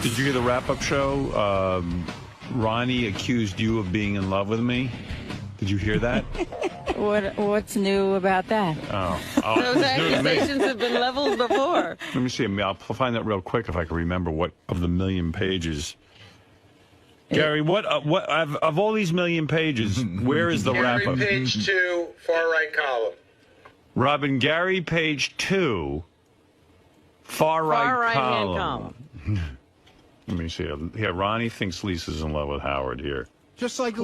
Did you hear the wrap-up show? Ronnie accused you of being in love with me. Did you hear that? What's new about that? Those accusations have been leveled before. Let me see. I'll find that real quick if I can remember what of the million pages. Gary, what of all these million pages, where is the wrap-up? Gary, page 2, far right column. Robin, Gary, page 2, far right column. Let me see. Yeah, Ronnie thinks Lisa's in love with Howard here. Just like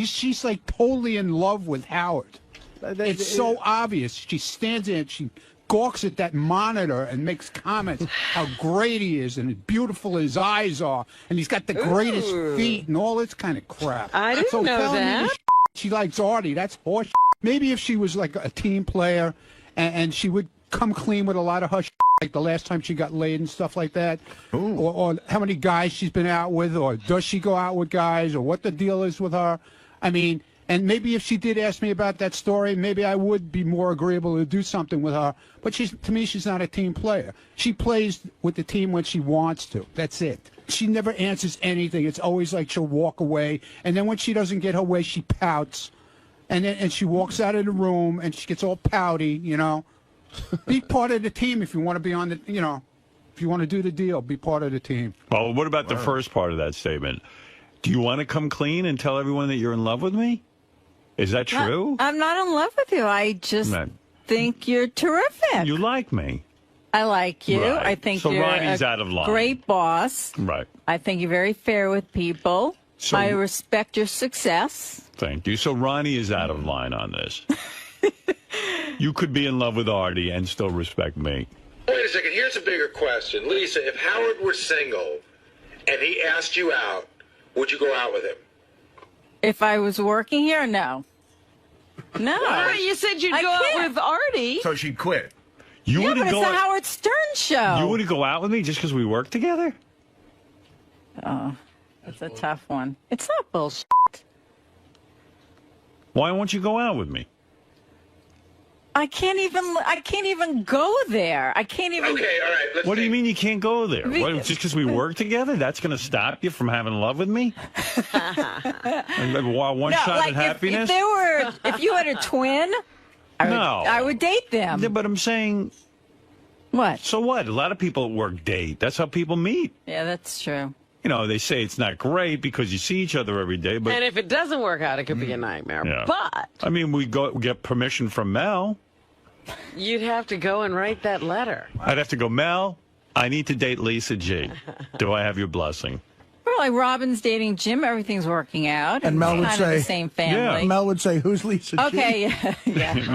she's like totally in love with Howard. It's so obvious. She stands there and she gawks at that monitor and makes comments how great he is and how beautiful his eyes are and he's got the greatest feet and all this kind of crap. I didn't know that. She likes Artie. That's horse. Maybe if she was like a team player and she would come clean with a lot of her like the last time she got laid and stuff like that, or how many guys she's been out with, or does she go out with guys, or what the deal is with her. I mean, and maybe if she did ask me about that story, maybe I would be more agreeable to do something with her. But to me, she's not a team player. She plays with the team when she wants to. That's it. She never answers anything. It's always like she'll walk away, and then when she doesn't get her way, she pouts, and she walks out of the room, and she gets all pouty, you know. Be part of the team if you want to be on the, you know, if you want to do the deal, be part of the team. Well, what about the first part of that statement? Do you want to come clean and tell everyone that you're in love with me? Is that true? I'm not in love with you. I just think you're terrific. You like me. I like you. Right. I think so you're Ronnie's out of line. Great boss. Right. I think you're very fair with people. So, I respect your success. Thank you. So Ronnie is out of line on this. You could be in love with Artie and still respect me. Wait a second. Here's a bigger question. Lisa, if Howard were single and he asked you out, would you go out with him? If I was working here, no. No. Well, you said you'd go out with Artie. So she'd quit. You but it's the Howard Stern show. You wouldn't go out with me just because we work together? Oh, that's a tough one. It's not bullshit. Why won't you go out with me? I can't even go there. I can't even. Okay, all right. What do you mean you can't go there? What, just because we work together, that's going to stop you from having love with me? One shot at happiness? If you had a twin, I would date them. Yeah, but I'm saying, what? So what? A lot of people at work date. That's how people meet. Yeah, that's true. You know, they say it's not great because you see each other every day. But and if it doesn't work out, it could be a nightmare. Yeah. But I mean, we get permission from Mel. You'd have to go and write that letter. I'd have to go, Mel, I need to date Lisa G. Do I have your blessing? Well, like Robin's dating Jim, everything's working out. And Mel would kind say, of the same family. Yeah. Mel would say, who's Lisa G? Okay, yeah. Yeah, you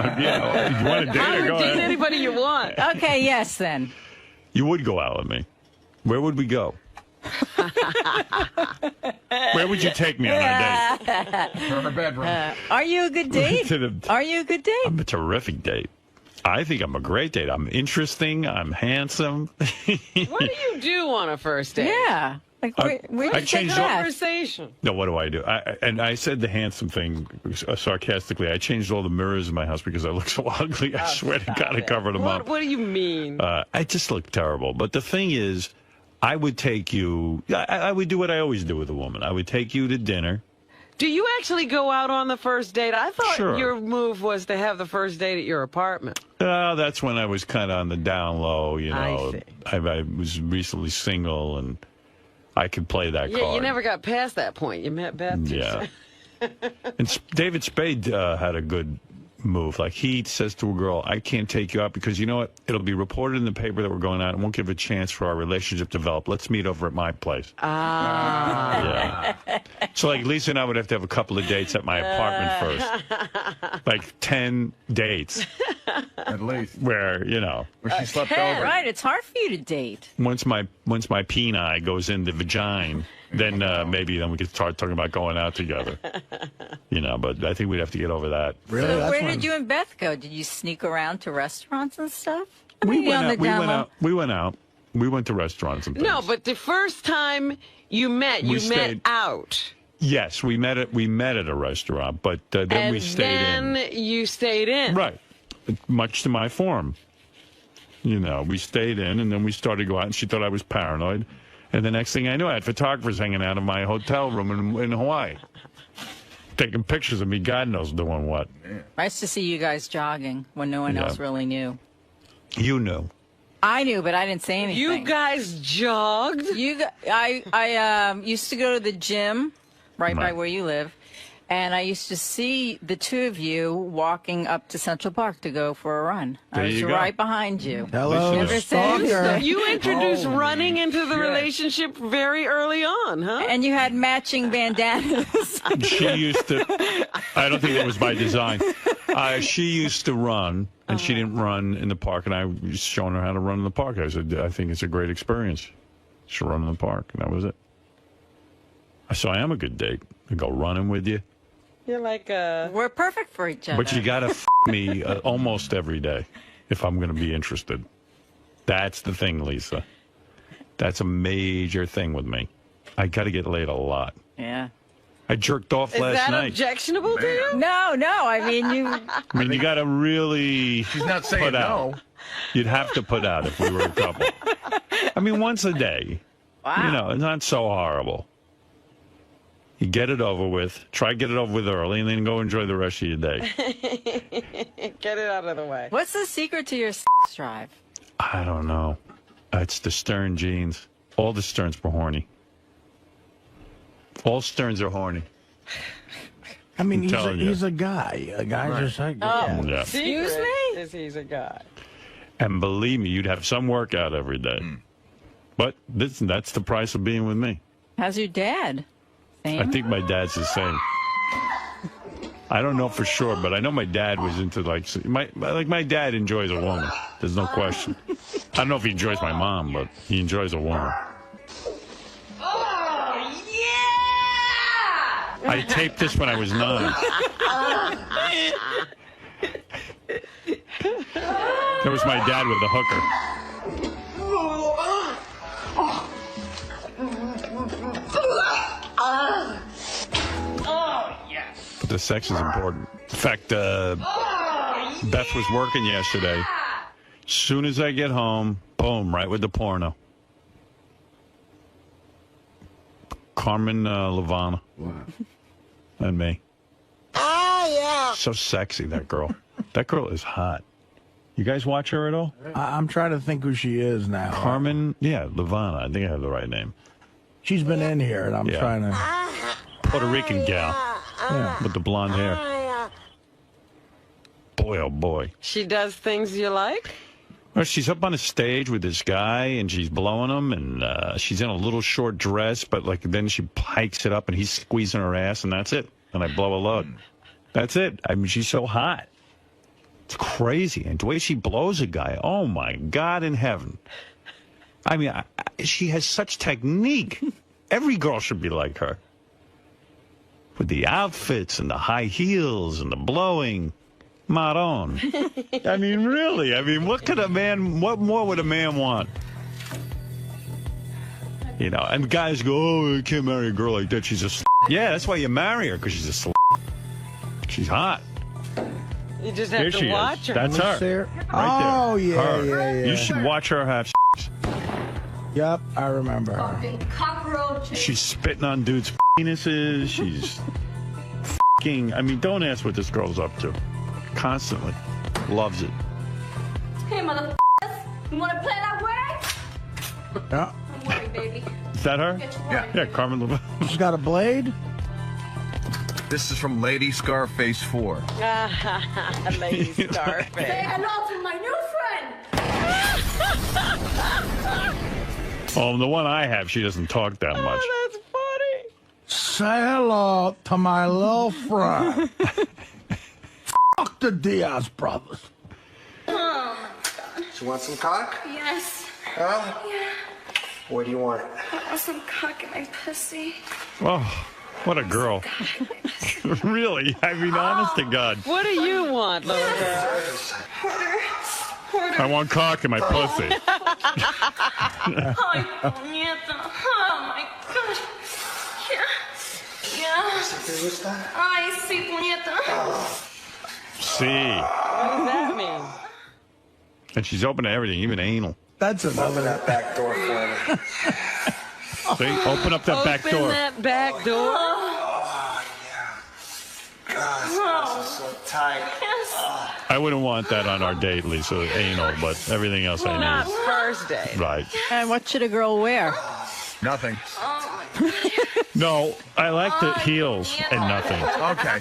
want to date her? I would Go date ahead. anybody you want. Okay, yes, then. You would go out with me. Where would we go? Where would you take me on our date? From her bedroom. Are you a good date? Are you a good date? I'm a terrific date. I think I'm a great date. I'm interesting. I'm handsome. What do you do on a first date? Yeah. Like, where'd you take that? Conversation. No, what do I do? I said the handsome thing sarcastically. I changed all the mirrors in my house because I look so ugly. I swear to God, I covered them up. What do you mean? I just look terrible. But the thing is, I would take you. I would do what I always do with a woman. I would take you to dinner. Do you actually go out on the first date? I thought Sure. your move was to have the first date at your apartment. That's when I was kind of on the down low, you know. I see. I was recently single, and I could play that Yeah, card. you never got past that point. You met Beth. Yeah. And David Spade had a good move. Like, he says to a girl, I can't take you out because, you know what, it'll be reported in the paper that we're going out and won't give a chance for our relationship to develop. Let's meet over at my place. Yeah. So, like, Lisa and I would have to have a couple of dates at my apartment first. Like 10 dates. At least. Where, you know. Where she slept over. Right, it's hard for you to date. Once my peni goes in the vagina, then maybe we could start talking about going out together. You know, but I think we'd have to get over that. Really? So That's where when- did you and Beth go? Did you sneak around to restaurants and stuff? We went out. We went to restaurants and things. No, but the first time you met, you met out. Yes, we met at a restaurant, but then we stayed in. And then you stayed in. Right. Much to my form. You know, we stayed in, and then we started to go out, and she thought I was paranoid. And the next thing I knew, I had photographers hanging out in my hotel room in Hawaii, taking pictures of me, God knows doing what. Nice to see you guys jogging when no one else really knew. You knew. I knew, but I didn't say anything. You guys jogged? I used to go to the gym right by where you live, and I used to see the two of you walking up to Central Park to go for a run. I was right behind you. Hello, Never said anything. You introduced running into the relationship very early on, huh? And you had matching bandanas. She used to, I don't think that was by design. She used to run, and she didn't run in the park, and I was showing her how to run in the park. I said, I think it's a great experience. She'll run in the park, and that was it. So I am a good date. I go running with you. You're like We're perfect for each other. But you got to me almost every day if I'm going to be interested. That's the thing, Lisa. That's a major thing with me. I got to get laid a lot. Yeah. I jerked off last night. Is that objectionable to you? No. I mean, you got to really She's not saying put out. no. You'd have to put out if we were a couple. I mean, once a day. Wow. You know, it's not so horrible. You get it over with. Try to get it over with early, and then go enjoy the rest of your day. Get it out of the way. What's the secret to your drive? I don't know. It's the Stern genes. All the Sterns were horny. All Sterns are horny. I mean, he's a guy. A guy just like that. Yeah. Excuse me? Is he's a guy. And believe me, you'd have some workout every day. But that's the price of being with me. How's your dad? Same? I think my dad's the same. I don't know for sure, but I know my dad was into my dad enjoys a woman. There's no question. I don't know if he enjoys my mom, but he enjoys a woman. Oh, yeah! I taped this when I was 9. That was my dad with the hooker. But the sex is important. In fact, Beth was working yesterday. Soon as I get home, boom, right with the porno. Carmen Lavana. Wow. And me. Oh, yeah. So sexy, that girl. That girl is hot. You guys watch her at all? I'm trying to think who she is now. Carmen, Lavana. I think I have the right name. She's been in here, and I'm trying to... Puerto Rican gal. Yeah. With the blonde hair. Boy, oh boy. She does things you like? Well, she's up on a stage with this guy, and she's blowing him, and she's in a little short dress, but then she hikes it up, and he's squeezing her ass, and that's it. And I blow a load. That's it. I mean, she's so hot. It's crazy. And the way she blows a guy, oh, my God in heaven. I mean, she has such technique. Every girl should be like her. With the outfits and the high heels and the blowing. Maron. I mean, really. I mean, what more would a man want? You know, and guys go, oh, I can't marry a girl like that. She's a slut. Yeah, that's why you marry her, because she's a slut. She's hot. You just have to watch her. That's her. There. Right Oh, there. yeah, Her. yeah. You should watch her have sex. Yep, I remember her. Cockroaches. She's spitting on dudes' penises. She's f***ing. I mean, don't ask what this girl's up to. Constantly. Loves it. Hey, motherfuckers. You want to play that way? Yeah. Don't worry, baby. Is that her? Yeah, Carmen Levine. She's got a blade? This is from Lady Scarface 4. Lady Scarface. Say hello to my new friend. Oh, the one I have, she doesn't talk that much. Oh, that's funny. Say hello to my little friend. Fuck the Diaz brothers. Oh, my God. You want some cock? Yes. Huh? Yeah. What do you want? I want some cock in my pussy. Oh, what a girl. Really? I mean, honest to God. What do you want, little girl? Porter. Porter. I want cock in my pussy. Ay, puñeta. Oh, my God. Yeah. ¿Te gusta? Ay, sí, puñeta. See. What does that mean? And she's open to everything, even anal. That's Open another. that back door for me. See, open up that back door. Open that back door. Oh, yeah. God, this is so tight. I wouldn't want that on our date, Lisa. Anal, but everything else I Not need. first date. Right. And what should a girl wear? Nothing. No, I like the heels and nothing. Okay.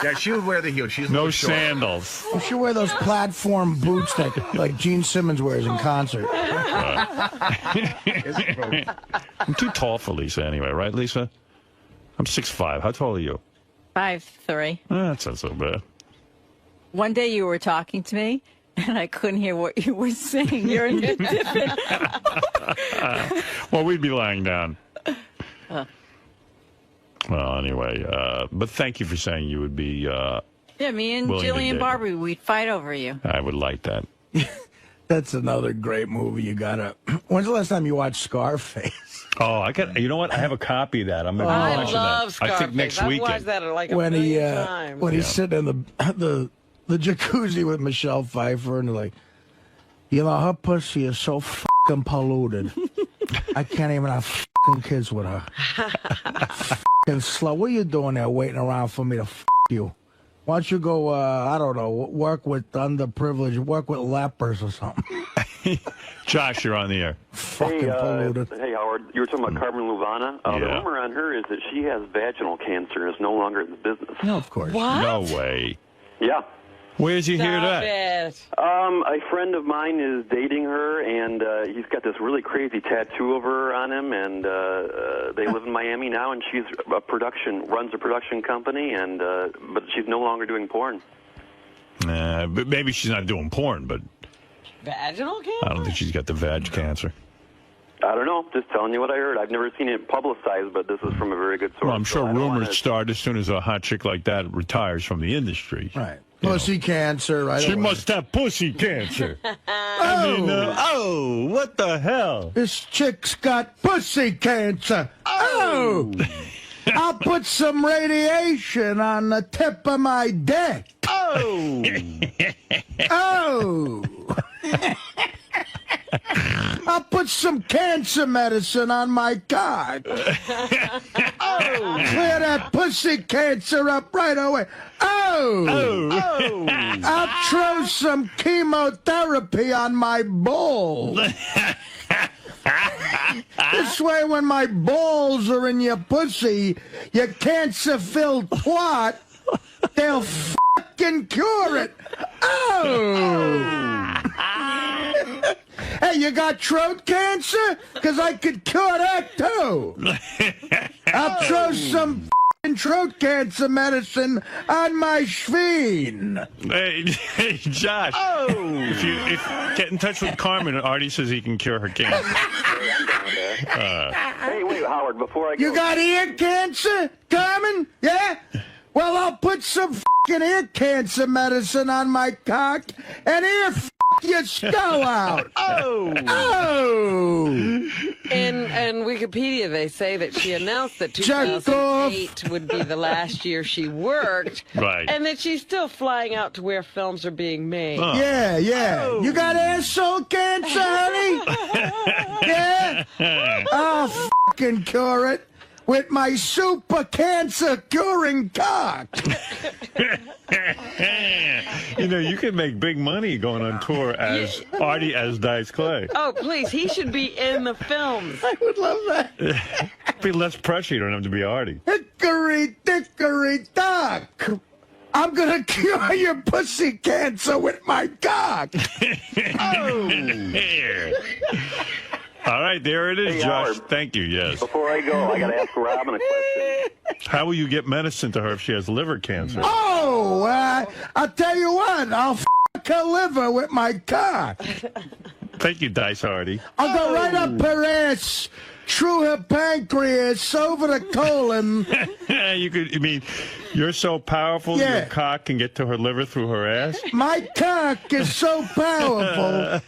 Yeah, she would wear the heel. She's a No little short. sandals. You should wear those platform boots that like Gene Simmons wears in concert. I'm too tall for Lisa anyway, right, Lisa? I'm 6'5". How tall are you? 5'3". That's not so bad. One day you were talking to me, and I couldn't hear what you were saying. You're in a different. Well, we'd be lying down. Well, anyway, but thank you for saying you would be. Yeah, me and Willing to Jillian date. Barber, we'd fight over you. I would like that. That's another great movie. You gotta. When's the last time you watched Scarface? Oh, I got. You know what? I have a copy of that. I'm gonna be I watching love that. Scarface. I think next I've weekend. watched that like a When million times. when he's sitting in the jacuzzi with Michelle Pfeiffer, and they're like, you know, her pussy is so fucking polluted. I can't even have fucking kids with her. Fucking slow. What are you doing there, waiting around for me to you? Why don't you go? I don't know. Work with underprivileged. Work with lepers or something. Josh, you're on the air. Fucking polluted. Hey, Howard, you were talking about Carmen Luvana. The Yeah. rumor on her is that she has vaginal cancer and is no longer in the business. No, of course. What? No way. Yeah. Where did you hear Stop that? it. A friend of mine is dating her, and he's got this really crazy tattoo of her on him, and they live in Miami now, and she's runs a production company, and but she's no longer doing porn. But maybe she's not doing porn, but Vaginal cancer? I don't think she's got the vag cancer. I don't know. Just telling you what I heard. I've never seen it publicized, but this is from a very good source. Well, I'm sure so I don't rumors wanna- start as soon as a hot chick like that retires from the industry. Right. Pussy cancer, right? She away. must have pussy cancer. Oh, what the hell? This chick's got pussy cancer. Oh! I'll put some radiation on the tip of my dick. Oh! Oh! I'll put some cancer medicine on my cock. Oh! Clear that pussy cancer up right away. Oh! I'll throw some chemotherapy on my balls. This way, when my balls are in your pussy, your cancer-filled twat, they'll fucking cure it. Oh! Hey, you got throat cancer? Because I could cure that, too. I'll throw some throat cancer medicine on my schveen. Hey, Josh. If get in touch with Carmen, Artie says he can cure her cancer. Hey, wait, Howard, before I go. You got ear cancer, Carmen? Yeah? Well, I'll put some fucking ear cancer medicine on my cock and ear your skull out. Oh! In Wikipedia, they say that she announced that 2008 would be the last year she worked, Right. and that she's still flying out to where films are being made. Yeah, yeah. Oh. You got asshole cancer, honey? Yeah? I'll fucking cure it with my super cancer curing cock. You know, you can make big money going on tour as Artie as Dice Clay. Oh, please, he should be in the films. I would love that. Be less pressure. You don't have to be Artie. Hickory dickory dock. I'm gonna cure your pussy cancer with my cock. All right, there it is, Hey, Josh. Howard. Thank you. Yes. Before I go, I got to ask Robin a question. How will you get medicine to her if she has liver cancer? Oh, I'll tell you what. I'll fuck her liver with my cock. Thank you, Dice Hardy. I'll go right up her ass, through her pancreas, over the colon. You could. I mean, you're so powerful. Yeah. Your cock can get to her liver through her ass. My cock is so powerful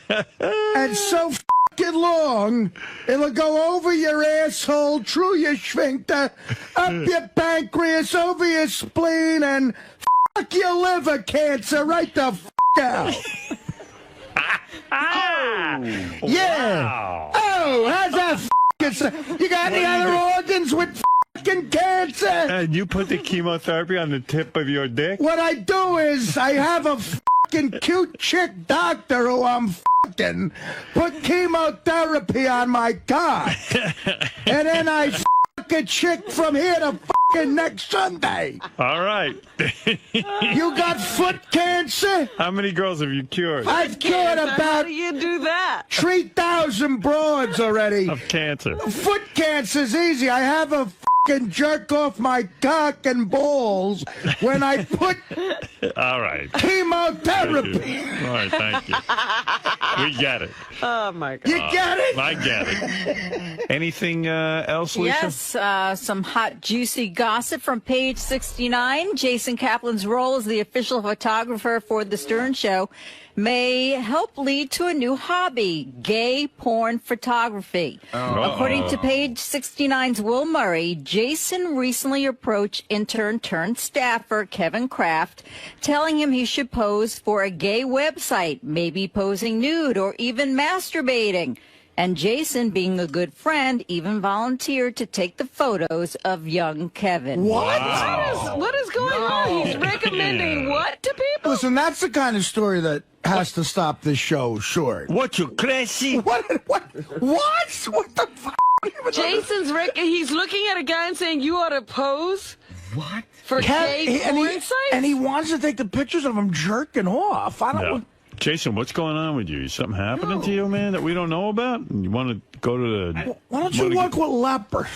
and so fucking long, it'll go over your asshole, through your sphincter, up your pancreas, over your spleen, and fuck your liver cancer right the out. Yeah. Wow. Oh, how's that You got any other organs with fucking cancer? And you put the chemotherapy on the tip of your dick? What I do is I have a fucking cute chick doctor who I'm fucking put chemotherapy on my cock. And then I fuck a chick from here to fucking next Sunday. All right. You got foot cancer? How many girls have you cured? I've cured How about do you do that? 3,000 broads already. Of cancer. Foot cancer's easy. I have a fucking jerk off my cock and balls when I put All right. chemotherapy. All right, thank you. We get it. Oh, my God. You get it? I get it. Anything else, Lisa? Yes, some hot, juicy gossip from page 69. Jason Kaplan's role as the official photographer for The Stern Show may help lead to a new hobby, gay porn photography. According to page 69's Will Murray, Jason recently approached intern turned staffer Kevin Kraft, telling him he should pose for a gay website, maybe posing nude or even masturbating. And Jason, being a good friend, even volunteered to take the photos of young Kevin. What? What is going on? He's recommending what to people? Listen, that's the kind of story that has to stop this show short. What, you crazy? What? What the fuck? Jason's he's looking at a guy and saying, you ought to pose? What? For gay porn sites? And he wants to take the pictures of him jerking off. I don't No. Jason, what's going on with you? Is something happening to you, man, that we don't know about? You want to go to the... Why don't you work with lepers?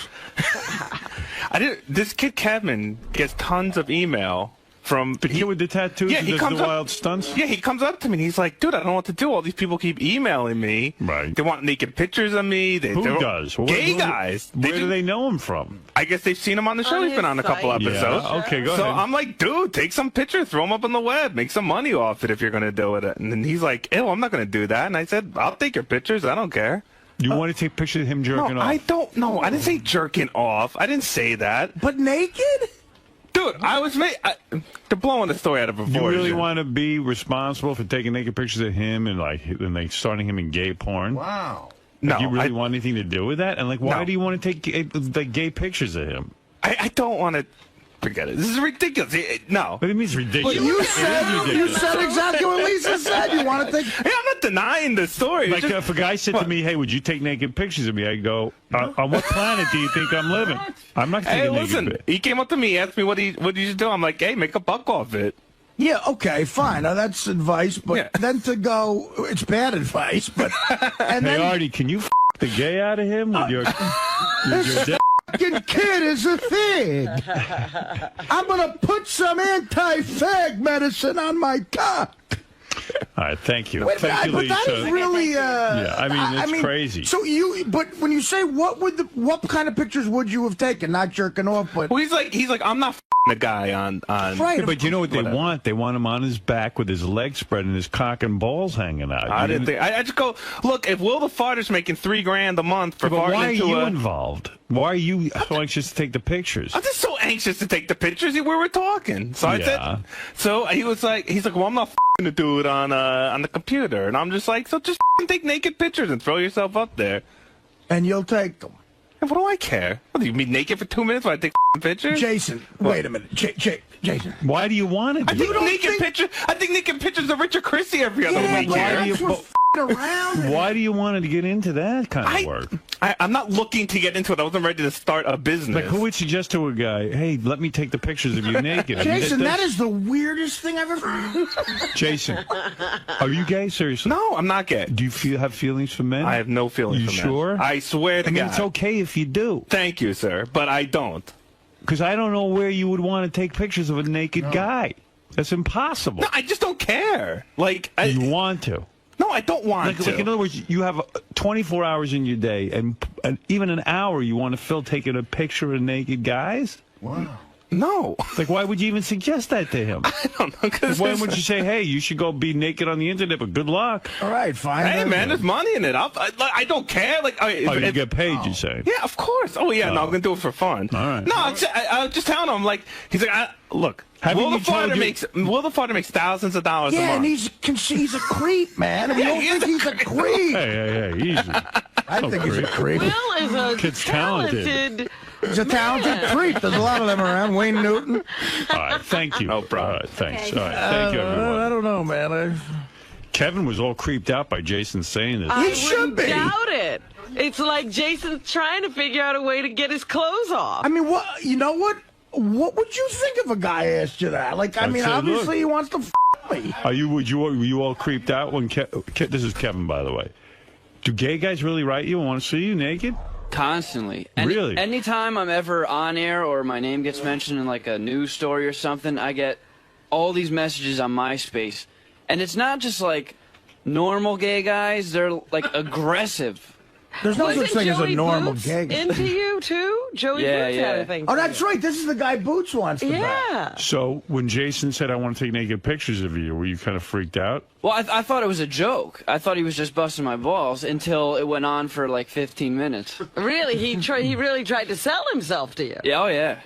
This kid Kevin gets tons of email from the kid with the tattoos. Yeah, who he does comes the up, wild stunts. Yeah, he comes up to me and he's like, "Dude, I don't know what to do. All these people keep emailing me. Right? They want naked pictures of me. Who does? Gay guys. Where do they know him from? I guess they've seen him on the show. On He's been his on a couple site. episodes. Yeah, okay, go so ahead. I'm like, dude, take some pictures, throw them up on the web, make some money off it if you're going to do it. And then he's like, ew, I'm not going to do that. And I said, I'll take your pictures. I don't care. You want to take pictures of him jerking off? I don't know. I didn't say jerking off. I didn't say that. But naked? Dude, they're blowing the story out of proportion. You really want to be responsible for taking naked pictures of him and starting him in gay porn? Wow. No, do you really want anything to do with that? And why No. do you want to take gay pictures of him? I don't want to. Forget it. This is ridiculous. No. What do you mean it's ridiculous? But you said exactly what Lisa said. You want to take... Hey, I'm not denying the story. Like if a guy said to me, "Hey, would you take naked pictures of me?" I go, "On what planet do you think I'm living? I'm not taking naked listen. pictures." He came up to me, asked me what you should do. I'm like, "Hey, make a buck off it." Yeah, okay, fine. Now, that's advice, but then to go, it's bad advice, but... And Hey, then, Artie, can you the gay out of him with your dick? fucking kid is a thing. I'm going to put some anti-fag medicine on my cock. All right, thank you. Wait, Thank you, but that Lisa. is really... yeah, I mean, it's crazy. So but when you say, what kind of pictures would you have taken? Not jerking off, but... Well, he's like, I'm not the guy on. Right. Yeah, but you know what they want? They want him on his back with his legs spread and his cock and balls hanging out. I didn't think. I just go, look, if Will the Farter's making $3,000 a month for but farting why are into you a... involved? Why are you so anxious to take the pictures? I'm just so anxious to take the pictures. We were talking, so I said. So he's like, well, I'm not f***ing the dude on the computer, and I'm just like, so just f***ing take naked pictures and throw yourself up there, and you'll take them. And what do I care? What, do you mean naked for 2 minutes while I take pictures? Jason, wait a minute, Jason. Why do you want to? I think naked pictures of Richard Christie every other week. Why do you want to get into that kind of work? I'm not looking to get into it. I wasn't ready to start a business. Like, who would suggest to a guy, "Hey, let me take the pictures of you naked"? Jason, that is the weirdest thing I've ever heard. Jason, are you gay? Seriously? No, I'm not gay. Do you have feelings for men? I have no feelings for men. You sure? I swear to God. It's okay if you do. Thank you, sir, but I don't. Because I don't know where you would want to take pictures of a naked guy. That's impossible. No, I just don't care. Like, you want to. No, I don't want to. Like, in other words, you have 24 hours in your day, and even an hour you want to fill taking a picture of naked guys? Wow. No. Like, why would you even suggest that to him? I don't know. Why wouldn't you say, "Hey, you should go be naked on the internet, but good luck"? All right, fine. Hey, man, there's money in it. I don't care. Like, you get paid, you say? Yeah, of course. Oh, yeah, no, I'm going to do it for fun. All right. No, I was just telling him, like, he's like, look, Will the Farter makes thousands of dollars a month. Yeah, and he's a creep, man. I mean, you don't think he's a creep. Hey, easy. I think he's a creep. Will is a Kid's talented. He's a talented creep. There's a lot of them around. Wayne Newton. All right, thank you. No problem. All right, thanks. All right, thank you, everyone. I don't know, man. Kevin was all creeped out by Jason saying this. I should wouldn't be. doubt it. It's like Jason's trying to figure out a way to get his clothes off. I mean, what? You know what? What would you think if a guy asked you that? Like, I I'd mean, say, obviously look. he wants to me. Were you all creeped out when this is Kevin, by the way? Do gay guys really write you and want to see you naked? Constantly. Really? Anytime I'm ever on air or my name gets mentioned in like a news story or something, I get all these messages on MySpace. And it's not just like normal gay guys, they're like aggressive. There's no such thing as a normal Boots gay guy. into you too? Joey Boots had a thing. Oh, that's right. This is the guy Boots wants to Yeah. So when Jason said, I want to take naked pictures of you, were you kind of freaked out? Well, I thought it was a joke. I thought he was just busting my balls until it went on for like 15 minutes. Really? He really tried to sell himself to you. Yeah, oh yeah.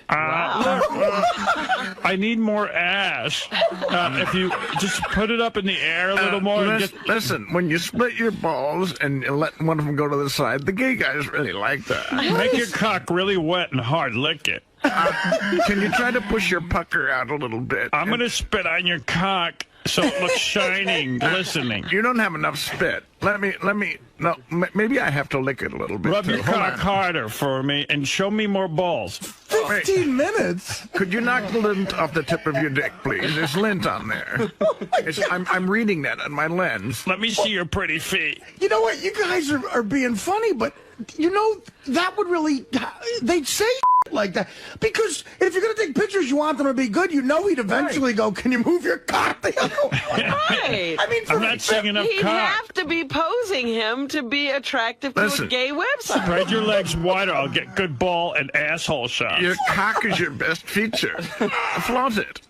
I need more ass. If you just put it up in the air a little more. Listen, when you split your balls and you let one of them go to the side, the gay guys really like that. Make your cock really wet and hard. Lick it. Can you try to push your pucker out a little bit? I'm going to spit on your cock so it looks shining, glistening. You don't have enough spit. Maybe I have to lick it a little bit. Rub too. your Hold cock on. harder for me and show me more balls. 15 minutes? Could you knock the lint off the tip of your dick, please? There's lint on there. I'm reading that on my lens. Let me see your pretty feet. You know what? You guys are being funny, but you know, that would really, they'd say like that. Because if you're going to take pictures, you want them to be good. You know he'd eventually go, can you move your cock the other way? Right. I mean, I'm not seeing enough He'd cock. have to be posing him to be attractive to a gay website. Spread your legs wider. I'll get good ball and asshole shots. Your cock is your best feature. Flaunt it.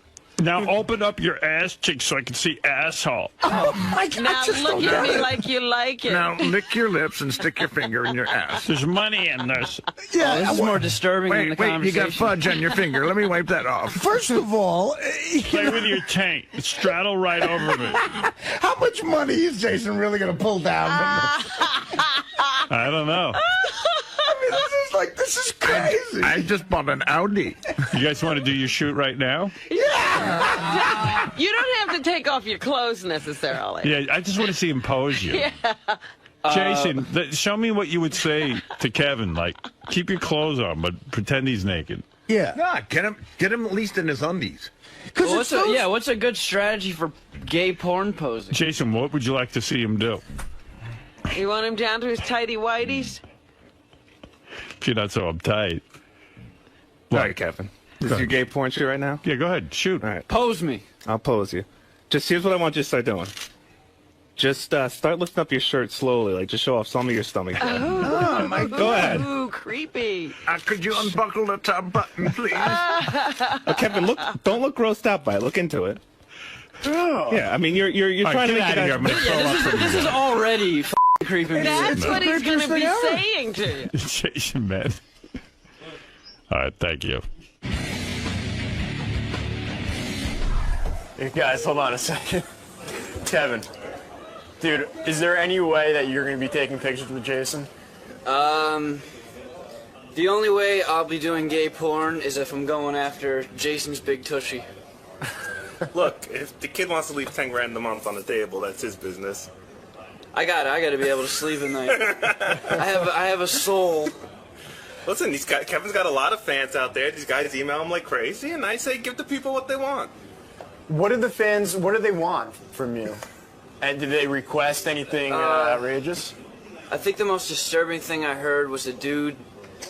Now open up your ass cheeks so I can see asshole. Oh my God! Now look at me like you like it. Now lick your lips and stick your finger in your ass. There's money in this. Yeah, This is more disturbing than the Wait, you conversation. got fudge on your finger. Let me wipe that off. First of all, Play with your taint. Straddle right over me. how much money is Jason really going to pull down from this? I don't know. I mean, this is crazy. I just bought an Audi. You guys want to do your shoot right now? Yeah. You don't have to take off your clothes necessarily. Yeah, I just want to see him pose you. Yeah. Jason, show me what you would say to Kevin. Like, keep your clothes on, but pretend he's naked. Yeah. Nah, get him at least in his undies. Well, what's a good strategy for gay porn posing? Jason, what would you like to see him do? You want him down to his tighty whities? If you're not so uptight. All right, Kevin. This is your gay porn shoot right now? Yeah, go ahead. Shoot. All right. Pose me. I'll pose you. Just here's what I want you to start doing. Just start lifting up your shirt slowly, like just show off some of your stomach. Oh my God. Go ahead. Ooh, creepy. Could you unbuckle the top button, please? Kevin, don't look grossed out by it. Look into it. Oh. Yeah, I mean you're All trying right, to make get it out of here. I'm gonna throw up from This is already creeping me. That's what he's going to be ever. saying to you. Jason, man. All right, thank you. Hey guys, hold on a second. Kevin, dude, is there any way that you're going to be taking pictures with Jason? The only way I'll be doing gay porn is if I'm going after Jason's big tushy. Look, if the kid wants to leave 10 grand a month on the table, that's his business. I gotta be able to sleep at night. I have a soul. Listen, Kevin's got a lot of fans out there. These guys email him like crazy, and I say give the people what they want. What do the fans, what do they want from you? And did they request anything outrageous? I think the most disturbing thing I heard was a dude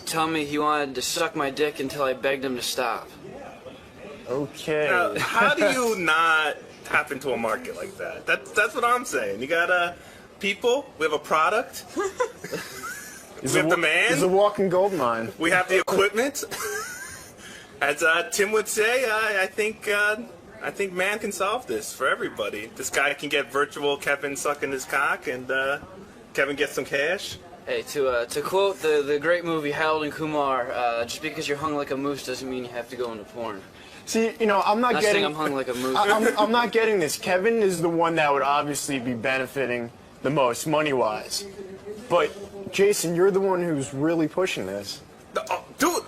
tell me he wanted to suck my dick until I begged him to stop. Okay. Now, how do you not tap into a market like that? That's what I'm saying. You got people, we have a product, we have demand. It's a walking gold mine. We have the equipment. As Tim would say, I think man can solve this for everybody. This guy can get virtual Kevin sucking his cock, and Kevin gets some cash. Hey, to quote the great movie Harold and Kumar, just because you're hung like a moose doesn't mean you have to go into porn. See, you know, I'm not Not getting. saying I'm hung like a moose. I'm not getting this. Kevin is the one that would obviously be benefiting the most money-wise, but Jason, you're the one who's really pushing this. Dude,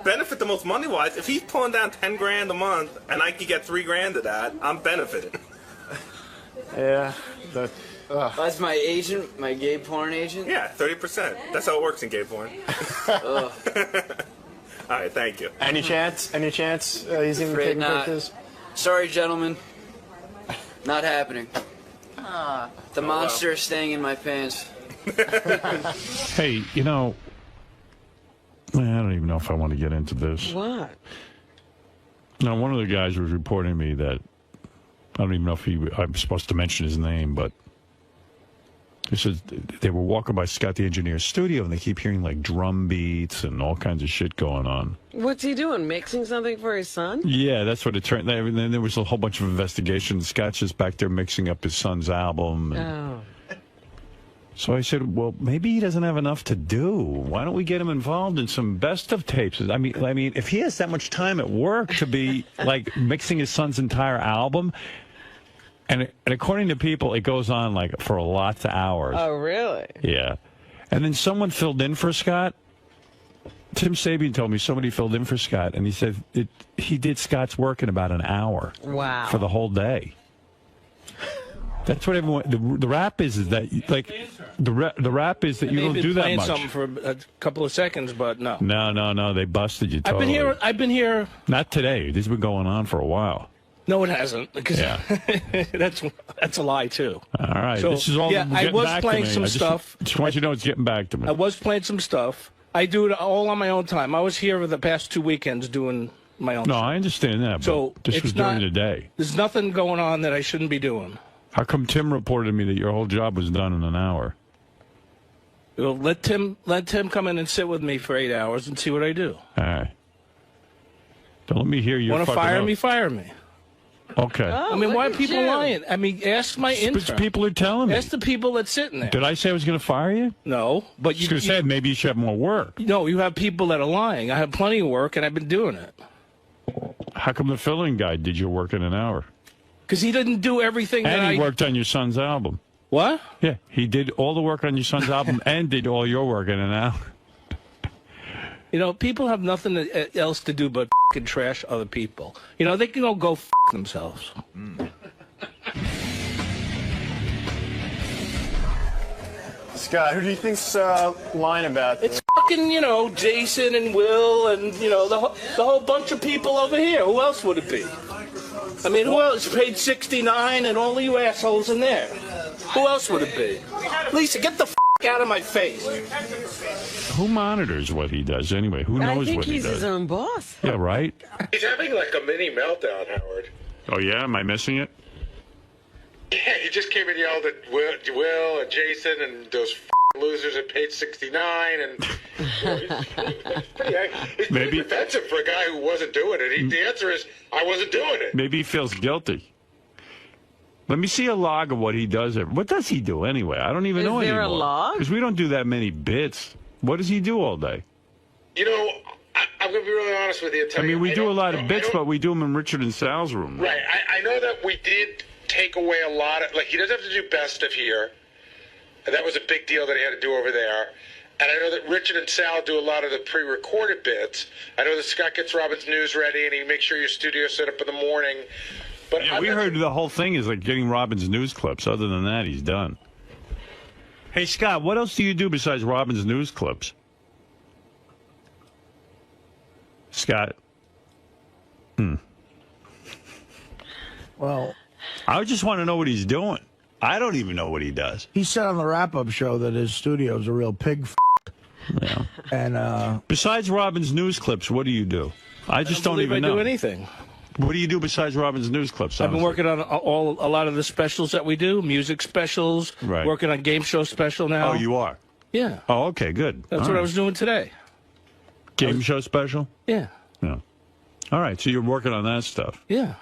benefit the most money-wise. If he's pulling down 10 grand a month and I could get 3 grand of that, I'm benefiting. Yeah, That's my agent, my gay porn agent? Yeah, 30%. That's how it works in gay porn. All right, thank you. Any chance he's even Afraid taking not. pictures? Sorry, gentlemen. Not happening. The monster is staying in my pants. Hey, you know, I don't even know if I want to get into this. What? Now, one of the guys was reporting me that, I don't even know if I'm supposed to mention his name, but he said they were walking by Scott the Engineer's studio and they keep hearing like drum beats and all kinds of shit going on. What's he doing? Mixing something for his son? Yeah, that's what it turned. And then there was a whole bunch of investigations. Scott's just back there mixing up his son's album. And so I said, well, maybe he doesn't have enough to do. Why don't we get him involved in some best of tapes? I mean, if he has that much time at work to be like mixing his son's entire album, and according to people, it goes on like for lots of hours. Oh, really? Yeah. And then someone filled in for Scott. Tim Sabian told me somebody filled in for Scott, and he said he did Scott's work in about an hour. Wow. For the whole day. That's what everyone. The rap is that like the rap is that you don't do that playing much. Something for a couple of seconds, but no. No. They busted you. Totally. I've been here. Not today. This has been going on for a while. No, it hasn't. Because that's a lie too. All right. So, this is all. yeah, I was playing some stuff. Just want you to know it's getting back to me. I was playing some stuff. I do it all on my own time. I was here for the past 2 weekends doing my own. No, stuff. I understand that. So but this was during the day. There's nothing going on that I shouldn't be doing. How come Tim reported to me that your whole job was done in an hour? Well, let Tim come in and sit with me for 8 hours and see what I do. All right. Don't let me hear you. Want to fire me? Fire me. Okay. Oh, I mean, why are people lying? I mean, ask my intern. People are telling me. Ask the people that's sitting there. Did I say I was going to fire you? No, but you said maybe you should have more work. No, you have people that are lying. I have plenty of work, and I've been doing it. How come the filling guy did your work in an hour? Because he didn't do everything and he worked on your son's album. What? Yeah, he did all the work on your son's album and did all your work in an hour. You know, people have nothing else to do but fucking trash other people. You know, they can all go themselves. Scott, who do you think's lying about this? It's fucking, you know, Jason and Will and, you know, the whole bunch of people over here. Who else would it be? I mean, who else paid $69 and all you assholes in there? Who else would it be? Lisa, get the out of my face. Who monitors what he does anyway? Who knows what he does? I think he's his own boss. Yeah, right? He's having like a mini meltdown, Howard. Oh, yeah? Am I missing it? Yeah, he just came and yelled at Will and Jason and those losers at page 69, and it's pretty defensive for a guy who wasn't doing it. The answer is, I wasn't doing it. Maybe he feels guilty. Let me see a log of what he does. What does he do anyway? I don't even know anymore. Is there a log? Because we don't do that many bits. What does he do all day? You know, I'm going to be really honest with you. I mean, we do a lot of bits, but we do them in Richard and Sal's room. Right. I know that we did take away a lot of, like, he doesn't have to do best of here. And that was a big deal that he had to do over there. And I know that Richard and Sal do a lot of the pre-recorded bits. I know that Scott gets Robin's news ready, and he makes sure your studio's set up in the morning. But yeah, we heard the whole thing is like getting Robin's news clips. Other than that, he's done. Hey, Scott, what else do you do besides Robin's news clips? Scott? Well, I just want to know what he's doing. I don't even know what he does. He said on the wrap-up show that his studio's a real pig Yeah. And besides Robin's news clips, what do you do? I just don't even know. I do anything. What do you do besides Robin's news clips? I've been working on a lot of the specials that we do, music specials. Right. Working on game show special now. Oh, you are? Yeah. Oh, okay, good. That's what I was doing today. Game show special? Yeah. Yeah. All right, so you're working on that stuff. Yeah.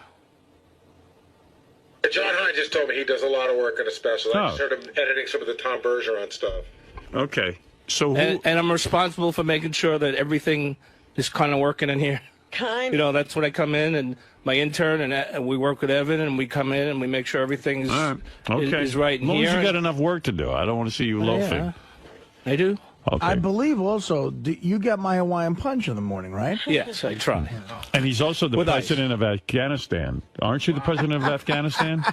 John Hine just told me he does a lot of work on a special. I just heard him editing some of the Tom Bergeron stuff. Okay. So and I'm responsible for making sure that everything is kind of working in here. Kind. You know, that's when I come in and my intern and we work with Evan and we come in and we make sure everything is okay. is right in as long here. as you got enough work to do. I don't want to see you loafing. Yeah. I do. Okay. I believe also you get my Hawaiian punch in the morning, right? Yes, I try. And he's also the With president of Afghanistan. Aren't you the president of Afghanistan?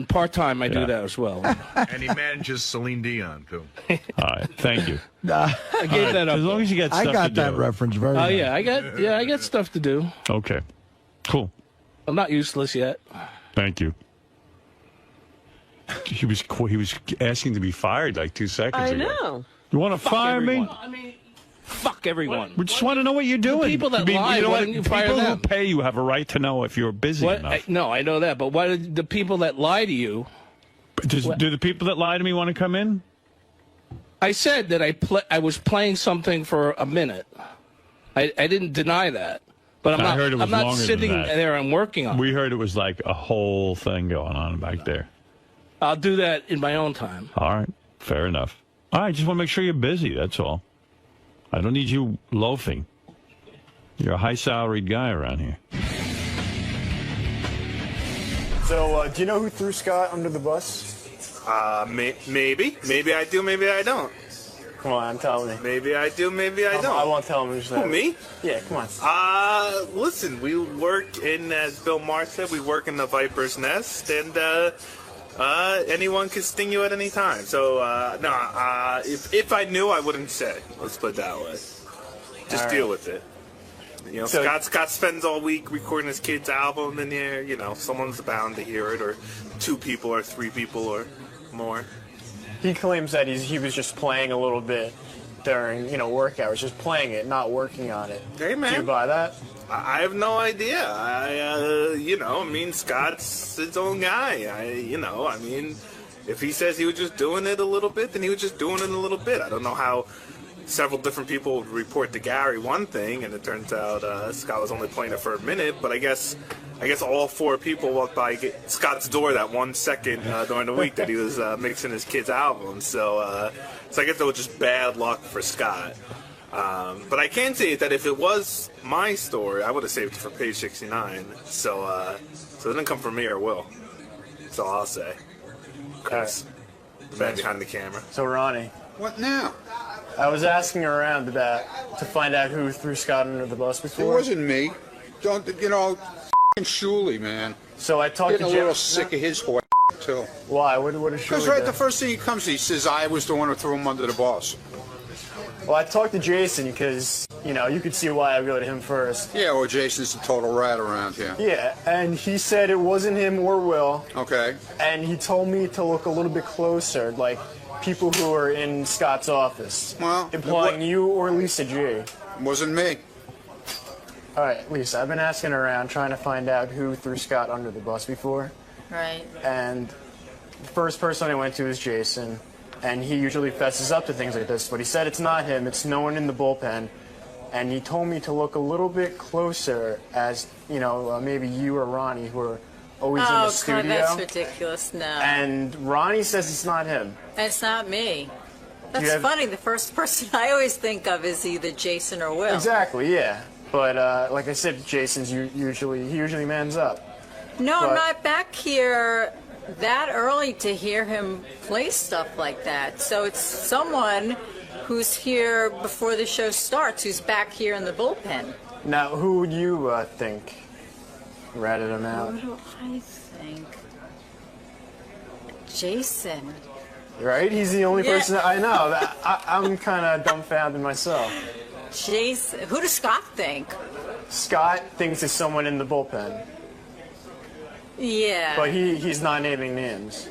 Part-time, I do that as well. And he manages Celine Dion, too. All right, thank you. I gave that up. As long as you get stuff I got to that do. reference very Oh, well. yeah, I got stuff to do. Okay, cool. I'm not useless yet. Thank you. He was asking to be fired like 2 seconds ago. I know. You want to fire me? I mean, fuck everyone. We just want to know what you're doing. People that I mean, lie, you know why what? don't you fire People who them? pay you have a right to know if you're busy enough. No, I know that, but why did the people that lie to you? Do the people that lie to me want to come in? I said that I was playing something for a minute. I didn't deny that, but I heard it was I'm not longer than sitting that. there and working on it. We heard it was like a whole thing going on back there. I'll do that in my own time. All right, fair enough. All right, just want to make sure you're busy, that's all. I don't need you loafing. You're a high-salaried guy around here. So, do you know who threw Scott under the bus? Maybe. Maybe I do, maybe I don't. Come on, tell me. Maybe I do, maybe I don't. I won't tell him who's that. Who, me? Yeah, come on. Listen, we work in, as Bill Maher said, we work in the Viper's Nest, and anyone can sting you at any time. So, if I knew, I wouldn't say. Let's put it that way. Just deal with it. You know, So- Scott spends all week recording his kid's album, and you know, someone's bound to hear it, or 2 people, or 3 people, or more. He claims that he was just playing a little bit during, work hours, just playing it, not working on it. Hey, man. Do you buy that? I have no idea. Scott's his own guy. If he says he was just doing it a little bit, then he was just doing it a little bit. I don't know how several different people would report to Gary one thing, and it turns out Scott was only playing it for a minute. But I guess all 4 people walked by Scott's door that 1 second during the week that he was mixing his kid's album. So I guess it was just bad luck for Scott. But I can say that if it was my story, I would have saved it for page 69. So it didn't come from me or Will. That's all I'll say. Chris, the man behind the camera. So, Ronnie. What now? I was asking around to find out who threw Scott under the bus It before. wasn't me. Don't, 𝗛cie𝗄𝗿𝗍, man. So I talked Getting to a Jim. little sick of his whore, too. Why? What is Because right the first thing he comes, he says, I was the one who threw him under the bus. Well, I talked to Jason because, you could see why I go to him first. Yeah, well, Jason's a total rat around here. Yeah, and he said it wasn't him or Will. Okay. And he told me to look a little bit closer, like people who are in Scott's office. Well, implying you or Lisa G. Wasn't me. All right, Lisa, I've been asking around trying to find out who threw Scott under the bus before. Right. And the first person I went to is Jason. And he usually fesses up to things like this, but he said it's not him, it's no one in the bullpen. And he told me to look a little bit closer as, maybe you or Ronnie who are always in the studio. God, that's ridiculous. No. And Ronnie says it's not him. And it's not me. That's funny. The first person I always think of is either Jason or Will. Exactly, yeah. But like I said, Jason's usually mans up. No, I'm not back here that early to hear him play stuff like that. So it's someone who's here before the show starts, who's back here in the bullpen. Now, who would you think ratted him out? What do I think? Jason. Right? He's the only person I know. I'm kind of dumbfounded myself. Jason. Who does Scott think? Scott thinks it's someone in the bullpen. Yeah. But he's not naming names.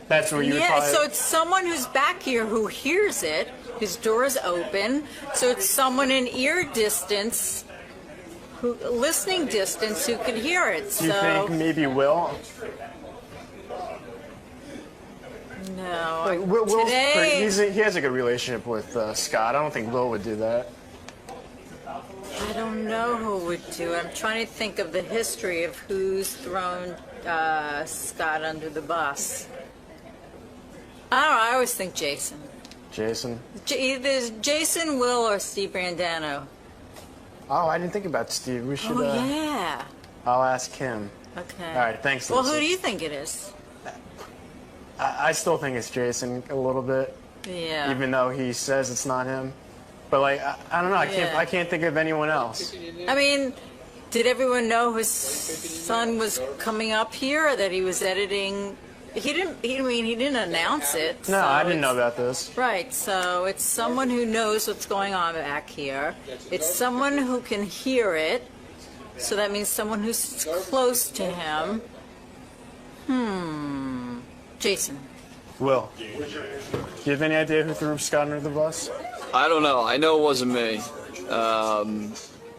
That's where you would probably... so it's someone who's back here who hears it. His door is open. So it's someone in ear distance, listening distance, who can hear it. Do you think maybe Will? No. Like, Will's today... he has a good relationship with Scott. I don't think Will would do that. I don't know who would do it. I'm trying to think of the history of who's thrown Scott under the bus. I don't know. I always think Jason. Jason? Either Jason, Will, or Steve Brandano. Oh, I didn't think about Steve. We should... Oh, yeah. I'll ask him. Okay. All right, thanks, Well, Lisa. who do you think it is? I still think it's Jason a little bit. Yeah. Even though he says it's not him. But like, I don't know. I can't think of anyone else. I mean, did everyone know his son was coming up here, or that he was editing? He didn't announce it. No, I didn't know about this. Right. So it's someone who knows what's going on back here. It's someone who can hear it. So that means someone who's close to him. Jason. Will, do you have any idea who threw Scott under the bus? I don't know. I know it wasn't me.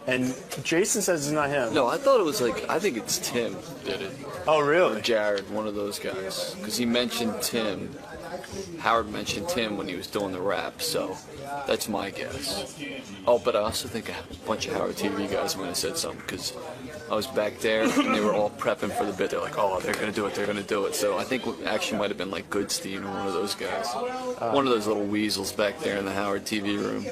And Jason says it's not him. No, I thought it was I think it's Tim did it. Oh, really? Or Jared, one of those guys. Because he mentioned Tim. Howard mentioned Tim when he was doing the rap, so that's my guess. Oh, but I also think a bunch of Howard TV guys might have said something, because I was back there and they were all prepping for the bit. They're like, oh, they're going to do it, they're going to do it. So I think it actually might have been like Goodstein or one of those guys. One of those little weasels back there in the Howard TV room.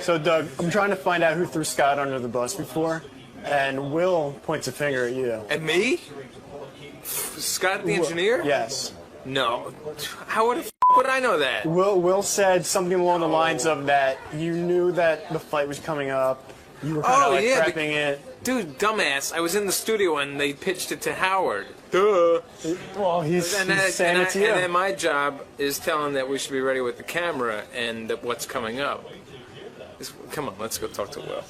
So, Doug, I'm trying to find out who threw Scott under the bus before, and Will points a finger at you. At me? Scott the engineer? Yes. No. How would I know that? Will said something along the lines of that you knew that the fight was coming up. You were kind of prepping it. Dude, dumbass, I was in the studio and they pitched it to Howard. Duh. Well, he's saying it to you. And then my job is telling that we should be ready with the camera and what's coming up. Come on, let's go talk to Will.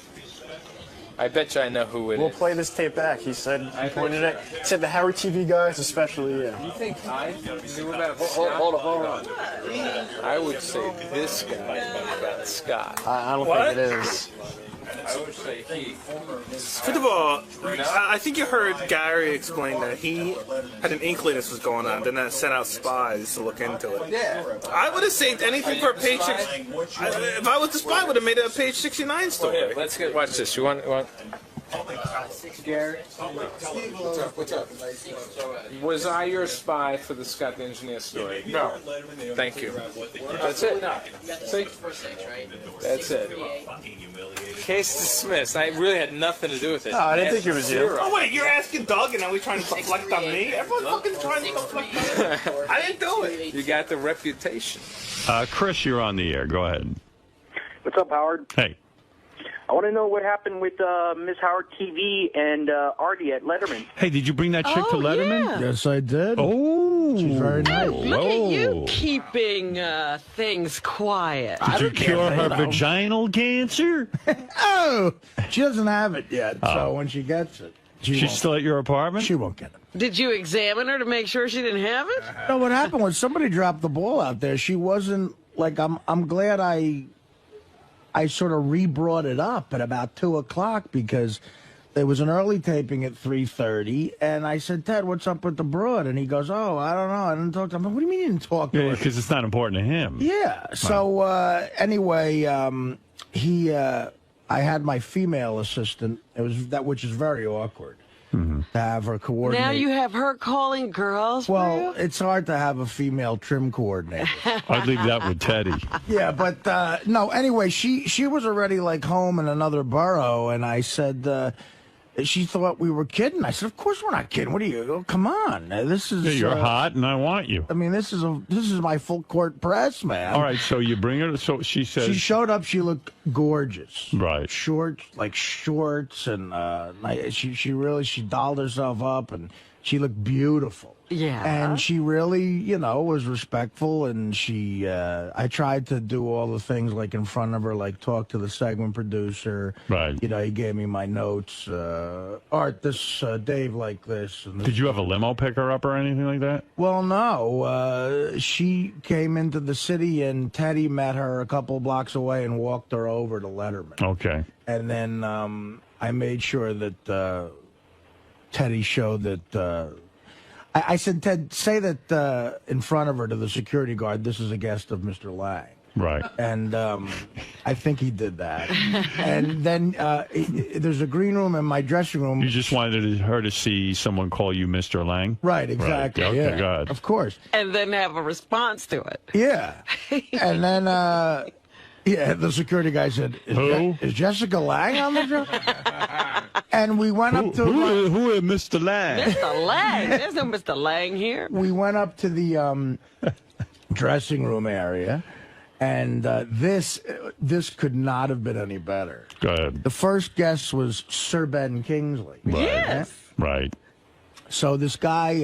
I bet you I know who it is. We'll play this tape back. He said, he pointed at it. He said the Howard TV guys, especially you. You think I knew about Scott? Hold on. I would say this guy knew about Scott. I don't think it is. I would say he. First of all, I think you heard Gary explain that he had an inkling this was going on, then sent out spies to look into it. Yeah. I would have saved anything for a page 6. If I was the spy, I would have made it a page 69 story. Yeah, let's watch this. You want? Gary? What's up? Was I your spy for the Scott the Engineer story? No. Thank you. That's it. See? That's it. Case dismissed. I really had nothing to do with it. No, I didn't think it was you. Oh, wait, you're asking Doug and now we're trying to deflect on me? Everyone's fucking trying to deflect on me. I didn't do it. You got the reputation. Chris, you're on the air. Go ahead. What's up, Howard? Hey. I want to know what happened with Miss Howard TV and Artie at Letterman. Hey, did you bring that chick to Letterman? Yeah. Yes, I did. Oh. She's very nice. Look at you keeping things quiet. Did you cure her vaginal cancer? Oh, she doesn't have it yet, so when she gets it. She's still at your apartment? She won't get it. Did you examine her to make sure she didn't have it? No, what happened was somebody dropped the ball out there. She wasn't, like, I'm glad I sort of re-brought it up at about 2 o'clock because there was an early taping at 3:30, and I said, Ted, what's up with the broad? And he goes, oh, I don't know. I didn't talk to him. What do you mean you didn't talk to her? Because it's not important to him. Yeah. So anyway, I had my female assistant, which is very awkward. To have her coordinate. Now you have her calling girls. Well, it's hard to have a female trim coordinator. I'd leave that with Teddy. Yeah, but no. Anyway, she was already like home in another borough, and I said she thought we were kidding. I said, of course we're not kidding. What are you? Oh, come on, this is. Yeah, you're hot, and I want you. I mean, this is my full court press, man. All right, so you bring her. So she says she showed up. She looked gorgeous. Right. Shorts, and she dolled herself up, and she looked beautiful. Yeah. And she really, was respectful, and I tried to do all the things like in front of her, like talk to the segment producer. Right. He gave me my notes. Art, Dave like this. And this. Did you have a limo pick her up or anything like that? Well, no. She came into the city, and Teddy met her a couple blocks away and walked her over to Letterman. Okay. And then I made sure that Teddy showed that... I said, Ted, say that in front of her to the security guard, this is a guest of Mr. Lange. Right. And I think he did that. And then there's a green room in my dressing room. You just wanted her to see someone call you Mr. Lange? Right, exactly. Right. Okay, God. Of course. And then have a response to it. Yeah. And then... the security guy said, is Jessica Lange on the show? And we went up to... Who is Mr. Lange? Mr. Lange? There's no Mr. Lange here. We went up to the dressing room area. And this could not have been any better. Go ahead. The first guest was Sir Ben Kingsley. Right. Yes. Right. So this guy,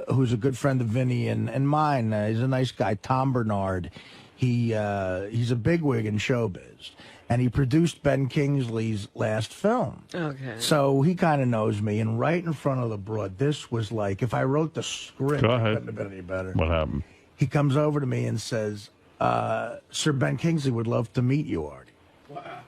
who's a good friend of Vinny and mine, he's a nice guy, Tom Bernard. He's a bigwig in showbiz, and he produced Ben Kingsley's last film. Okay. So he kind of knows me, and right in front of the broad, this was like, if I wrote the script, it couldn't have been any better. What happened? He comes over to me and says, Sir Ben Kingsley would love to meet you, Artie. Wow.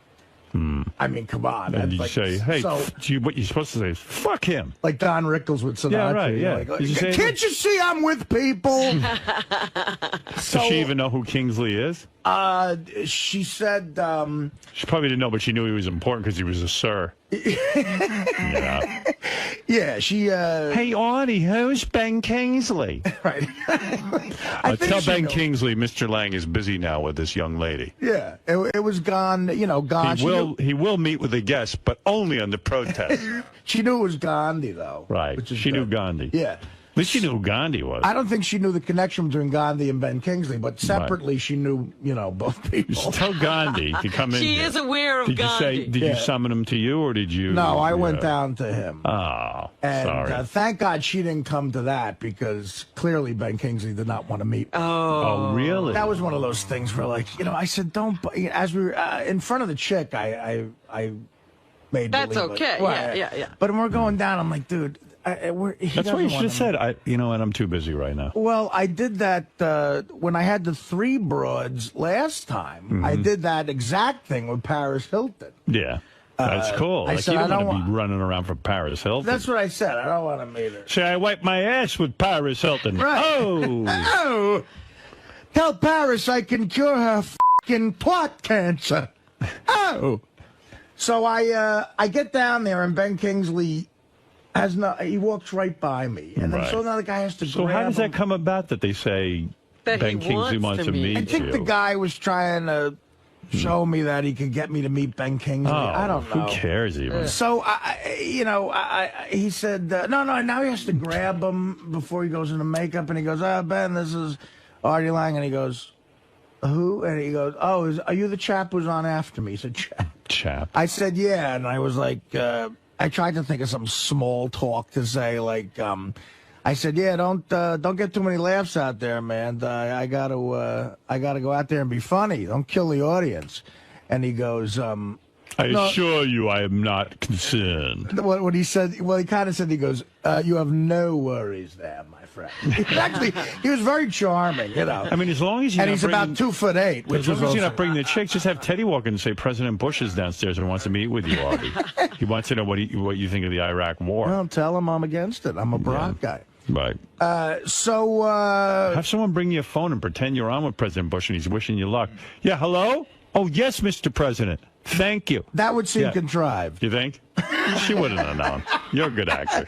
I mean, come on. And you like, say, hey, so, what you're supposed to say is, fuck him. like Don Rickles with Sinatra. Yeah, right, yeah. Like, Did you say can't you see I'm with people? Does she even know who Kingsley is? She said... she probably didn't know, but she knew he was important because he was a sir. Yeah. Yeah, she... Hey, Artie, who's Ben Kingsley? Right. Tell Ben Kingsley Mr. Lange is busy now with this young lady. Yeah, it was gone, gone. He will meet with a guest, but only on the protest. She knew it was Gandhi, though. Right. She knew Gandhi. Yeah. At least she knew who Gandhi was. I don't think she knew the connection between Gandhi and Ben Kingsley, but separately she knew, both people. You should tell Gandhi to come in. She here. is aware of Gandhi. Did you summon him to you, or did you? No, I went down to him. Oh, and, sorry. Thank God she didn't come to that, because clearly Ben Kingsley did not want to meet me. Oh, really? That was one of those things where, like, I said, don't. As we were in front of the chick, I made. That's believe okay. It. Well, Yeah. But when we're going down, I'm like, dude. That's what you should have said. You know what? I'm too busy right now. Well, I did that when I had the 3 broads last time. Mm-hmm. I did that exact thing with Paris Hilton. Yeah. That's cool. I Like, said, you don't I don't want to be running around for Paris Hilton. That's what I said. I don't want to meet her. Say, I wiped my ass with Paris Hilton. Right. Oh. Tell Paris I can cure her f***ing twat cancer. Oh. So I get down there, and Ben Kingsley he walks right by me, and then so now the guy has to. So how does that come about that they say that Ben Kingsley wants to meet you? I think the guy was trying to show me that he could get me to meet Ben Kingsley. Oh, I don't know. Who cares even? So he said no. Now he has to grab him before he goes into makeup, and he goes, Ben, this is Artie Lange, and he goes, who? And he goes, are you the chap who's on after me? He said, chap. I said, yeah, and I was like. I tried to think of some small talk to say, like, I said, yeah, don't get too many laughs out there, man. I gotta go out there and be funny. Don't kill the audience. And he goes, I assure you, I am not concerned. What he said, well, he kind of said, he goes, you have no worries there, my friend. Actually, he was very charming, I mean, as long as he's about 2'8", which as long as you're not bringing the chicks, just have Teddy walk in and say President Bush is downstairs and wants to meet with you, Artie. He wants to know what you think of the Iraq War. Well, tell him I'm against it. I'm a Barack guy. Right. Have someone bring you a phone and pretend you're on with President Bush and he's wishing you luck. Yeah, hello? Oh, yes, Mr. President. Thank you. That would seem contrived. You think? She wouldn't have known. You're a good actor.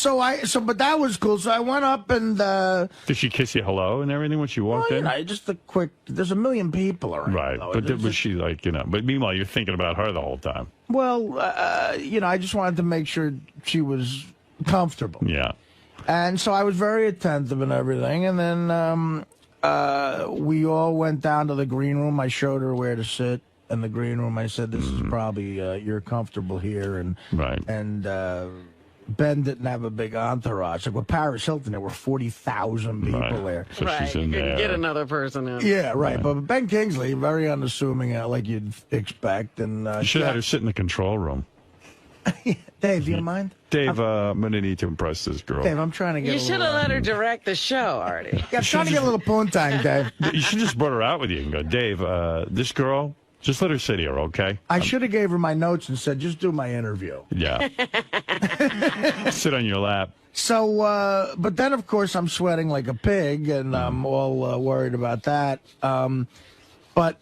But that was cool. So I went up and did she kiss you hello and everything when she walked in? Just a quick. There's a million people around. Right. But was she like, But meanwhile, you're thinking about her the whole time. Well, I just wanted to make sure she was comfortable. Yeah. And so I was very attentive and everything. And then we all went down to the green room. I showed her where to sit. In the green room, I said, "This is probably you're comfortable here." And Ben didn't have a big entourage. Like with Paris Hilton, there were 40,000 people there. So she's in you there. couldn't get another person in. Yeah, right. But Ben Kingsley, very unassuming, like you'd expect. And you should have had her sit in the control room. Dave, do you mind? Dave, I'm going to need to impress this girl. Dave, I'm trying to get. You should have let her direct the show, Artie. Yeah, I'm trying to get a little poontang, Dave. You should just brought her out with you and go, Dave, this girl. Just let her sit here, okay? I should have gave her my notes and said, just do my interview. Yeah. Sit on your lap. So, but then, of course, I'm sweating like a pig, and I'm all worried about that. But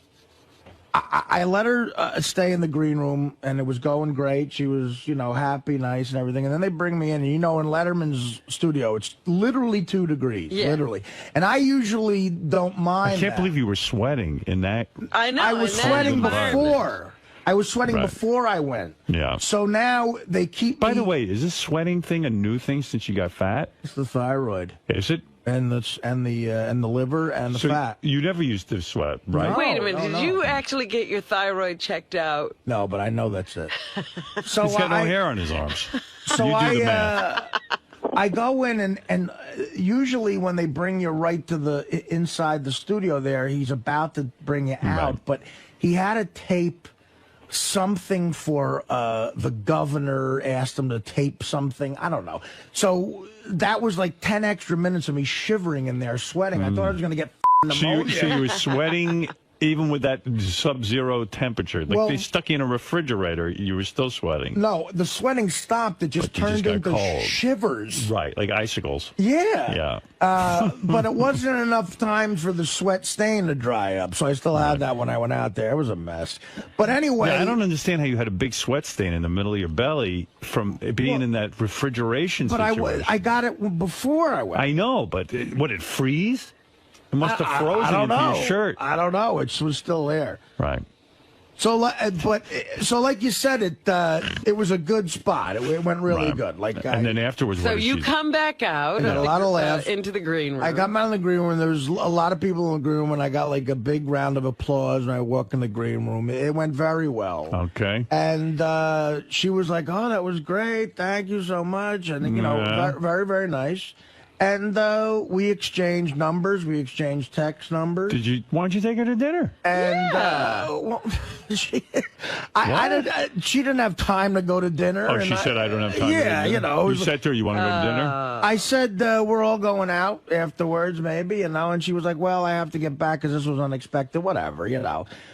I let her stay in the green room, and it was going great. She was, happy, nice, and everything. And then they bring me in, and in Letterman's studio, it's literally 2 degrees, literally. And I usually don't mind. I can't believe you were sweating in that. I know. I was sweating before. I was sweating before I went. Yeah. So now they keep. By the way, is this sweating thing a new thing since you got fat? It's the thyroid. Is it? and the liver and the So fat. you never used to sweat, right? No. Wait a minute. no. Did you actually get your thyroid checked out? No, but I know that's it. So He's got no hair on his arms. So you do the math. I go in and usually when they bring you right to the inside the studio there, he's about to bring you out, Right. but he had to tape something for the governor, asked him to tape something. I don't know. So that was like 10 extra minutes of me shivering in there, sweating. I thought I was going to get pneumonia. So you were sweating even with that sub-zero temperature. Like Well- they stuck you in a refrigerator, you were still sweating. No, the sweating stopped. It just But you just turned got into cold. shivers. Right, like icicles. Yeah. Yeah. But it wasn't enough time for the sweat stain to dry up, so I still had that when I went out there. It was a mess. But anyway... Yeah, I don't understand how you had a big sweat stain in the middle of your belly from being in that refrigeration But situation. I got it before I went. I know, but what, it freeze? It must have I frozen don't into know. your shirt. I don't know. It was still there. Right. So, like you said, it was a good spot. It went really good. Like, and then afterwards, So what did you she come back out. I got a lot of laughs. Into the green room. I got out in the green room. There was a lot of people in the green room, and I got like a big round of applause when I walked in the green room. It went very well. Okay. And she was like, "Oh, that was great. Thank you so much." And very, very nice. And we exchanged numbers. We exchanged text numbers. Why don't you take her to dinner? And well, she didn't have time to go to dinner. Oh, and she said, I don't have time to go to dinner? you know. You said to her, you want to go to dinner? I said, we're all going out afterwards, maybe, and she was like, well, I have to get back because this was unexpected, whatever,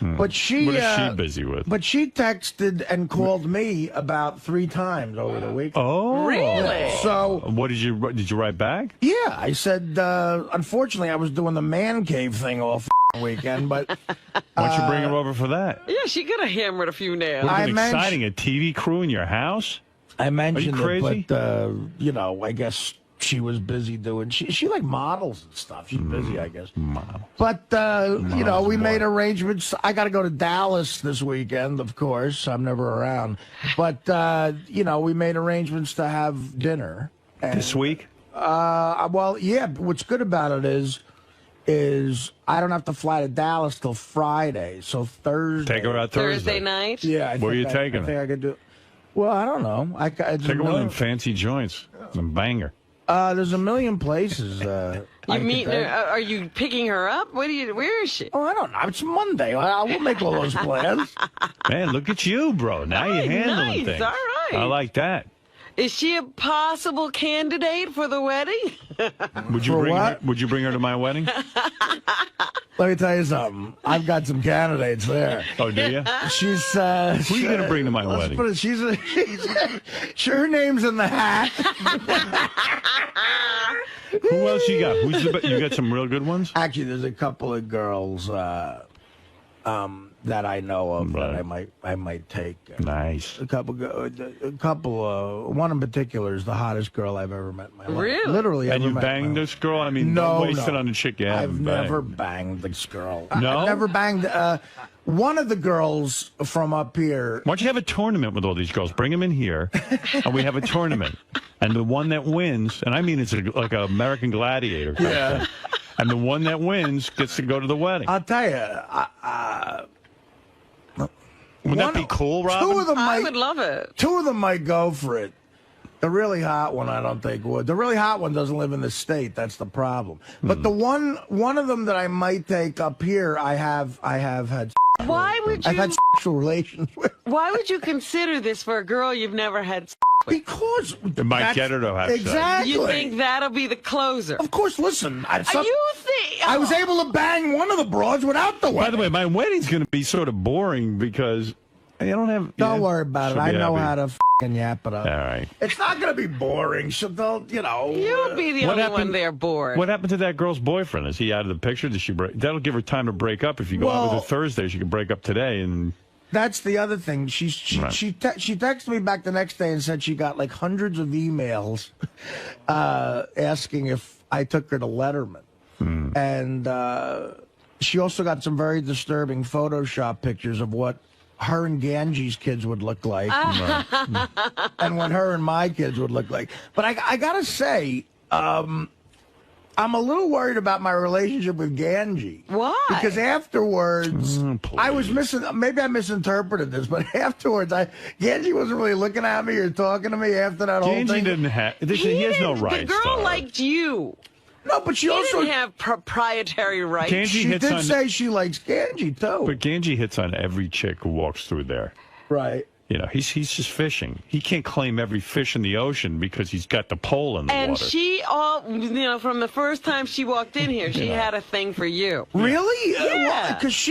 But she... What is she busy with? But she texted and called me about 3 times over the week. Oh. Really? So... What did you write back? Yeah, I said, unfortunately, I was doing the man cave thing all weekend, but... Why don't you bring her over for that? Yeah, she could have hammered a few nails. Would have been exciting, a TV crew in your house? I mentioned Are you crazy? it, but, I guess she was busy doing... She like models and stuff. She's busy, I guess. But, we made arrangements. I got to go to Dallas this weekend, of course. I'm never around. But, we made arrangements to have dinner. This week? Well, yeah. What's good about it is I don't have to fly to Dallas till Friday. So Thursday. Take her out Thursday. Thursday night? Yeah. Where are you taking I her? think I could do... Well, I don't know. Take her one of them fancy joints. Some banger. There's a million places. You meeting her? Are you picking her up? Where is she? Oh, I don't know. It's Monday. We'll make all those plans. Man, look at you, bro. Now you're handling nice. things. All right. I like that. Is she a possible candidate for the wedding? Would you bring her to my wedding? Let me tell you something. I've got some candidates there. Oh, do you? She's Who are you going to bring to my wedding? Put it, her name's in the hat. Who else you got? You got some real good ones? Actually, there's a couple of girls that I know of that I might take. Nice. A couple. One in particular is the hottest girl I've ever met in my life. Really? Literally. And ever you met banged this girl? I mean, No, don't waste no. it on a chick you I've haven't never banged. banged this girl. No? I've never banged. One of the girls from up here. Why don't you have a tournament with all these girls? Bring them in here, and we have a tournament. And the one that wins, and I mean it's like an American Gladiator kind of thing. And the one that wins gets to go to the wedding. I'll tell you. Would that be cool, Robin? Two of them I would love it. Two of them might go for it. The really hot one, I don't think would. The really hot one doesn't live in the state. That's the problem. But the one of them that I might take up here, I have had. Why would I've you? had sexual relations with. Why would you consider this for a girl you've never had? Because it might get her to have sex. Exactly. You think that'll be the closer? Of course. Listen, You think? I was able to bang one of the broads without the wedding. By the way, my wedding's going to be sort of boring because I don't have. Don't worry about it. she'll I be know happy. how to fucking yap it up. All right. It's not going to be boring. She'll, You'll be the What only happened- one there bored. What happened to that girl's boyfriend? Is he out of the picture? Did she break? That'll give her time to break up. If you go out with her Thursday, she can break up today. And That's the other thing. She texted me back the next day and said she got like hundreds of emails asking if I took her to Letterman. And she also got some very disturbing Photoshop pictures of what her and Ganji's kids would look like. And what her and my kids would look like. But I got to say, I'm a little worried about my relationship with Ganji. Why? Because afterwards, I was maybe I misinterpreted this, but afterwards, Ganji wasn't really looking at me or talking to me after that whole thing. Ganji didn't have, he has no rights. The girl liked you. No, but she also didn't have proprietary rights. She did say she likes Ganji, too. But Ganji hits on every chick who walks through there. Right. You know, he's just fishing. He can't claim every fish in the ocean because he's got the pole in the water. And she from the first time she walked in here, she had a thing for you. Really? Yeah. Because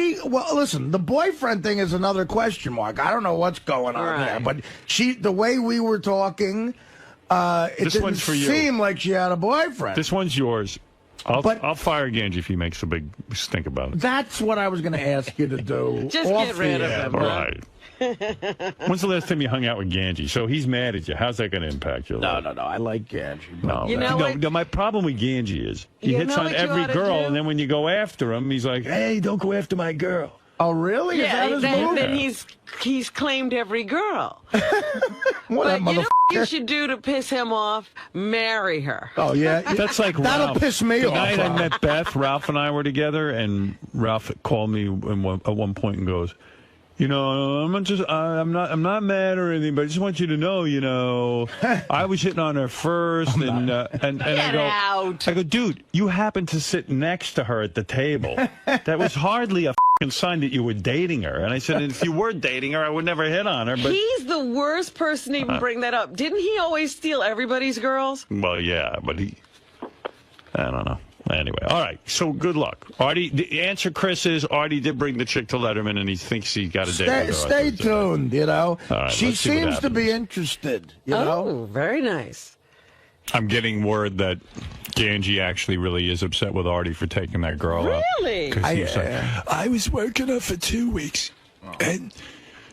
listen, the boyfriend thing is another question mark. I don't know what's going on there, but the way we were talking, it didn't seem like she had a boyfriend. This one's yours. I'll fire Ganji if he makes a big stink about it. That's what I was going to ask you to do. Just get rid of him. All right. When's the last time you hung out with Ganji? So he's mad at you. How's that going to impact your life? No. I like Ganji. No, my problem with Ganji is he hits on every girl, and then when you go after him, he's like, "Hey, don't go after my girl." Oh, really? Yeah, then he's claimed every girl. What you should do to piss him off? Marry her. Oh, yeah? That's like That'll Ralph. piss me off. The night I met Beth, Ralph and I were together, and Ralph called me at one point and goes, "You know, I'm not mad or anything, but I just want you to know, I was hitting on her first, and I go, dude, you happened to sit next to her at the table. That was hardly a sign that you were dating her." And I said, if you were dating her, I would never hit on her. But he's the worst person to even bring that up. Didn't he always steal everybody's girls? Well, yeah, but I don't know. Anyway, all right, so good luck. Artie, the answer, Chris, is Artie did bring the chick to Letterman, and he thinks he got a date with her. Stay tuned, All right, she seems to be interested, Oh, very nice. I'm getting word that Ganji actually really is upset with Artie for taking that girl out. Really? Because he's like, I was working her for 2 weeks, and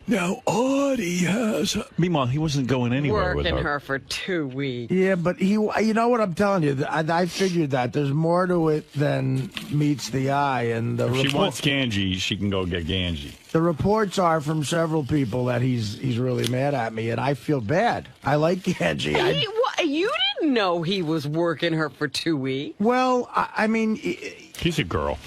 now Artie has her. Meanwhile, he wasn't going anywhere with her. Working her for 2 weeks. Yeah, but you know what I'm telling you? I figured that there's more to it than meets the eye. And if she wants Ganji, she can go get Ganji. The reports are from several people that he's really mad at me, and I feel bad. I like Ganji. You didn't know he was working her for 2 weeks. Well, I mean, he's a girl.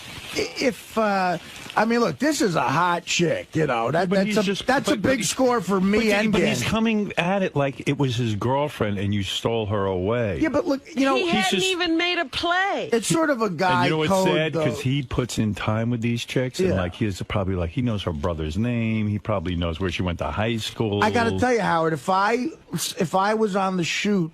I mean, look, this is a hot chick, that's a big score for me and Ganji. But he's coming at it like it was his girlfriend and you stole her away. Yeah, but look, he hadn't even made a play. It's sort of a guy. And you know what's sad? Because he puts in time with these chicks, and he knows her brother's name. He probably knows where she went to high school. I got to tell you, Howard, if I was on the shoot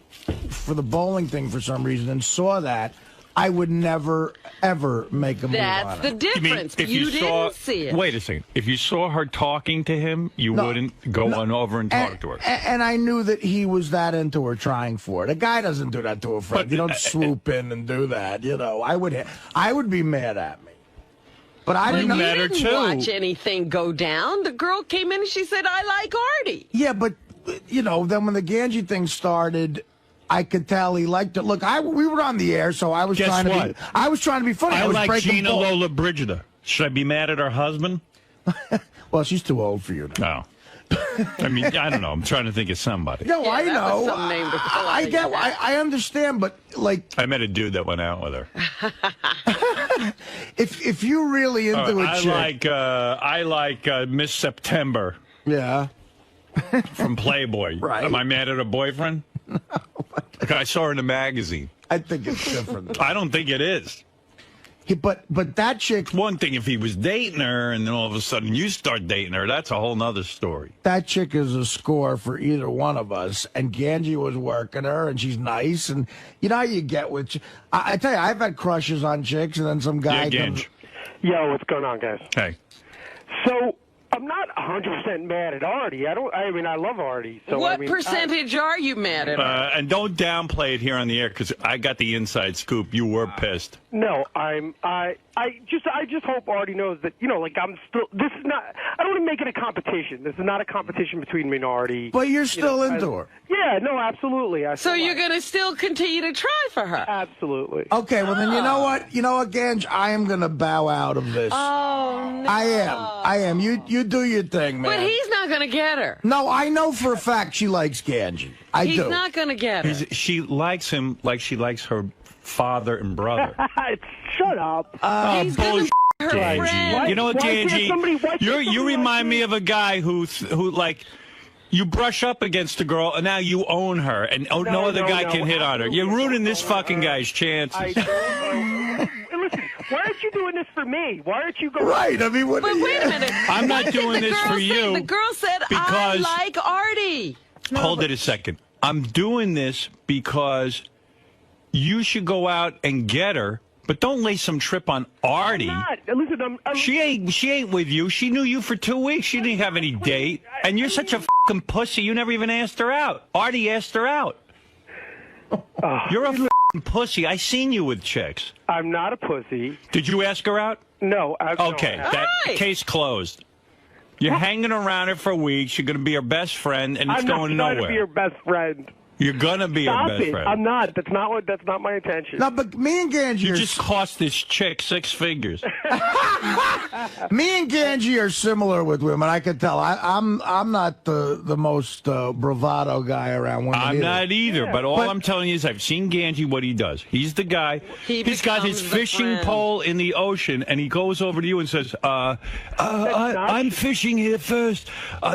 for the bowling thing for some reason and saw that, I would never, ever make a move on it. That's the difference. You didn't see it. Wait a second. If you saw her talking to him, you wouldn't go on over and talk to her. And I knew that he was that into her trying for it. A guy doesn't do that to a friend. You don't swoop in and do that. I would be mad at me. But I didn't watch anything go down. The girl came in and she said, "I like Artie." Yeah, but, then when the Ganji thing started, I could tell he liked it. Look, we were on the air, so I was trying to be funny. I like Gina Lola Brigida. Should I be mad at her husband? Well, she's too old for you now. No. I mean, I don't know. I'm trying to think of somebody. No, I know. Some name to call I understand, but I met a dude that went out with her. if you're really into a chick, I like Miss September. Yeah. From Playboy. Right. Am I mad at her boyfriend? No. I saw her in a magazine. I think it's different. I don't think it is. But that chick... One thing if he was dating her and then all of a sudden you start dating her, that's a whole nother story. That chick is a score for either one of us. And Ganji was working her and she's nice. And you know how you get with... I tell you, I've had crushes on chicks and then some guy comes... Yo, what's going on, guys? Hey. So... I'm not 100% mad at Artie. I mean, I love Artie. So what percentage are you mad at? And don't downplay it here on the air because I got the inside scoop. You were pissed. No, I just hope Artie knows that I'm still. This is not. I don't want to make it a competition. This is not a competition between me and Artie. But you're still into her. Yeah, no, absolutely. So you're going to still continue to try for her? Absolutely. Okay, well then you know what, Ganj, I am going to bow out of this. Oh no. I am. You do your thing, man. But he's not going to get her. No, I know for a fact she likes Ganji. I do. He's not going to get her. She likes him like she likes her father and brother. Shut up. Bullshit, her Ganji. friend. You know what, Ganji? You remind me of a guy who like. You brush up against a girl, and now you own her, and no other guy can hit on her. You're ruining this fucking guy's chances. Listen, why aren't you doing this for me? Why aren't you going? Right. I mean, what? But wait a minute. I'm not doing this for you. The girl said, I like Artie. Hold it a second. I'm doing this because you should go out and get her. But don't lay some trip on Artie. I'm not. Listen, She ain't with you. She knew you for 2 weeks. She didn't have any date. And you're such a fucking pussy. You never even asked her out. Artie asked her out. You're a fucking pussy. I seen you with chicks. I'm not a pussy. Did you ask her out? No. Okay, that case closed. You're hanging around her for weeks. You're going to be her best friend, and it's going nowhere. I'm not trying to be your best friend. You're gonna be her best friend. I'm not. That's not my intention. No, but me and Ganji You just cost this chick 6 figures. Me and Ganji are similar with women. I can tell. I'm not the most bravado guy around women. I'm not either. But all I'm telling you is I've seen Ganji what he does. He's the guy. He's got his fishing pole in the ocean, and he goes over to you and says, "I'm fishing here first.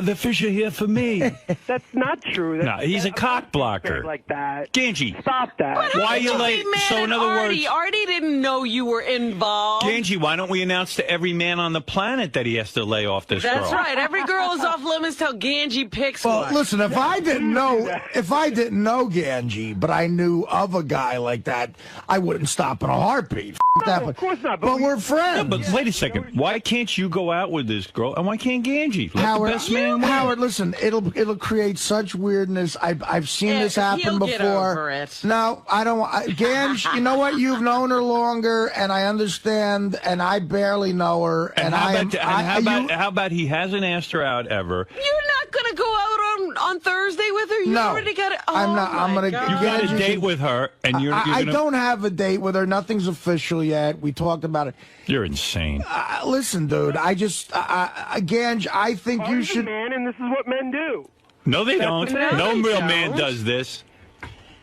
The fish are here for me." That's not true. No, he's a cock blocker. Like that. Ganji. Stop that. Why are you late? So in other words, Artie didn't know you were involved. Ganji, why don't we announce to every man on the planet that he has to lay off this girl? That's right. Every girl is off limits till Ganji picks one. Well, listen, if I didn't know Ganji, but I knew of a guy like that, I wouldn't stop in a heartbeat. That, of course not. But we're friends. Yeah, but wait a second. Why can't you go out with this girl, and why can't Ganji? Let the best man win. Howard, listen, it'll create such weirdness. I've seen this happen before. Get over it. No, I don't. Ganj, you know what? You've known her longer, and I understand. And I barely know her. And how about he hasn't asked her out ever? You're not going to go out on Thursday with her? You already got it. Oh, I'm not. I'm going to. You got a date with her, and you're I gonna... don't have a date with her. Nothing's official yet. We talked about it. You're insane. Listen, dude. Ganj, I think you should. Man, and this is what men do. No, they don't. No real man does this.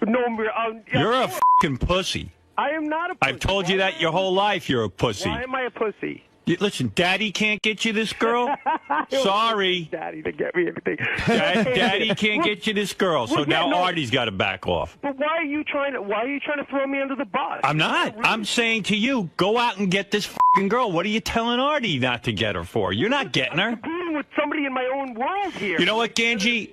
No, you're a fucking pussy. I am not a pussy. I've told you that your whole life. You're a pussy. Why am I a pussy? Listen, Daddy can't get you this girl. Sorry. Daddy to get me everything. Daddy can't get you this girl. So now Artie's got to back off. But why are you trying to throw me under the bus? I'm not. I'm saying to you, go out and get this fucking girl. What are you telling Artie not to get her for? You're not getting her. I'm competing with somebody in my own world here. You know what, Ganji?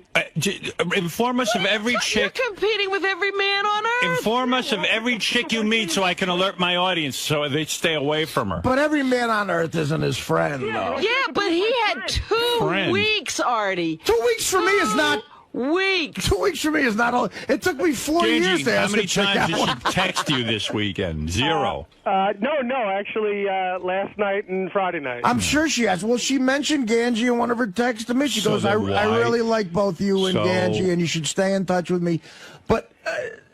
Inform us of every chick. You're competing with every man on earth. Inform us of every chick you meet so I can alert my audience so they stay away from her. But every man on earth isn't his friend, though. Yeah, but he had 2 weeks, Artie. 2 weeks for me is not... Weeks. 2 weeks for me is not all. It took me 4 years to ask how many times did she text you this weekend? 0. No, actually, last night and Friday night. I'm sure she has. Well, she mentioned Ganji in one of her texts to me. She goes, I really like both you and Ganji, and you should stay in touch with me. But,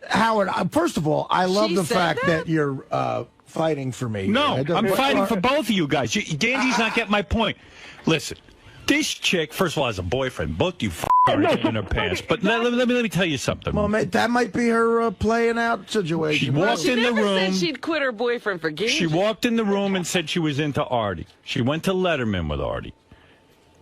Howard, first of all, I love the fact that you're fighting for me. No, I'm fighting for both of you guys. Ganji's not getting my point. Listen. This chick, first of all, has a boyfriend. Both you are in her pants. But let me tell you something. Well, that might be her playing out situation. She walked in the room. Said she'd quit her boyfriend for Ganji. She walked in the room and said she was into Artie. She went to Letterman with Artie.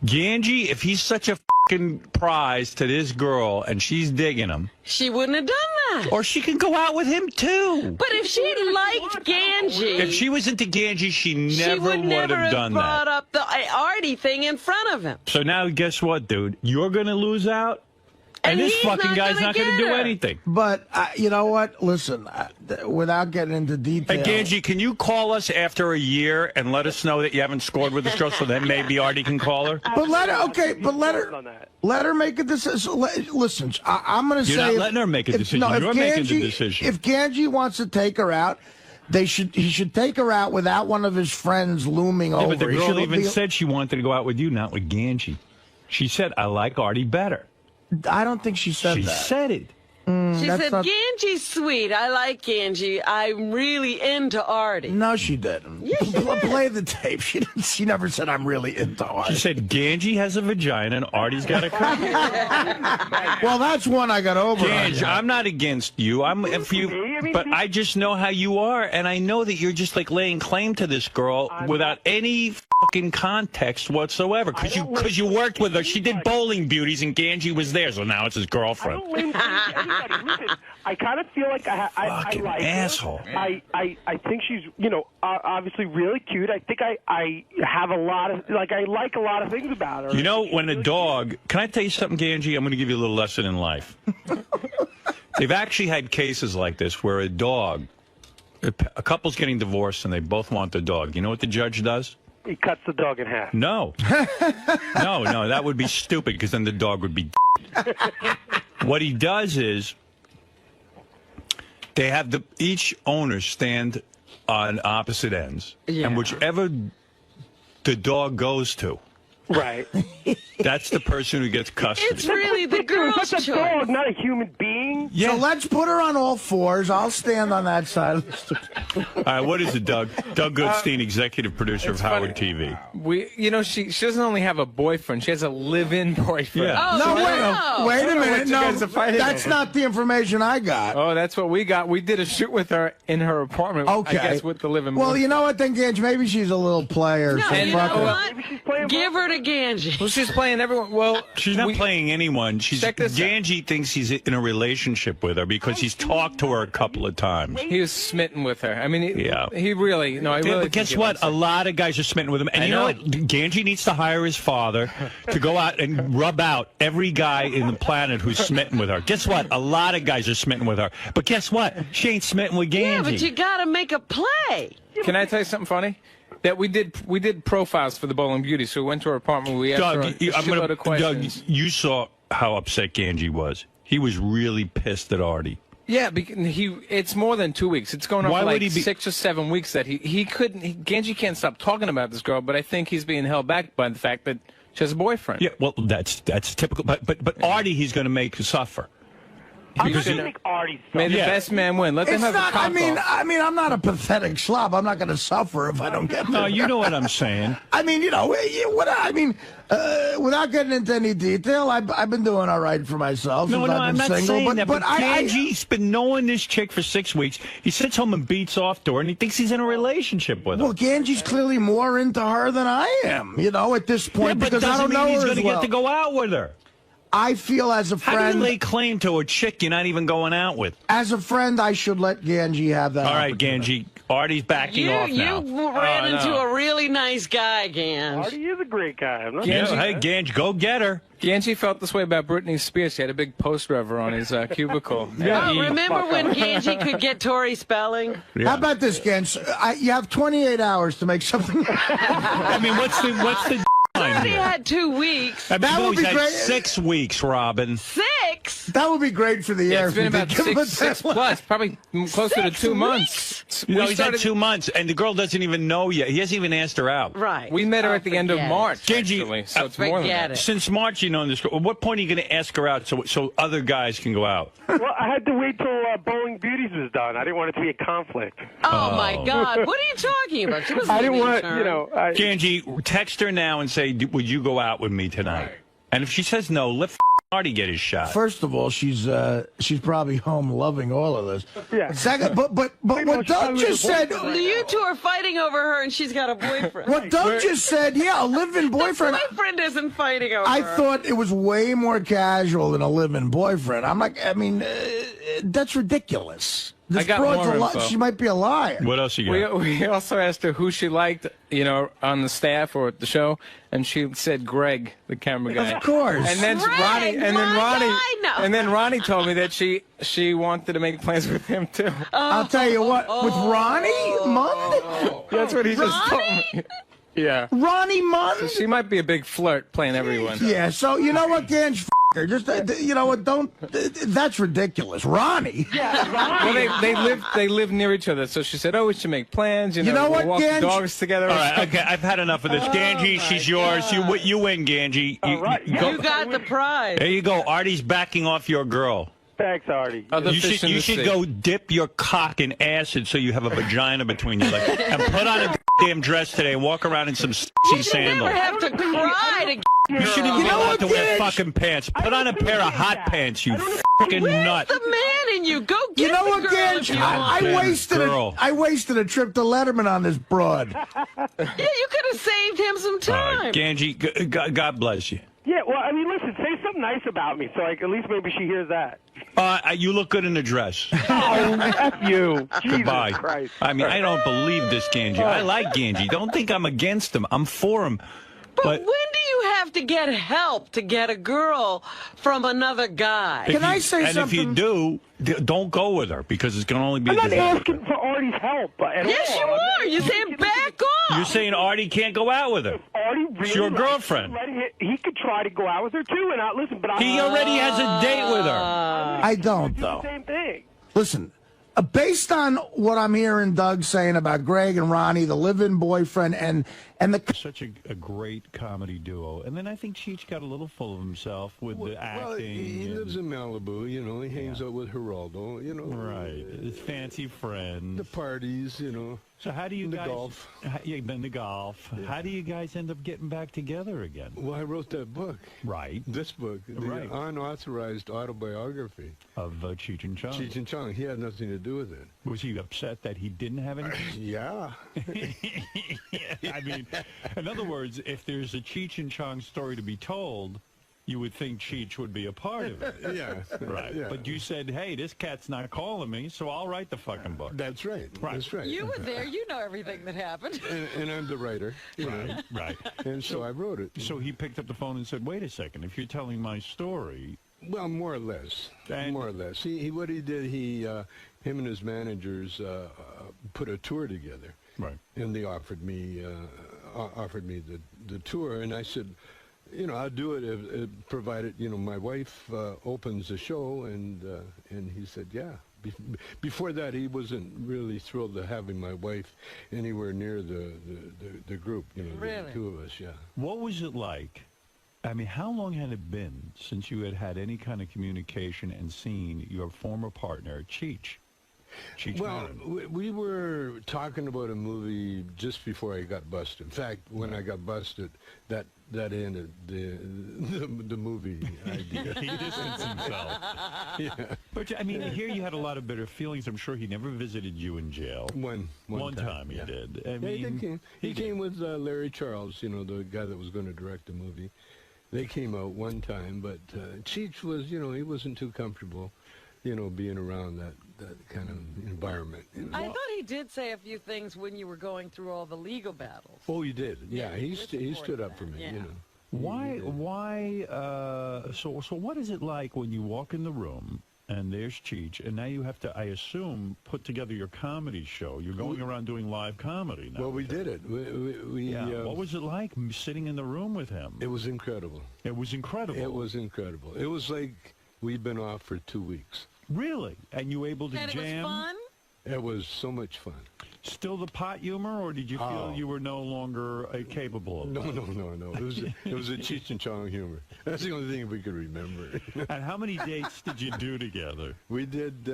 Ganji, if he's such a fucking prize to this girl and she's digging him, she wouldn't have done that. Or she can go out with him too. But if she liked Ganji, if she was into Ganji, she never would have done that. Brought up the Artie thing in front of him. So now, guess what, dude? You're gonna lose out. And this fucking guy's not going to do anything. But you know what? Listen, without getting into detail. Hey, Ganji, can you call us after a year and let us know that you haven't scored with this girl so then maybe Artie can call her? But let her make a decision. Listen, I'm going to say. You're not letting her make a decision. You're making the decision. If Ganji wants to take her out, he should take her out without one of his friends looming over. But the girl even said she wanted to go out with you, not with Ganji. She said, I like Artie better. I don't think she said that. She said it. She said, Gange's sweet. I like Gange. I'm really into Artie. No, she didn't. Yes, she did. Play the tape. She never said, I'm really into Artie. She said, Gange has a vagina and Artie's got a cock. Well, that's one I got over. Gange, I'm not against you. I'm for you, but I just know how you are, and I know that you're just like laying claim to this girl without any fucking context whatsoever. Because you worked with her. She did Bowling Beauties, and Gange was there, so now it's his girlfriend. Listen, I kind of feel like I like asshole. her. I think she's, obviously really cute. I think I have a lot of, I like a lot of things about her. You know, when a dog... Can I tell you something, Gange? I'm going to give you a little lesson in life. They've actually had cases like this where a couple's getting divorced and they both want the dog. You know what the judge does? He cuts the dog in half. No. No, that would be stupid because then the dog would be What he does is they have each owner stand on opposite ends. Yeah. And whichever the dog goes to, right, that's the person who gets custody. It's really the girl's choice. A dog, not a human being. Yeah. So let's put her on all fours. I'll stand on that side of the stool. All right, what is it, Doug? Doug Goodstein, executive producer of Howard TV. She doesn't only have a boyfriend; she has a live-in boyfriend. Yeah. No, wait a minute. No, that's not the information I got. Oh, that's what we got. We did a shoot with her in her apartment. Okay, I guess with the living. Well, you know what, then, Gange, maybe she's a little player. No, you know what? Give her to Gange. Well, she's playing everyone. Well, she's not playing anyone. Gange thinks he's in a relationship with her because he's talked to her a couple of times. He was smitten with her. I mean, he really. No, I really. But guess what? A lot of guys are smitten with him. And you know what? Gange needs to hire his father to go out and rub out every guy in the planet who's smitten with her. Guess what? A lot of guys are smitten with her. But guess what? She ain't smitten with Gange. Yeah, but you got to make a play. Can I tell you something funny? That we did profiles for the Bowling Beauty, so we went to her apartment. We asked her a shitload of questions. Doug, you saw how upset Gange was. He was really pissed at Artie. Yeah, it's more than 2 weeks. It's going on for like 6 or 7 weeks that he couldn't. Gange can't stop talking about this girl, but I think he's being held back by the fact that she has a boyfriend. Yeah, well, that's typical. But Artie, he's going to make suffer. I'm not going to make Artie suffer. May the best man win. Let them have a cop I mean, I'm not a pathetic slob. I'm not going to suffer if I don't get No, you know what I'm saying. I mean, without getting into any detail, I've been doing all right for myself. No, I'm not single, saying that. But Gange's been knowing this chick for 6 weeks. He sits home and beats off to her, and he thinks he's in a relationship with her. Well, Gange's clearly more into her than I am, at this point, because I don't know her he's going to get to go out with her. I feel as a friend... How do you lay claim to a chick you're not even going out with? As a friend, I should let Gange have that. All right, Gange. Artie's backing off now. You ran into a really nice guy, Gange. Artie is a great guy. Hey, Gange, go get her. Gange felt this way about Britney Spears. He had a big poster of her on his cubicle. Remember when Gange could get Tori Spelling? Yeah. How about this, Gange? You have 28 hours to make something... I mean, what's the... He had 2 weeks. That would be great. 6 weeks, Robin. 6? That would be great for the air. It's been about 6 plus, probably closer to 2 months. He's had 2 months, and the girl doesn't even know yet. He hasn't even asked her out. Right. We met her at the end of March, actually, so it's more than that. Since March, you know this girl. At what point are you going to ask her out so other guys can go out? Well, I had to wait till Bowling Beauties was done. I didn't want it to be a conflict. Oh, my God. What are you talking about? She I didn't want, Gange, text her now and say, would you go out with me tonight? And if she says no, let Artie get his shot. First of all, she's probably home loving all of this. Yeah. Second, but what Doug just said. You two are fighting over her, and she's got a boyfriend. What Doug just said, a live-in boyfriend. The boyfriend isn't fighting over her. I thought it was way more casual than a live-in boyfriend. I'm like, that's ridiculous. This broad's she might be a liar. What else you got? We also asked her who she liked, on the staff or at the show, and she said Greg, the camera guy. Of course. And then Ronnie told me that she wanted to make plans with him too. I'll tell you what, with Ronnie Mund? That's what he just told me. Yeah. Ronnie Mund? So she might be a big flirt playing everyone. Yeah, so you know what, Gange? Her. Just that's ridiculous. Ronnie. Yeah, Ronnie. Well, they live near each other, so she said, "Oh, we should make plans. You know what, we'll walk the dogs together." All right, okay, I've had enough of this. Gange, she's yours. You win, Gange. You got the prize. There you go. Artie's backing off your girl. Thanks, Artie. You should go dip your cock in acid so you have a vagina between your legs. And put on a damn dress today and walk around in some You should sandals. never have to cry to You shouldn't even be allowed to wear fucking pants. Put on a pair of hot pants, you fucking nut. the man in you. Go get You know the what, girl Gange? if you want. I wasted a trip to Letterman on this broad. Yeah, you could have saved him some time. Gange, God bless you. Yeah, well, I mean, listen, say something nice about me, so like at least maybe she hears that. You look good in a dress. Oh, F you. Jesus Goodbye. Christ. I mean, I don't believe this, Gange. I like Gange. Don't think I'm against him. I'm for him. But when do you have to get help to get a girl from another guy? If you do, don't go with her because it's going to only be I'm a not disaster. asking for Artie's help at Yes, all. you are. You're saying back off. You're saying Artie can't go out with her. Artie really It's your likes girlfriend. her. He could try to go out with her too, and not listen. But He already has a date with her. I don't, though. Same thing. Listen, based on what I'm hearing Doug saying about Greg and Ronnie, the live-in boyfriend, and the such a great comedy duo, and then I think Cheech got a little full of himself with the acting. Well, he lives in Malibu, you know. He hangs out with Geraldo, you know. Right, his fancy friends. The parties, you know. So how do you guys? Golf. You've been to golf. Yeah. How do you guys end up getting back together again? Well, I wrote that book. Right. This book, the unauthorized autobiography of Cheech and Chong. Cheech and Chong. He had nothing to do with it. Was he upset that he didn't have anything? Yeah. I mean, in other words, if there's a Cheech and Chong story to be told, you would think Cheech would be a part of it. Yeah. Right. Yeah. But you said, hey, this cat's not calling me, so I'll write the fucking book. That's right. That's right. You were there. You know everything that happened. And I'm the writer. You know. Right. And so I wrote it. So he picked up the phone and said, wait a second, if you're telling my story... Well, more or less. More or less. What he did, him and his managers put a tour together. Right. And they offered me the tour, and I said, you know, I'll do it if provided, you know, my wife opens the show, and he said, yeah. Before that, he wasn't really thrilled to having my wife anywhere near the group, you know, the two of us, yeah. What was it like? I mean, how long had it been since you had any kind of communication and seen your former partner, Cheech? Well, we were talking about a movie just before I got busted. In fact, when I got busted, that ended the movie idea. He distanced himself. Yeah. But I mean, here you had a lot of bitter feelings. I'm sure he never visited you in jail. One time he did. I mean, he came with Larry Charles, you know, the guy that was going to direct the movie. They came out one time, but Cheech was, you know, he wasn't too comfortable, you know, being around that kind of environment. You know? I thought he did say a few things when you were going through all the legal battles. Oh, you did? Yeah, he stood up for me, you know. Why, so what is it like when you walk in the room and there's Cheech, and now you have to, I assume, put together your comedy show? You're going around doing live comedy now. Well, we did it. What was it like sitting in the room with him? It was incredible. It was incredible. It was incredible. It was like we'd been off for 2 weeks. Really? And you were able to jam? And it was fun? It was so much fun. Still the pot humor, or did you feel you were no longer capable of that? No. It was a Cheech and Chong humor. That's the only thing we could remember. And how many dates did you do together? We did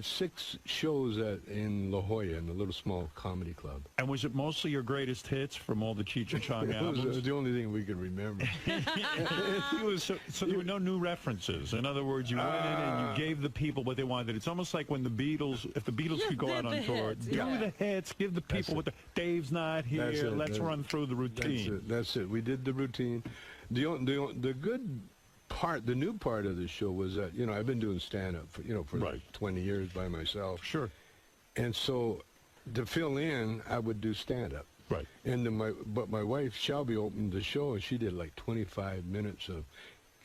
6 shows in La Jolla, in a little small comedy club. And was it mostly your greatest hits from all the Cheech and Chong albums? It was the only thing we could remember. So there were no new references. In other words, you went in and you gave the people what they wanted. It's almost like when the Beatles, if the Beatles could go out on tour, do the hits, give the people what Dave's not here, let's run through the routine. That's it. We did the routine. The good part, the new part of the show was that, you know, I've been doing stand-up for, you know, for like 20 years by myself. Sure. And so to fill in, I would do stand-up. Right. And then my wife, Shelby, opened the show, and she did like 25 minutes of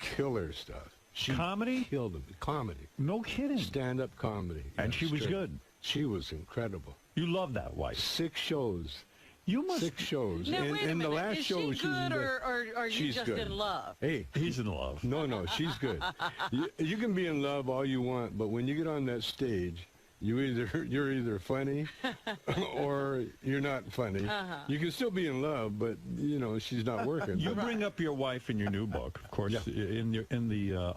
killer stuff. Comedy? Killed them. Comedy. No kidding. Stand-up comedy. And she was good. She was incredible. You love that wife. 6 shows. You must 6 shows. Now, wait a and minute. the last Is show she good, or are you just good. in love? Hey, he's in love. No, she's good. You can be in love all you want, but when you get on that stage, You're either funny or you're not funny. You can still be in love, but you know she's not working. You bring up your wife in your new book, of course, in the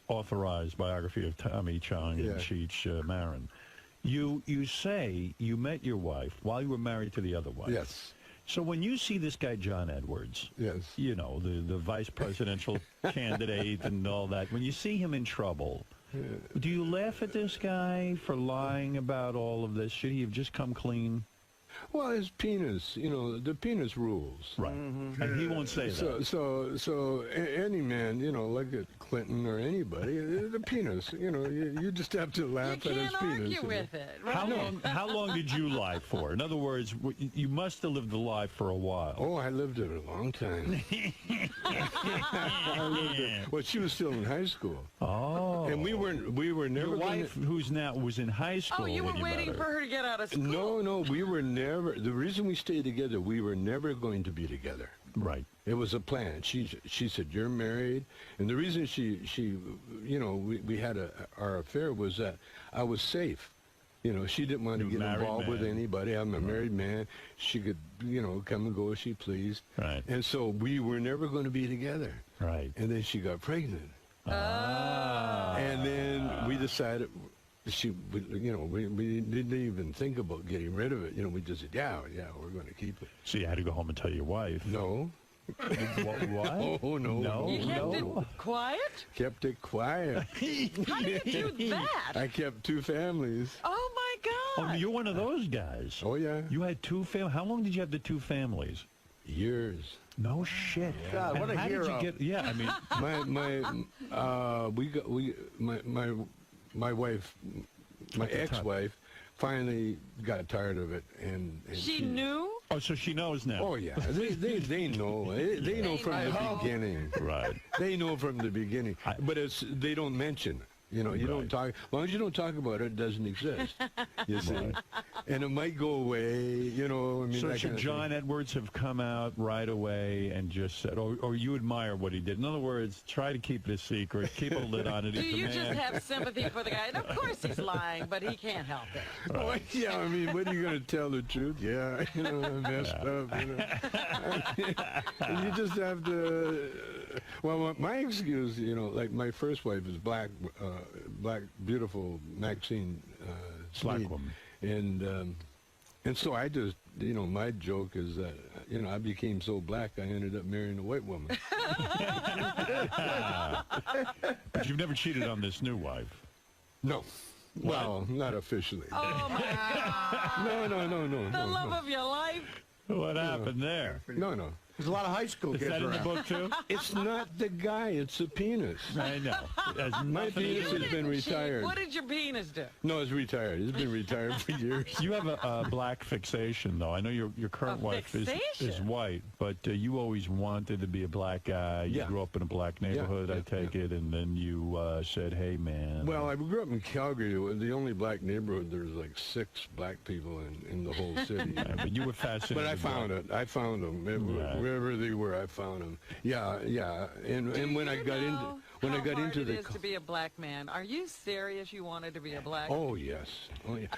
authorized biography of Tommy Chong and 𝗛𝗄𝗿𝗍. You say you met your wife while you were married to the other wife. Yes. So when you see this guy John Edwards, yes, you know the vice presidential candidate and all that, when you see him in trouble. Do you laugh at this guy for lying about all of this? Should he have just come clean? Well, his penis, you know, the penis rules. Right. And he won't say that. So any man, you know, like at Clinton or anybody, the penis, you know, you just have to laugh at his penis. You can't argue with it. Right? How long did you lie for? In other words, you must have lived the lie for a while. Oh, I lived it a long time. I lived it. Well, she was still in high school. Oh. And we were never. Your wife, who's now was in high school. Oh, you were waiting for her to get out of school. No, we were never. The reason we stayed together, we were never going to be together. Right. It was a plan. She said, "You're married," and the reason she you know, we had our affair was that I was safe. You know, she didn't want to get involved with anybody. I'm a married man. She could, you know, come and go as she pleased. Right. And so we were never going to be together. Right. And then she got pregnant. Ah. And then we decided. You know, we didn't even think about getting rid of it. You know, we just said, yeah, we're going to keep it. So you had to go home and tell your wife. No. What? Oh, no. You kept it quiet? Kept it quiet. How do you do that? I kept 2 families. Oh, my God. Oh, you're one of those guys. Oh, yeah. You had 2 families. How long did you have the 2 families? Years. No shit. God, what a hero. Did you get, I mean, my wife, my ex-wife, finally got tired of it, and she knew. Oh, so she knows now. Oh yeah, they know. They know from the beginning. Right. They know from the beginning, but they don't mention it. You know, you don't talk. As long as you don't talk about it, it doesn't exist. You see, and it might go away. You know, I mean. So should John Edwards have come out right away and just said, or you admire what he did? In other words, try to keep it a secret, keep a lid on it. Do you just have sympathy for the guy? And of course he's lying, but he can't help it. Right. Well, yeah, I mean, when are you going to tell the truth? Yeah, you know, I messed up. You know, you just have to. Well, my excuse, you know, like my first wife is black, beautiful Maxine black woman, and so I just, you know, my joke is that, you know, I became so black I ended up marrying a white woman. But you've never cheated on this new wife. No. Well, not officially. Oh my God! No. The love of your life. What happened there? No. There's a lot of high school kids Is that in the around. book too? It's not the guy, it's the penis. I know. My penis has been retired. What did your penis do? No, it's retired. It's been retired for years. You have a black fixation, though. I know your current wife is white, but you always wanted to be a black guy. You grew up in a black neighborhood, I take it, and then you said, hey, man. Well, I grew up in Calgary. The only black neighborhood, there's like 6 black people in the whole city. Yeah, but you were fascinated. But I found it. I found them. Wherever they were, I found them. Yeah. And when I got into it is to be a black man. Are you serious? You wanted to be a black man? Oh yes.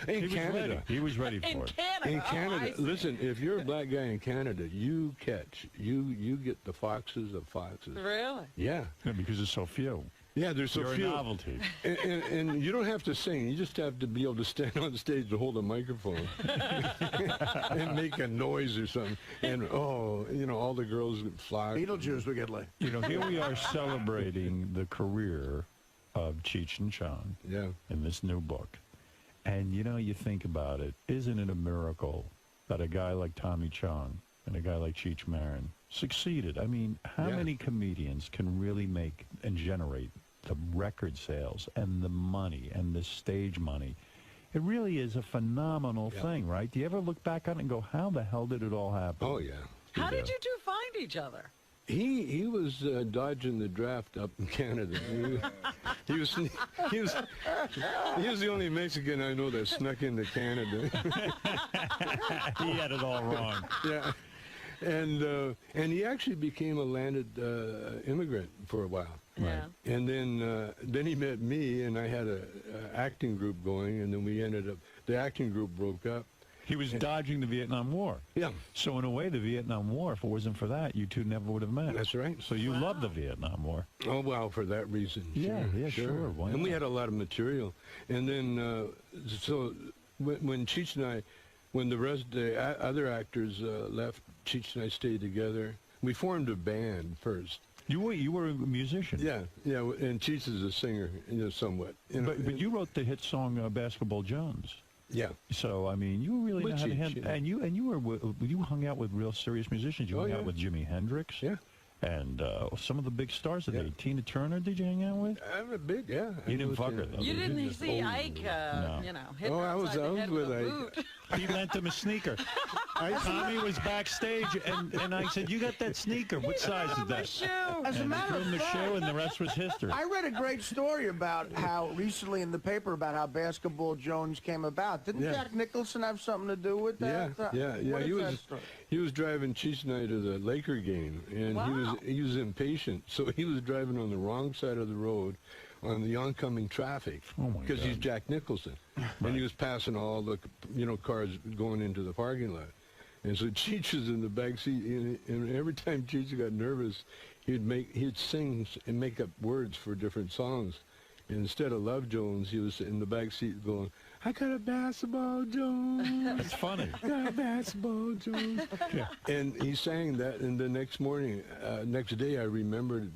In Canada, he was ready for it. In Canada, listen. If you're a black guy in Canada, you get the foxes of foxes. Really? Yeah. Because there's so few. Yeah, there's so few. You're a novelty. And you don't have to sing. You just have to be able to stand on stage to hold a microphone and make a noise or something. And, you know, all the girls would flock. Beetlejuice would get laid. You know, here we are celebrating the career of 𝗛𝗄𝗿𝗍 in this new book. And, you know, you think about it. Isn't it a miracle that a guy like Tommy Chong and a guy like 𝗛𝗏 succeeded? I mean, how many comedians can really make and generate the record sales and the money and the stage money? It really is a phenomenal thing, right? Do you ever look back on it and go, how the hell did it all happen? Oh, yeah. How did you two find each other? He was dodging the draft up in Canada. He was the only Mexican I know that snuck into Canada. He had it all wrong. Yeah. And he actually became a landed immigrant for a while. Yeah. And then he met me, and I had a acting group going, and then we ended up, the acting group broke up. He was dodging the Vietnam War. Yeah. So in a way, the Vietnam War, if it wasn't for that, you two never would have met. That's right. So you love the Vietnam War. Oh, well, for that reason. Yeah, sure. Why And we not? had a lot of material. And then, so when Cheech and I, when the rest, the other actors left, Cheech and I stayed together. We formed a band first. You were a musician. Yeah, and Cheech is a singer, somewhat. But you wrote the hit song Basketball Jones. Yeah. So I mean, you really know how to handle. And you hung out with real serious musicians. You hung out with Jimi Hendrix. Yeah. And some of the big stars of the day. Tina Turner, did you hang out with? I'm a big, yeah. You didn't fuck her, though. You didn't see Ike, No. hit her upside the head with a boot. He lent him a sneaker. Tommy was backstage, and I said, "You got that sneaker? What size is that?" As a matter of the fact, shoe, and the rest was history. I read a great story about how recently in the paper about how Basketball Jones came about. Didn't Jack Nicholson have something to do with that? Yeah. What is that story? He was driving Cheech and I to the Laker game, and he was impatient, so he was driving on the wrong side of the road on the oncoming traffic because he's Jack Nicholson, and he was passing all the cars going into the parking lot. And so Cheech was in the back seat, and every time Cheech got nervous, he'd sing and make up words for different songs. And instead of Love Jones, he was in the back seat going, "I got a basketball Jones." That's funny. Got a basketball Jones. And he sang that, and the next morning, next day, I remembered,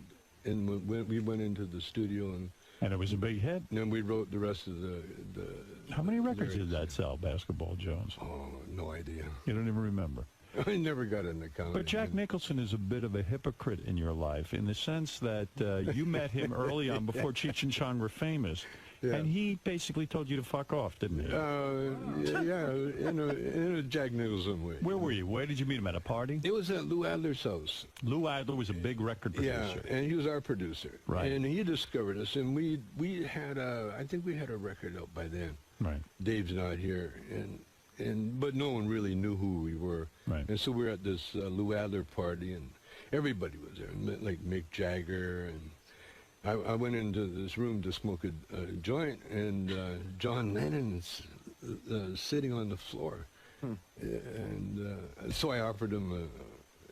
and we went into the studio, and it was a big hit. And then we wrote the rest of the How many records did that sell, Basketball Jones? Oh, no idea. You don't even remember. I never got an account. But Jack Nicholson is a bit of a hypocrite in your life in the sense that you met him early on before Cheech and Chong were famous. Yeah. And he basically told you to fuck off, didn't he? Yeah, in a Jack Nicholson way. Where were you? Where did you meet him? At a party? It was at Lou Adler's house. Lou Adler was a big record producer. Yeah, and he was our producer. Right. And he discovered us, and we had I think we had a record out by then. Right. Dave's not here, but no one really knew who we were. Right. And so we were at this Lou Adler party, and everybody was there, like Mick Jagger, and I went into this room to smoke a joint, and John Lennon's sitting on the floor. And so I offered him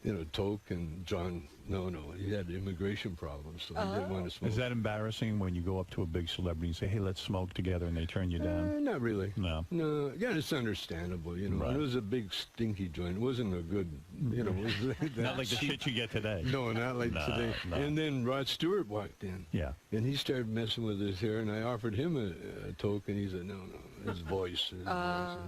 a toke, and John, no, he had immigration problems, so he didn't want to smoke. Is that embarrassing when you go up to a big celebrity and say, "Hey, let's smoke together," and they turn you down? Not really. No. No, yeah, it's understandable, Right. It was a big stinky joint. It wasn't a good, it was Not like the shit you get today. No, not like today. No. And then Rod Stewart walked in. Yeah. And he started messing with his hair, and I offered him a toke, and he said, no, his voice.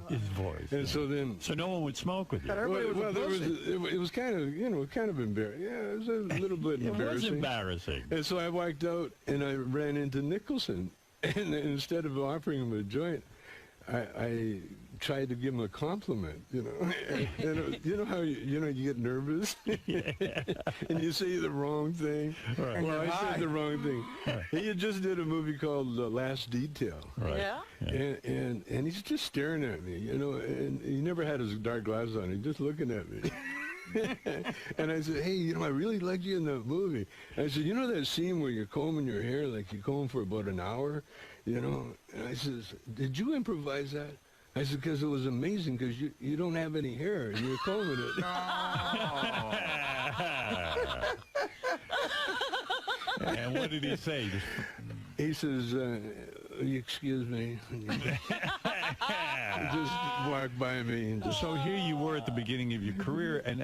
His voice. And so then... So no one would smoke with you? It was kind of embarrassing. Yeah, it was a little bit It was embarrassing. embarrassing. And so I walked out, and I ran into Nicholson, and instead of offering him a joint, I tried to give him a compliment, and you know how you get nervous and you say the wrong thing. Right. Well, I said the wrong thing. He had just did a movie called Last Detail. Right. Yeah. And he's just staring at me, and he never had his dark glasses on. He's just looking at me. And I said, "Hey, I really liked you in that movie." I said, that scene where you're combing your hair, like you comb for about an hour, And I says, "Did you improvise that?" I said, "Because it was amazing, because you don't have any hair, and you're combing it." And what did he say? He says, "Excuse me." Just walked by me. And So here you were at the beginning of your career, and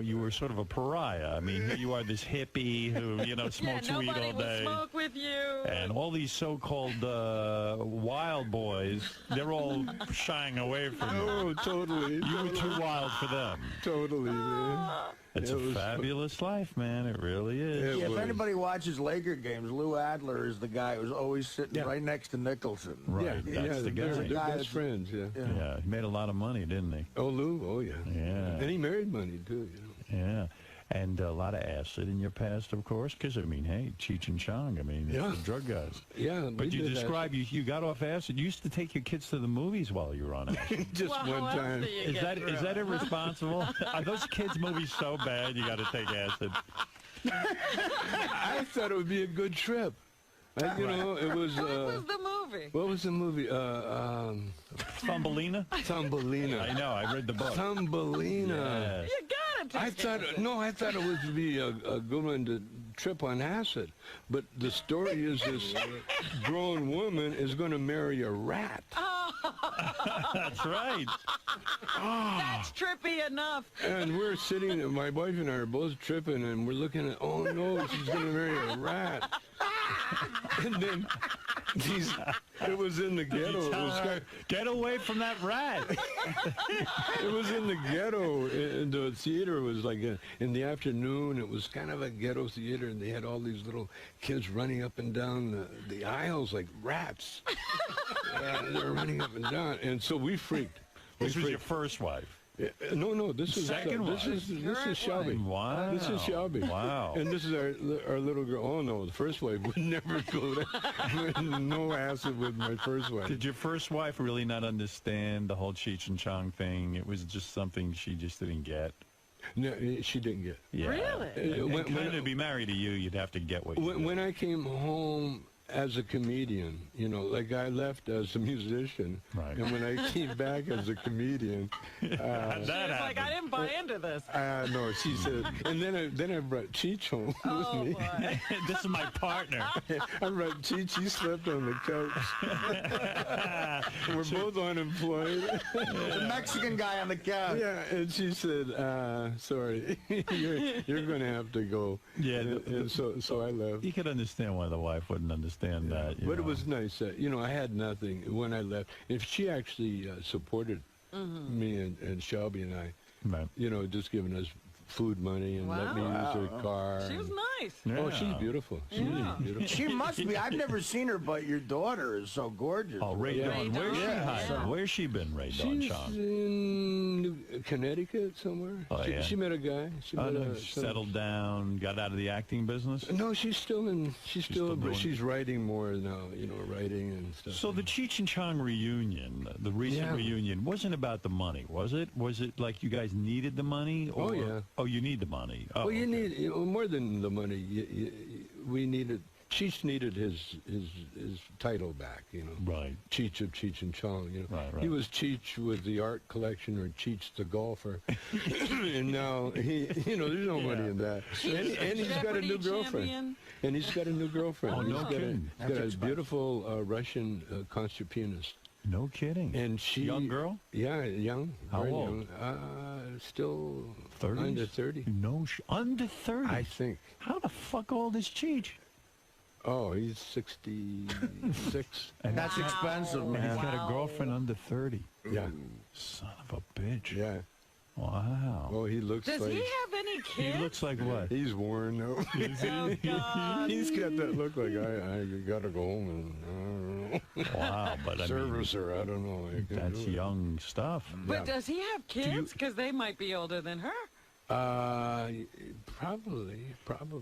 you were sort of a pariah. I mean, here you are, this hippie who smokes weed all nobody will day, smoke with you. and all these so-called wild boys, they're all shying away from you. Oh, totally. You were too wild for them. Totally, man. It's a fabulous life, man. It really is. If anybody watches Laker games, Lou Adler is the guy who's always sitting right next to Nicholson. Right, that's the guy. They're best friends, Yeah, he made a lot of money, didn't he? Oh, Lou, oh, yeah. Yeah. And he married money, too, Yeah. And a lot of acid in your past, of course, because, hey, Cheech and Chong, it's the drug guys. Yeah. But you describe, you got off acid. You used to take your kids to the movies while you were on acid. Just one time. Is that irresponsible? Are those kids' movies so bad you got to take acid? I thought it would be a good trip. You know, it was. What was the movie? What was the movie? Thumbelina? Thumbelina. I know. I read the book. Thumbelina. Yes. You gotta take I thought it would be a good one to trip on acid. But the story is this grown woman is going to marry a rat. That's right. That's trippy enough. And we're sitting, my wife and I are both tripping, and we're looking at, oh no, she's going to marry a rat. And then it was in the ghetto. It was get away from that rat. It was in the ghetto. And the theater was like in the afternoon. It was kind of a ghetto theater, and they had all these little kids running up and down the aisles like rats. They were running up and down, and so we freaked. This was your first wife? No, this is second this is 𝗛cie𝗄𝗿𝗍. Wow. This is 𝗛cie𝗄𝗿𝗍. Wow. And this is our little girl. Oh no, the first wife would never go there. No acid with my first wife. Did your first wife really not understand the whole Cheech and Chong thing? It was just something she just didn't get. No, she didn't get. Yeah. Really? When to be married to you, you'd have to get what you when I came home as a comedian, you know, like I left as a musician, right. And when I came back as a comedian, She was like, I didn't buy into this. No, she said, and then I brought Cheech home with me. Boy. This is my partner. I brought Cheech. He slept on the couch. We're both unemployed. The Mexican guy on the couch. Yeah, and she said, "Sorry, you're going to have to go." Yeah, and so I left. You could understand why the wife wouldn't understand that. But it was nice. You know, I had nothing when I left. If she actually supported me and Shelby and I, right. You know, just giving us food money and let me use her car. She was nice. Yeah. Oh, she's beautiful. She's really beautiful. She must be. I've never seen her, but your daughter is so gorgeous. Oh, Ray Dawn. Where's she hiding? Where's she been, Ray Dawn She's Chong? in Connecticut somewhere. Oh, yeah. She met a guy. She settled down, got out of the acting business? No, she's still writing more now, you know, writing and stuff. So the Cheech and Chong reunion, the recent reunion, wasn't about the money, was it? Was it like you guys needed the money? Or, oh, yeah. Oh, you need the money. Oh, well, you need more than the money. We needed. Cheech needed his title back, you know. Right. Cheech of Cheech and Chong, you know. Right. He was Cheech with the art collection, or Cheech the golfer, and now there's no money in that. And he's got a new girlfriend. Champion. And he's got a new girlfriend. Oh, no kidding. He's got a beautiful Russian concert pianist. No kidding. And she, young girl? Yeah, young. How very old? Young. Still 30s? Under 30. No, under 30. I think. How the fuck old is Cheech? Oh, he's 66. And that's expensive, man. And he's got a girlfriend under 30. Yeah. Son of a bitch. Yeah. Wow. Well, he looks Does like... he have any kids? He looks like what? He's worn, though. Oh, God. He's got that look like, I got to go home and, I don't know. Wow, but I Service her, I don't know. That's young stuff. But does he have kids? Because they might be older than her. Probably.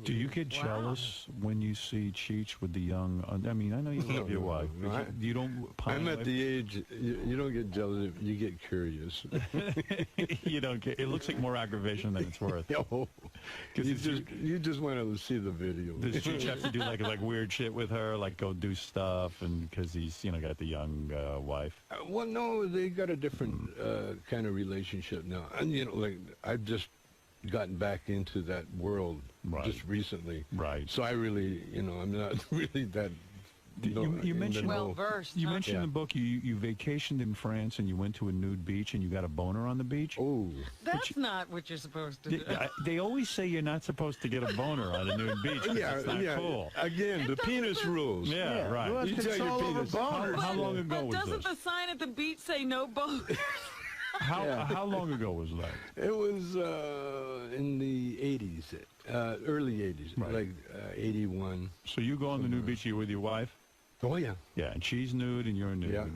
Do you get jealous when you see Cheech with the young? I mean, I know you love your wife. No, you don't. I'm at the age you don't get jealous. You get curious. You don't get. It looks like more aggravation than it's worth. You just want to see the video. Does Cheech have to do like weird shit with her, like go do stuff, and because he's got the young wife? Well, no, they got a different kind of relationship now, and like I've just gotten back into that world just recently. Right. So I really, I'm not really that. You mentioned well-versed. You mentioned in the book you vacationed in France and you went to a nude beach and you got a boner on the beach. Oh, that's not what you're supposed to do. They always say you're not supposed to get a boner on a nude beach. It's not cool. Again, the penis rules. Yeah, right. You tell your penis. How long ago was doesn't this? the sign at the beach say no boners? How long ago was that? It was in the 80s, early 80s, like 81. So you go on the nude beach, you with your wife? Oh, yeah. Yeah, and she's nude and you're nude. Yeah.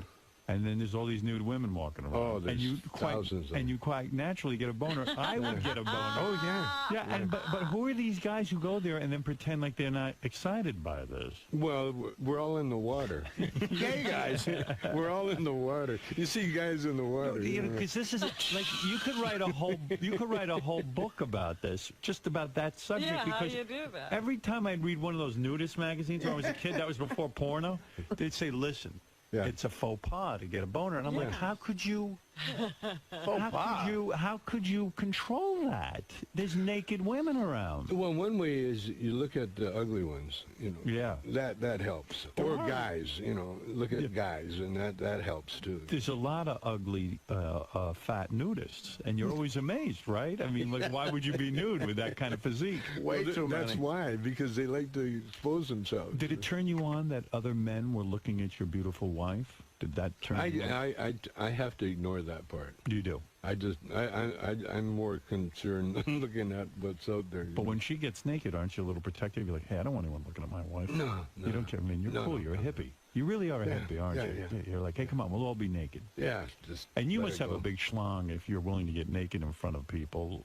And then there's all these nude women walking around. Oh, there's and you thousands of and you quite naturally get a boner. I would get a boner. Oh, yeah. Yeah, and but who are these guys who go there and then pretend like they're not excited by this? Well, we're all in the water. Gay guys, we're all in the water. You see guys in the water. Because this is like you could write a whole book about this, just about that subject. Yeah, because how do you do that? Every time I'd read one of those nudist magazines when I was a kid, that was before porno, they'd say, listen, it's a faux pas to get a boner. And I'm like, how could you... How could you control that? There's naked women around. Well, one way is you look at the ugly ones, you know. Yeah. That helps. Or guys, you know, look at guys, and that helps too. There's a lot of ugly, fat nudists, and you're always amazed, right? I mean, like, why would you be nude with that kind of physique? That's why, because they like to expose themselves. Did it turn you on that other men were looking at your beautiful wife? Did that turn you on? I have to ignore that part. You do. I'm more concerned looking at what's out there. But when she gets naked, aren't you a little protective? You're like, hey, I don't want anyone looking at my wife. No. You don't care. I mean, you're cool. You're a hippie. You really are a hippie, aren't you? Yeah. You're like, hey, come on, we'll all be naked. Yeah. And you must have a big schlong if you're willing to get naked in front of people.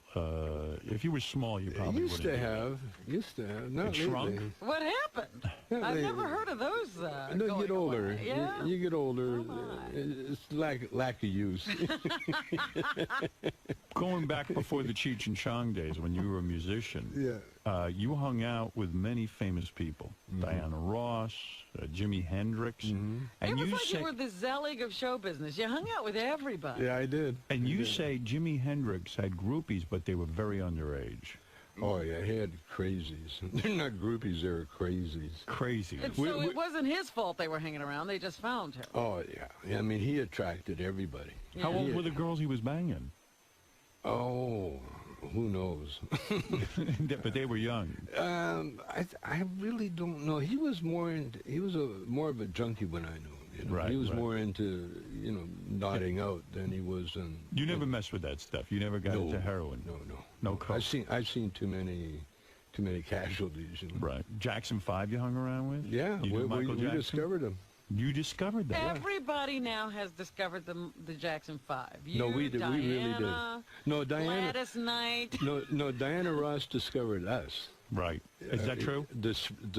If you were small, you probably used to have. Not shrunk? What happened? I've never heard of those. No, you get older. Yeah? You get older. It's lack of use. Going back before the Cheech and Chong days when you were a musician, you hung out with many famous people. Diana Ross, Jimi Hendrix. And it was you like you were the Zelig of show business. You hung out with everybody. Yeah, I did. And you say Jimi Hendrix had groupies, but they were very underage. Oh, yeah, he had crazies. They're not groupies, they're crazies. Crazies. So it wasn't his fault they were hanging around. They just found him. Oh, yeah. I mean, he attracted everybody. Yeah. How old were the girls he was banging? Oh, who knows? But they were young. I really don't know. He was more of a junkie when I knew him. You know? Right, he was more into, nodding out than he was. You never messed with that stuff. You never got into heroin. No coke. I've seen too many casualties. Right. Jackson 5 you hung around with? Yeah, we discovered him. You discovered that? Everybody now has discovered the Jackson 5. You, No, we did. Diana, We really did. No, Diana. Gladys Knight. No, Diana Ross discovered us. Right. Is that true? The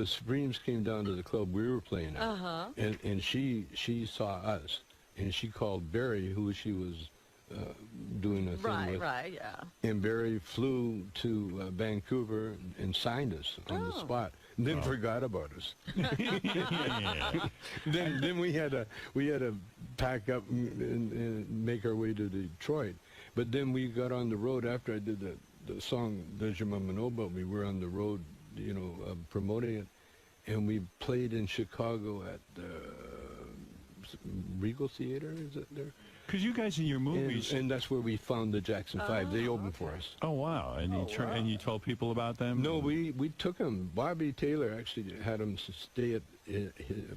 Supremes came down to the club we were playing at, and she saw us, and she called Barry, who she was doing a thing with. Right, yeah. And Barry flew to Vancouver and signed us on the spot. And then forgot about us. Then we had to pack up and make our way to Detroit. But then we got on the road after I did the song "Does Your Mama Know About Me." We're on the road, promoting it, and we played in Chicago at the Regal Theater. Is it there? Because you guys in your movies, and that's where we found the Jackson 5. They opened for us. Oh wow! And and you told people about them? No, we took them. Bobby Taylor actually had them stay at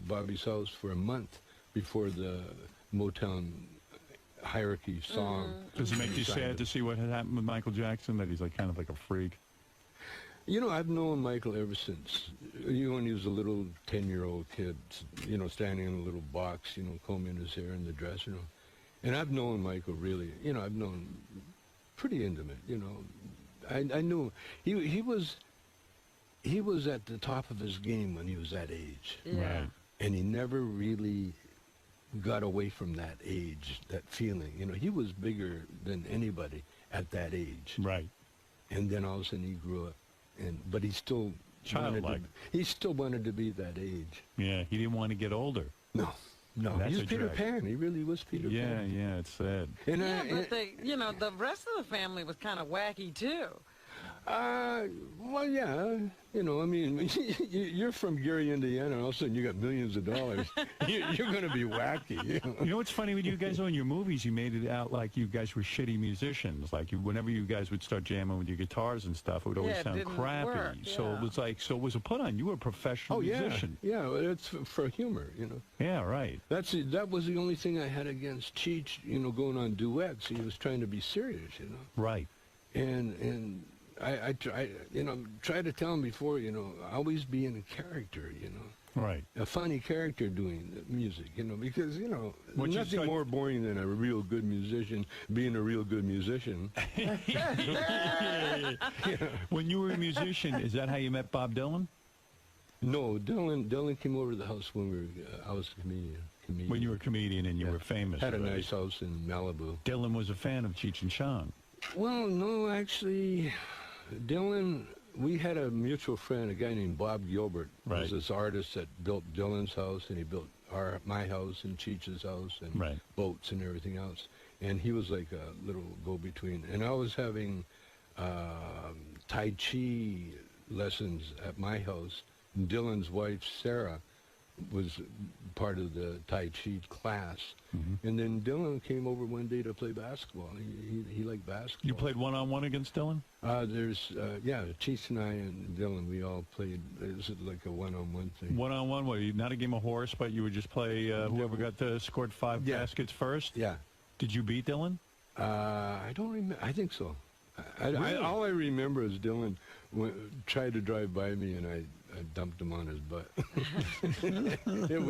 Bobby's house for a month before the Motown hierarchy song. Does it make you sad to see what had happened with Michael Jackson? That he's kind of like a freak. I've known Michael ever since. When he was a little 10-year-old kid, standing in a little box, combing his hair in the dress, And I've known Michael really, I've known pretty intimate, I knew he was at the top of his game when he was that age. Yeah. Right. And he never really got away from that age, that feeling. He was bigger than anybody at that age. Right. And then all of a sudden he grew up, but he still childlike. He still wanted to be that age. Yeah, he didn't want to get older. No, he was Peter Pan. He really was Peter Pan. Yeah, it's sad. But the rest of the family was kind of wacky too. Well, yeah, you're from Gary, Indiana, and all of a sudden you got millions of dollars. You're going to be wacky. You know what's funny with you guys? In your movies, you made it out like you guys were shitty musicians. Like whenever you guys would start jamming with your guitars and stuff, it would always sound crappy. Work, So it was a put on. You were a professional musician. Yeah, it's for humor, Yeah, right. That was the only thing I had against Cheech, going on duets. He was trying to be serious, Right. And I try to tell him before, always be in a character, Right. A funny character doing the music, you know, because, you know, Once you nothing start- more boring than a real good musician being a real good musician. When you were a musician, is that how you met Bob Dylan? No, Dylan came over to the house when I was a comedian. When you were a comedian and you were famous. Had a already. nice house in Malibu. Dylan was a fan of Cheech and Chong. Well, no, actually, Dylan, we had a mutual friend, a guy named Bob Gilbert. Right. Was this artist that built Dylan's house, and he built my house and Cheech's house and boats and everything else. And he was like a little go-between. And I was having Tai Chi lessons at my house. And Dylan's wife, Sarah, was part of the Tai Chi class. And then Dylan came over one day to play basketball. He liked basketball. You played one-on-one against Dylan? Yeah, Cheech and I and Dylan, we all played. It was like a one-on-one thing. One-on-one? What, not a game of horse, but you would just play whoever scored 5 baskets first? Yeah. Did you beat Dylan? I don't remember. I think so. Really? All I remember is Dylan tried to drive by me, and I dumped him on his butt. It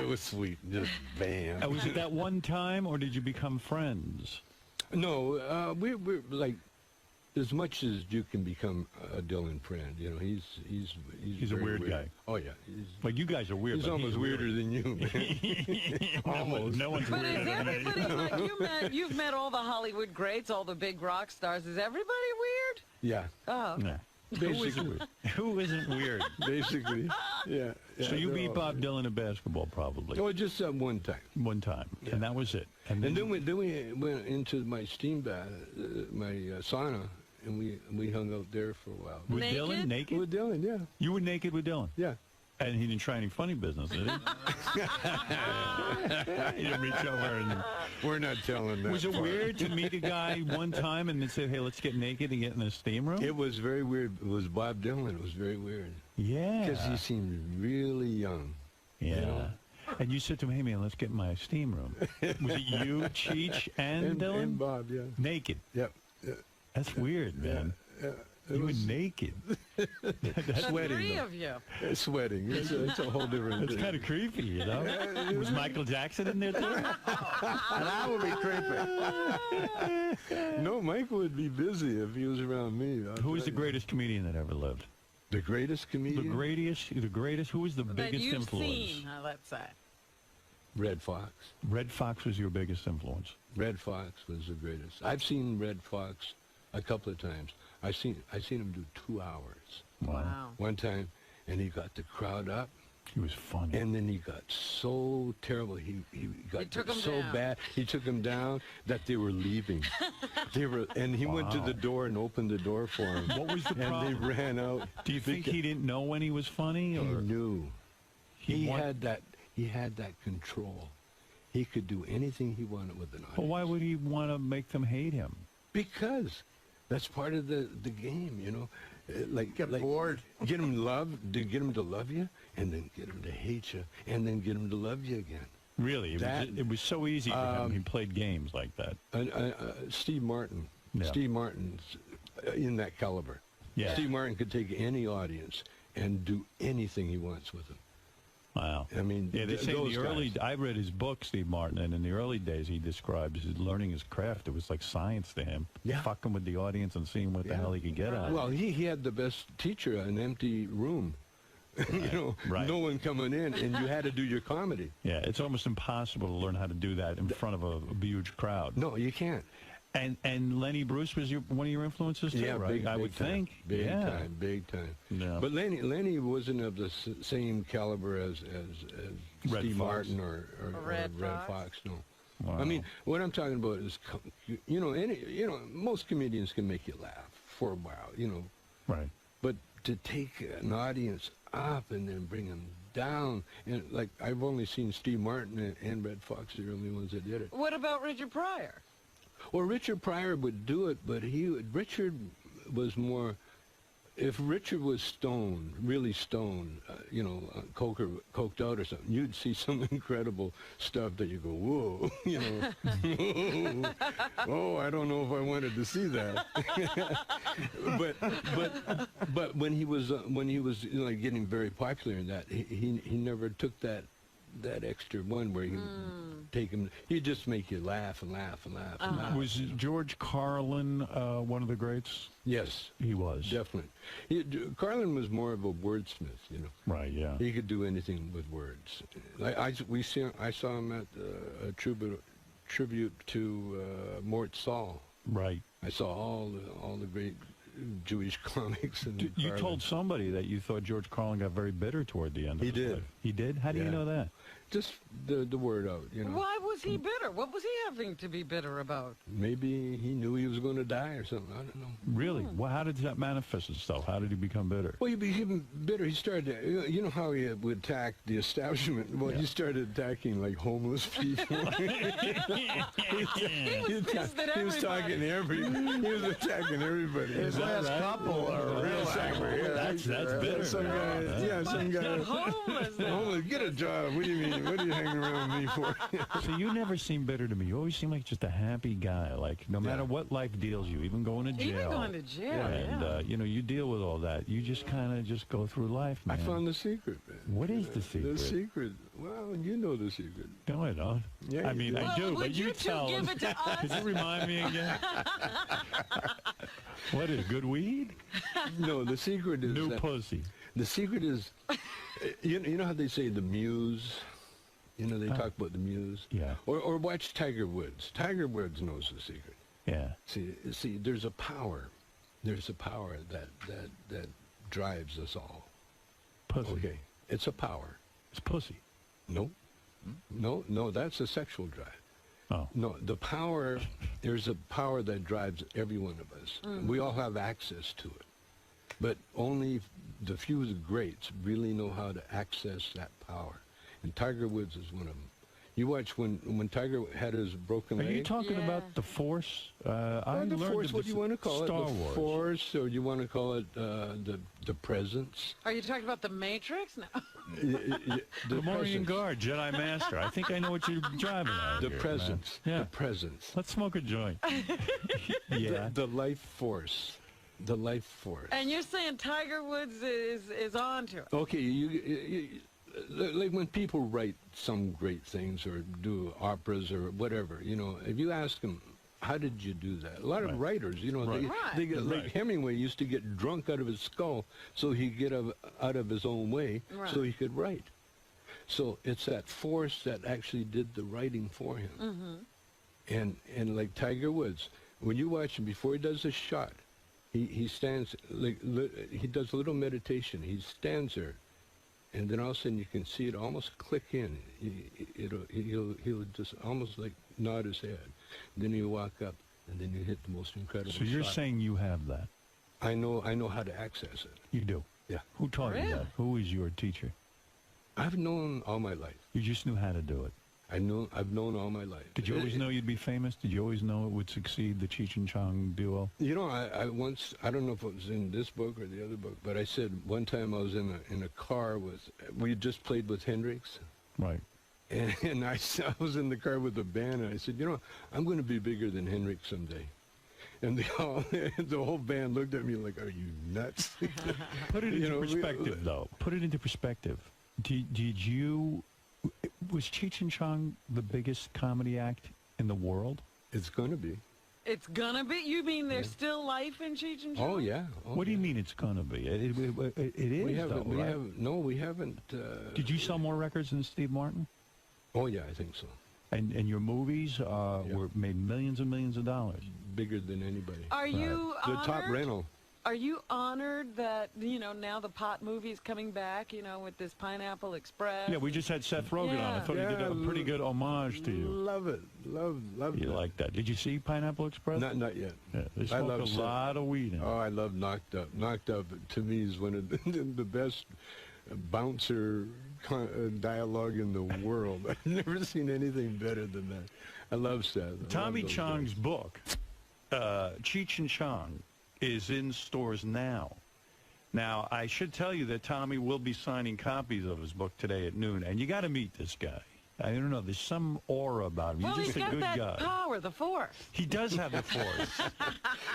was sweet. Just bam. Was it that one time, or did you become friends? No, we're like, as much as you can become a Dylan friend, you know, he's a weird weird guy. Oh yeah, Like you guys are weird. he's but almost weird. weirder than you, man. Almost. No one's But weirder is than me. everybody like you've met all the Hollywood greats, all the big rock stars? Is everybody weird? Yeah. Oh, okay. Yeah. Basically. Who isn't weird? Basically. Yeah. So you they're beat all Bob weird. Dylan at basketball, probably. Oh, just one time. One time, and that was it. And then we went into my steam bath, my sauna, and we hung out there for a while. With Dylan, naked? With Dylan, yeah. You were naked with Dylan? Yeah. And he didn't try any funny business, did he? He didn't reach over and... We're not telling that. Was it part. weird to meet a guy one time and then say, hey, let's get naked and get in the steam room? It was very weird. It was Bob Dylan. It was very weird. Yeah. Because he seemed really young. Yeah. You know? And you said to him, hey, man, let's get in my steam room. Was it you, Cheech, and Dylan? And Bob, yeah. Naked? Yep. That's weird, man. You were naked. That's Sweating. 3 of you. Sweating. It's a whole different It's thing. kind of creepy, you know? Was Michael Jackson in there, too? And I would be creepy. No, Mike would be busy if he was around me. Who was the greatest comedian that ever lived? The greatest comedian? The greatest. Who was the That biggest you've influence? seen, let's say. Red Fox. Red Fox was your biggest influence. Red Fox was the greatest. I've seen Red Fox a couple of times. I seen him do 2 hours. Wow. One time, and he got the crowd up. He was funny. And then he got so terrible. He got took 'em so down. bad. He took them down that they were leaving. And he went to the door and opened the door for him. What was the problem? And they ran out. Do you think he didn't know when he was funny? He Or knew. He wa- had that control. He could do anything he wanted with an audience. Well, why would he want to make them hate him? Because that's part of the game, you know. Get bored. Get him to love you, and then get him to hate you, and then get him to love you again. Really? It was so easy for him. He played games like that. Steve Martin. Yeah. Steve Martin's in that caliber. Yeah. Steve Martin could take any audience and do anything he wants with them. Wow. I mean, Yeah, they say in those the early. guys. I read his book, Steve Martin, and in the early days, he describes his learning his craft. It was like science to him. Yeah. Fucking with the audience and seeing what the hell he could get out of it. Well, he had the best teacher, an empty room. You know, no one coming in, and you had to do your comedy. Yeah, it's almost impossible to learn how to do that in front of a huge crowd. No, you can't. And Lenny Bruce was one of your influences too, Yeah, right? I big would time. think. Big time. Yeah. But Lenny wasn't of the same caliber as Red Steve Fox. Martin or Red Fox. No. Wow. I mean, what I'm talking about is, most comedians can make you laugh for a while, you know. Right. But to take an audience up and then bring them down, and like I've only seen Steve Martin and Red Fox, the only ones that did it. What about Richard Pryor? Well, Richard Pryor would do it, but Richard was more if Richard was stoned, really stoned, coked out or something, you'd see some incredible stuff that you go, whoa, oh, I don't know if I wanted to see that. but when he was getting very popular in that, he never took that extra one where he would take him. He'd just make you laugh and laugh and laugh and laugh. Was George Carlin one of the greats? Yes, he was. Definitely. Carlin was more of a wordsmith, Right, yeah. He could do anything with words. I saw him at a tribute to 𝗦𝘁𝗲𝗿𝗱. Right. I saw all the great Jewish comics. And you told somebody that you thought George Carlin got very bitter toward the end of his life. He did? How do you know that? Just the word out, Why was he bitter? What was he having to be bitter about? Maybe he knew he was going to die or something. I don't know. Really? Well, how did that manifest itself? How did he become bitter? Well, he became bitter. He started, you know how he would attack the establishment? Well, he started attacking, like, homeless people. He was talking to everybody. He was attacking everybody. His last couple are real angry. That's bitter. Some guy. Homeless. Get a job. What do you mean? What are you hanging around with me for? So you never seem bitter to me. You always seem like just a happy guy. Like, no matter what life deals you, even going to jail. Even going to jail, And, you deal with all that. You just kind of just go through life, man. I found the secret, man. What is the secret? The secret. Well, you know the secret. No, I don't. Yeah, I mean, I do, but you tell give us. it to us? Could you remind me again? What is good weed? No, the secret is new pussy. The secret is, you know how they say the muse? They talk about the muse. Yeah. Or watch Tiger Woods. Tiger Woods knows the secret. Yeah. See, there's a power. There's a power that drives us all. Pussy. Okay. It's a power. It's pussy. No. No, that's a sexual drive. Oh. No, the power, there's a power that drives every one of us. We all have access to it. But only the few of the greats really know how to access that power. And Tiger Woods is one of them. You watch when Tiger had his broken leg. Are you talking about the Force? I the learned Force, what do you want to call Star it? The Wars. Force, or you want to call it the Presence? Are you talking about the Matrix? No. The Memorial Guard, Jedi Master. I think I know what you're driving at. The here, Presence. man. Yeah. The Presence. Let's smoke a joint. Yeah. The life force. The life force. And you're saying Tiger Woods is onto it. Okay, you like when people write some great things or do operas or whatever, if you ask them, how did you do that? A lot of writers, they get, like Hemingway used to get drunk out of his skull so he'd get out of his own way so he could write. So it's that force that actually did the writing for him. And like Tiger Woods, when you watch him before he does a shot, he stands, he does a little meditation. He stands there. And then all of a sudden you can see it almost click in. He'll just almost like nod his head. Then you walk up, and then you hit the most incredible shot. So you're saying you have that? I know how to access it. You do? Yeah. Who taught you that? Who is your teacher? I've known all my life. You just knew how to do it? I've known all my life. Did you always know you'd be famous? Did you always know it would succeed, the Cheech and Chong duo? I once, I don't know if it was in this book or the other book, but I said one time I was in a car we just played with Hendrix. Right. And I was in the car with the band, and I said, I'm going to be bigger than Hendrix someday. And the whole band looked at me like, are you nuts? Put it into perspective, though. Put it into perspective. Was Cheech and Chong the biggest comedy act in the world? It's going to be. It's gonna be? You mean there's still life in Cheech and Chong? Oh, yeah. What do you mean it's gonna be? It is, we haven't. Did you sell more records than Steve Martin? Oh, yeah, I think so. And your movies were made millions and millions of dollars. Bigger than anybody. Are you the top rental? Are you honored that, now the pot movie's coming back, with this Pineapple Express? Yeah, we just had Seth Rogen on. I thought he did a pretty good homage to you. Love it. Love it. You like that. Did you see Pineapple Express? Not yet. Yeah, they smoke a lot of weed in it. Oh, I love Knocked Up. Knocked Up, to me, is one of the best bouncer dialogue in the world. I've never seen anything better than that. I love Seth. Tommy Chong's book, Cheech and Chong, is in stores now. Now, I should tell you that Tommy will be signing copies of his book today at noon, and you got to meet this guy. I don't know. There's some aura about him. Well, He's he's just a got good that guy. power, the force. He does have the force.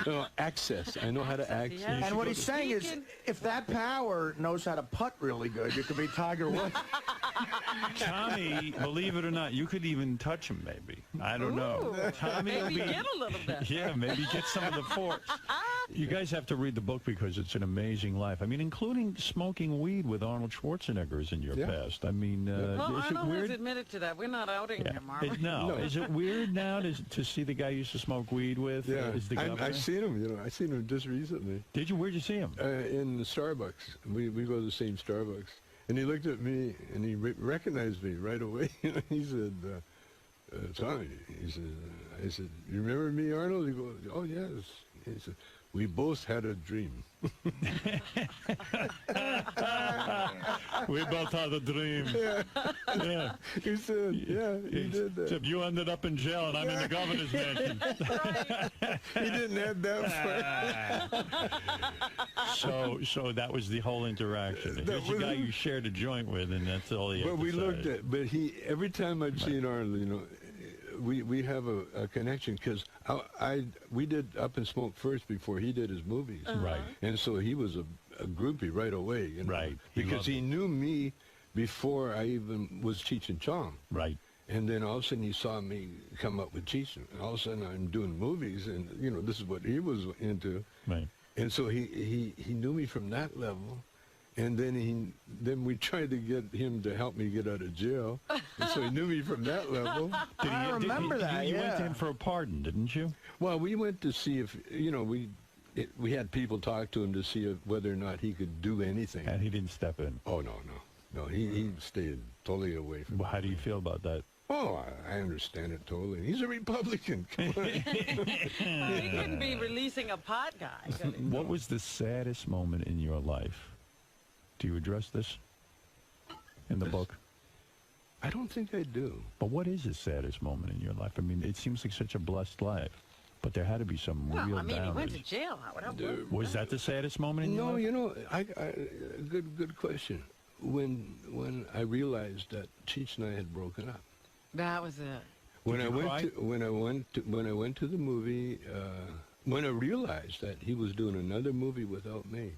No, access. I know how to access. And what he's saying is, if that power knows how to putt really good, you could be Tiger Woods. Tommy, believe it or not, you could even touch him, maybe. I don't know. Tommy will Maybe be, get a little bit. Yeah, maybe get some of the force. You guys have to read the book because it's an amazing life. I mean, including smoking weed with Arnold Schwarzenegger is in your past. I mean, Well, is it Arnold weird? has admitted to that. We're not outing him, are we? No. Is it weird now to see the guy you used to smoke weed with? Yeah, Is the governor? I've seen him. You know, I seen him just recently. Did you? Where'd you see him? In the Starbucks. We go to the same Starbucks, and he looked at me and he recognized me right away. He said, "Tommy," he said, I said, "You remember me, Arnold?" He goes, "Oh yes." He said, "We both had a dream." We both had a dream. Yeah. He said, "Yeah, he did that." Except you ended up in jail and I'm in the governor's mansion. He didn't have that far. So that was the whole interaction. Here's the guy you shared a joint with, and that's all he had But to we say. looked at, but every time I'd seen Arnold, you know, we have a connection because we did Up and Smoke first before he did his movies, Right? And so he was a groupie right away, you know, Right. Because he knew me before I even was Cheech and Chong, right? And then all of a sudden he saw me come up with Cheech, and all of a sudden I'm doing movies, and you know this is what he was into, right? And so he knew me from that level. And then we tried to get him to help me get out of jail. And so he knew me from that level. I remember that, You went to him for a pardon, didn't you? Well, we went to see if, you know, we had people talk to him to see whether or not he could do anything. And he didn't step in. Oh, no. No, he stayed totally away from Well, how do you feel about that? Oh, I understand it totally. He's a Republican. Come on. He couldn't be releasing a pot guy. could he? What was the saddest moment in your life? Do you address this in the book? I don't think I do. But what is the saddest moment in your life? I mean, it seems like such a blessed life, but there had to be some real Well, I mean, he downers. went to jail. Was that the saddest moment in your No, life? you know, good question. When I realized that Cheech and I had broken up. That was it. When I went to the movie, when I realized that he was doing another movie without me,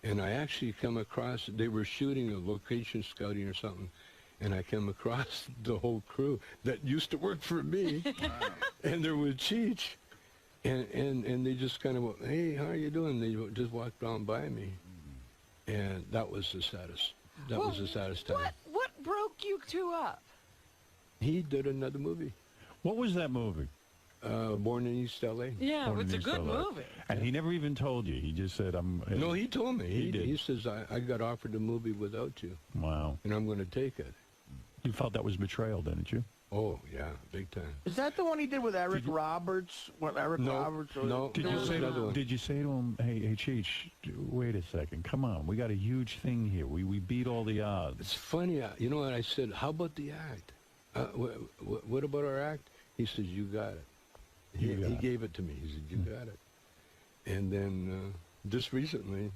and I actually come across, they were shooting a location scouting or something, and I come across the whole crew that used to work for me, and there was Cheech, and they just kind of went, "Hey, how are you doing?" They just walked on by me, and that was the saddest. That was the saddest time. What broke you two up? He did another movie. What was that movie? Born in East L.A. Yeah, Born it's in a East good LA. movie. And he never even told you. He just said, No, he told me. He did. He says, I got offered a movie without you. Wow. And I'm going to take it. You felt that was betrayal, didn't you? Oh, yeah, big time. Is that the one he did with Eric Roberts? Roberts? No. Did you say to him, hey, Cheech, wait a second, come on, we got a huge thing here. We beat all the odds. It's funny, you know what I said? How about the act? What about our act? He says, you got it. He gave it to me. He said, you got it. And then just recently,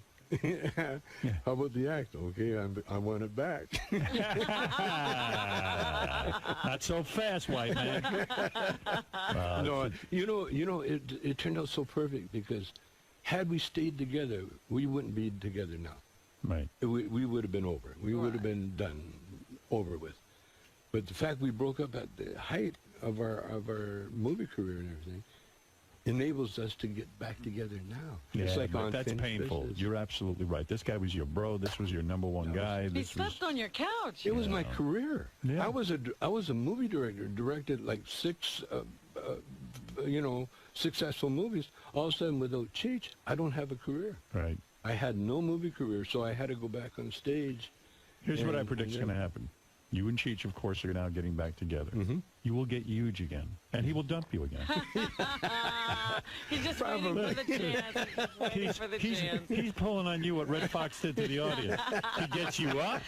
how about the act? Okay, I want it back. Not so fast, white man. No, you know, it turned out so perfect because had we stayed together, we wouldn't be together now. Right. We would have been over. We would have been done, over with. But the fact we broke up at the height of our movie career and everything enables us to get back together now. Yeah, it's like but that's painful. business. You're absolutely right. This guy was your bro. This was your number one guy. He This slept on your couch. It was my career. Yeah. I was a movie director, directed like 6 successful movies. All of a sudden, without Cheech, I don't have a career. Right. I had no movie career, so I had to go back on stage. Here's what I predict is going to happen. You and Cheech, of course, are now getting back together. You will get huge again, and he will dump you again. He's just waiting for the chance. Waiting for the chance. He's pulling on you what Red Fox did to the audience. He gets you up,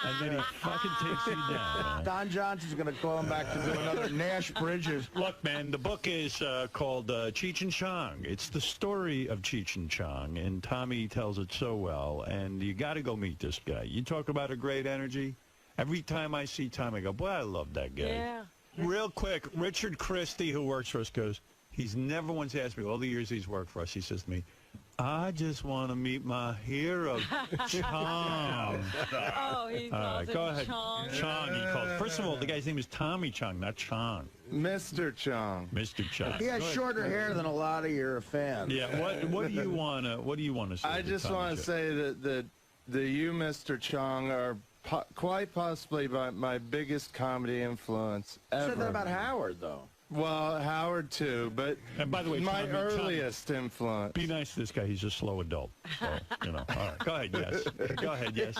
and then he fucking takes you down. Don Johnson's going to call him back to do another Nash Bridges. Look, man, the book is called Cheech and Chong. It's the story of Cheech and Chong, and Tommy tells it so well, and you got to go meet this guy. You talk about a great energy. Every time I see Tommy, I go, boy, I love that guy. Yeah. Real quick, Richard Christie, who works for us, goes, he's never once asked me, all the years he's worked for us, he says to me, I just want to meet my hero, Chong. Oh, he calls him go ahead. Chong. Chong, he calls. First of all, the guy's name is Tommy Chong, not Chong. Mr. Chong. Mr. Chong. He has shorter hair than a lot of your fans. Yeah. What do you want to say? I just want to say that you, Mr. Chong, are quite possibly my biggest comedy influence ever. You said that about Howard, though. Well, Howard too, but and by the way, my earliest influence. Be nice to this guy. He's a slow adult. So, you know. All right. Go ahead. Yes. Go ahead. Yes.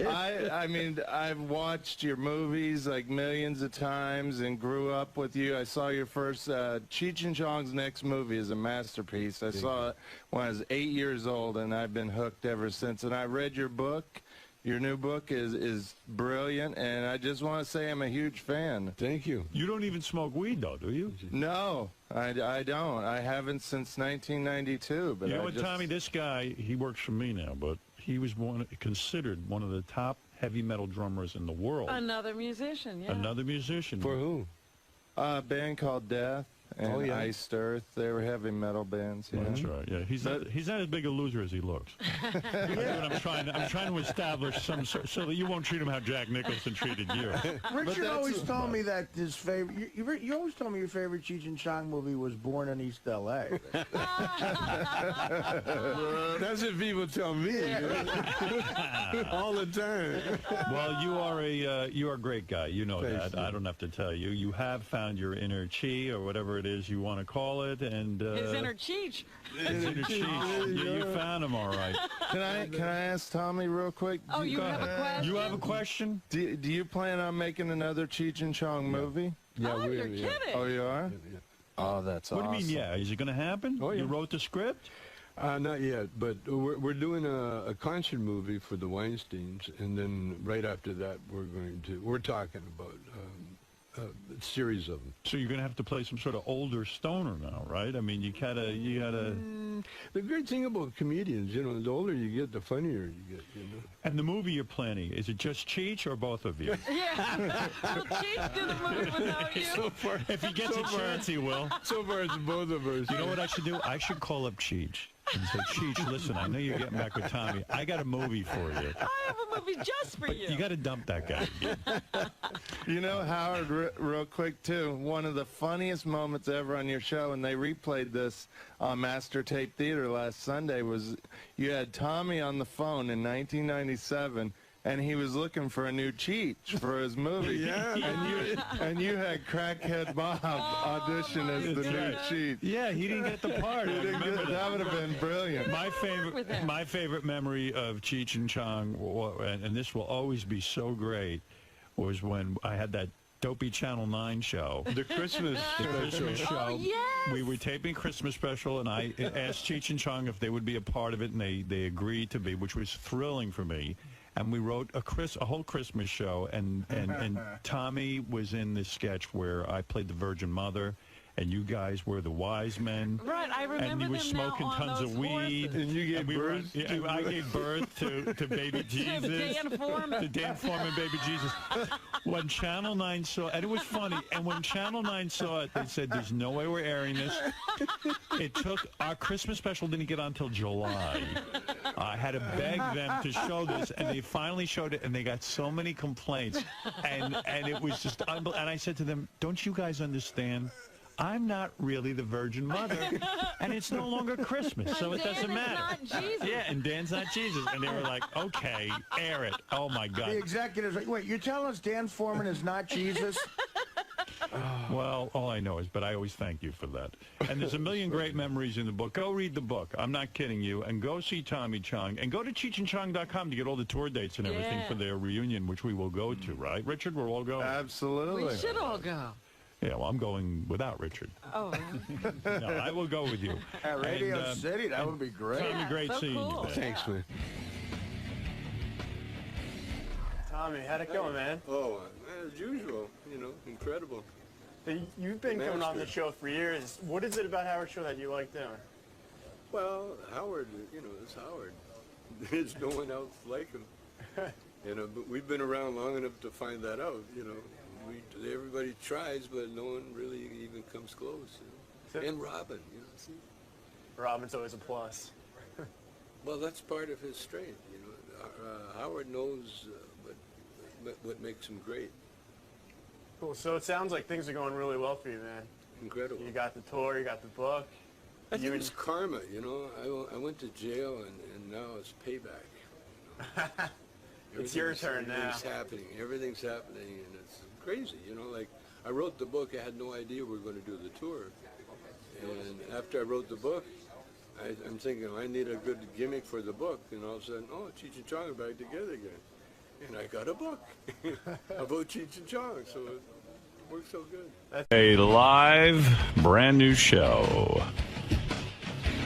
I mean, I've watched your movies like millions of times and grew up with you. I saw your first Cheech and Chong's next movie is a masterpiece. I saw it when I was 8 years old, and I've been hooked ever since. And I read your book. Your new book is brilliant, and I just want to say I'm a huge fan. Thank you. You don't even smoke weed, though, do you? No, I don't. I haven't since 1992. But you know what, Tommy? This guy, he works for me now, but he was considered one of the top heavy metal drummers in the world. Another musician, yeah. Another musician. For who? A band called Death and Iced Earth. They were heavy metal bands. Yeah. That's right. Yeah, he's not as big a loser as he looks. I'm trying to establish some sort so that you won't treat him how Jack Nicholson treated you. Richard always told me that his favorite. You always told me your favorite Cheech and Chong movie was Born in East L.A. That's what people tell me all the time. Well, you are a great guy. You know that. I don't have to tell you. You have found your inner chi or whatever it is you want to call it, and his inner Cheech. His inner Cheech. You found him all right. Can I ask Tommy real quick? Oh, you have a question? You have a question? Do you plan on making another Cheech and Chong movie? Yeah, you're kidding. Oh, you are? Yeah. Oh, that's what awesome. What do you mean, yeah? Is it going to happen? Oh, yeah. You wrote the script? Not yet, but we're doing a concert movie for the Weinsteins, and then right after that we're talking about a series of them. So you're going to have to play some sort of older stoner now, right? I mean, you gotta. The great thing about comedians, you know, the older you get, the funnier you get, you know. And the movie you're planning, is it just Cheech or both of you? Yeah. Will Cheech do the movie without you? So far, if he gets a chance, he will. So far, it's both of us. You know what I should do? I should call up Cheech and say, Cheech, listen, I know you're getting back with Tommy. I got a movie for you. I have a movie just for you. You got to dump that guy again. You know, Howard, real quick, too, one of the funniest moments ever on your show, and they replayed this on Master Tape Theater last Sunday, was you had Tommy on the phone in 1997, and he was looking for a new Cheech for his movie. Yeah. And you had Crackhead Bob audition as the new Cheech. Yeah, he didn't get the part. That would have been brilliant. My favorite memory of Cheech and Chong, and this will always be so great, was when I had that dopey Channel 9 show. The Christmas show. Oh, yes. We were taping Christmas special, and I asked Cheech and Chong if they would be a part of it, and they agreed to be, which was thrilling for me. And we wrote a whole Christmas show, and Tommy was in this sketch where I played the Virgin Mother, and you guys were the wise men. Right, I remember. And you were them smoking now tons on of weed. horses. And you gave birth. I gave birth to baby Jesus. Dan Foreman. To Dan Foreman, baby Jesus. When Channel 9 saw it, and it was funny, and when Channel 9 saw it, they said, there's no way we're airing this. It took, our Christmas special didn't get on until July. I had to beg them to show this, and they finally showed it, and they got so many complaints, and it was just unbelievable. And I said to them, don't you guys understand? I'm not really the Virgin Mother, and it's no longer Christmas, so it doesn't matter. Dan is not Jesus. Yeah, and Dan's not Jesus. And they were like, okay, air it. Oh, my God. The executives, wait, you're telling us Dan Foreman is not Jesus? Well, all I know is, but I always thank you for that. And there's a million great memories in the book. Go read the book. I'm not kidding you. And go see Tommy Chong. And go to CheechandChong.com to get all the tour dates and everything for their reunion, which we will go to, right? Richard, we're all going. Absolutely. We should all go. Yeah, well, I'm going without Richard. Oh, no, I will go with you. At Radio City, that would be great. Tommy, great seeing you, man. Thanks, man. Tommy, how'd it go, man? Oh, as usual, incredible. You've been coming on the show for years. What is it about Howard's show that you like doing? Well, Howard, it's Howard. There's no one else like him. But we've been around long enough to find that out, Everybody tries, but no one really even comes close. And Robin, see? Robin's always a plus. Well, that's part of his strength, Howard knows what makes him great. Cool. So it sounds like things are going really well for you, man. Incredible. You got the tour, you got the book. I think it's karma, I went to jail, and now it's payback. It's your turn now. Everything's happening, and it's crazy, like I wrote the book, I had no idea we were going to do the tour. And after I wrote the book, I'm thinking, I need a good gimmick for the book, and all of a sudden, Cheech and Chong are back together again. And I got a book about Cheech and Chong, so it works so good. A live, brand new show.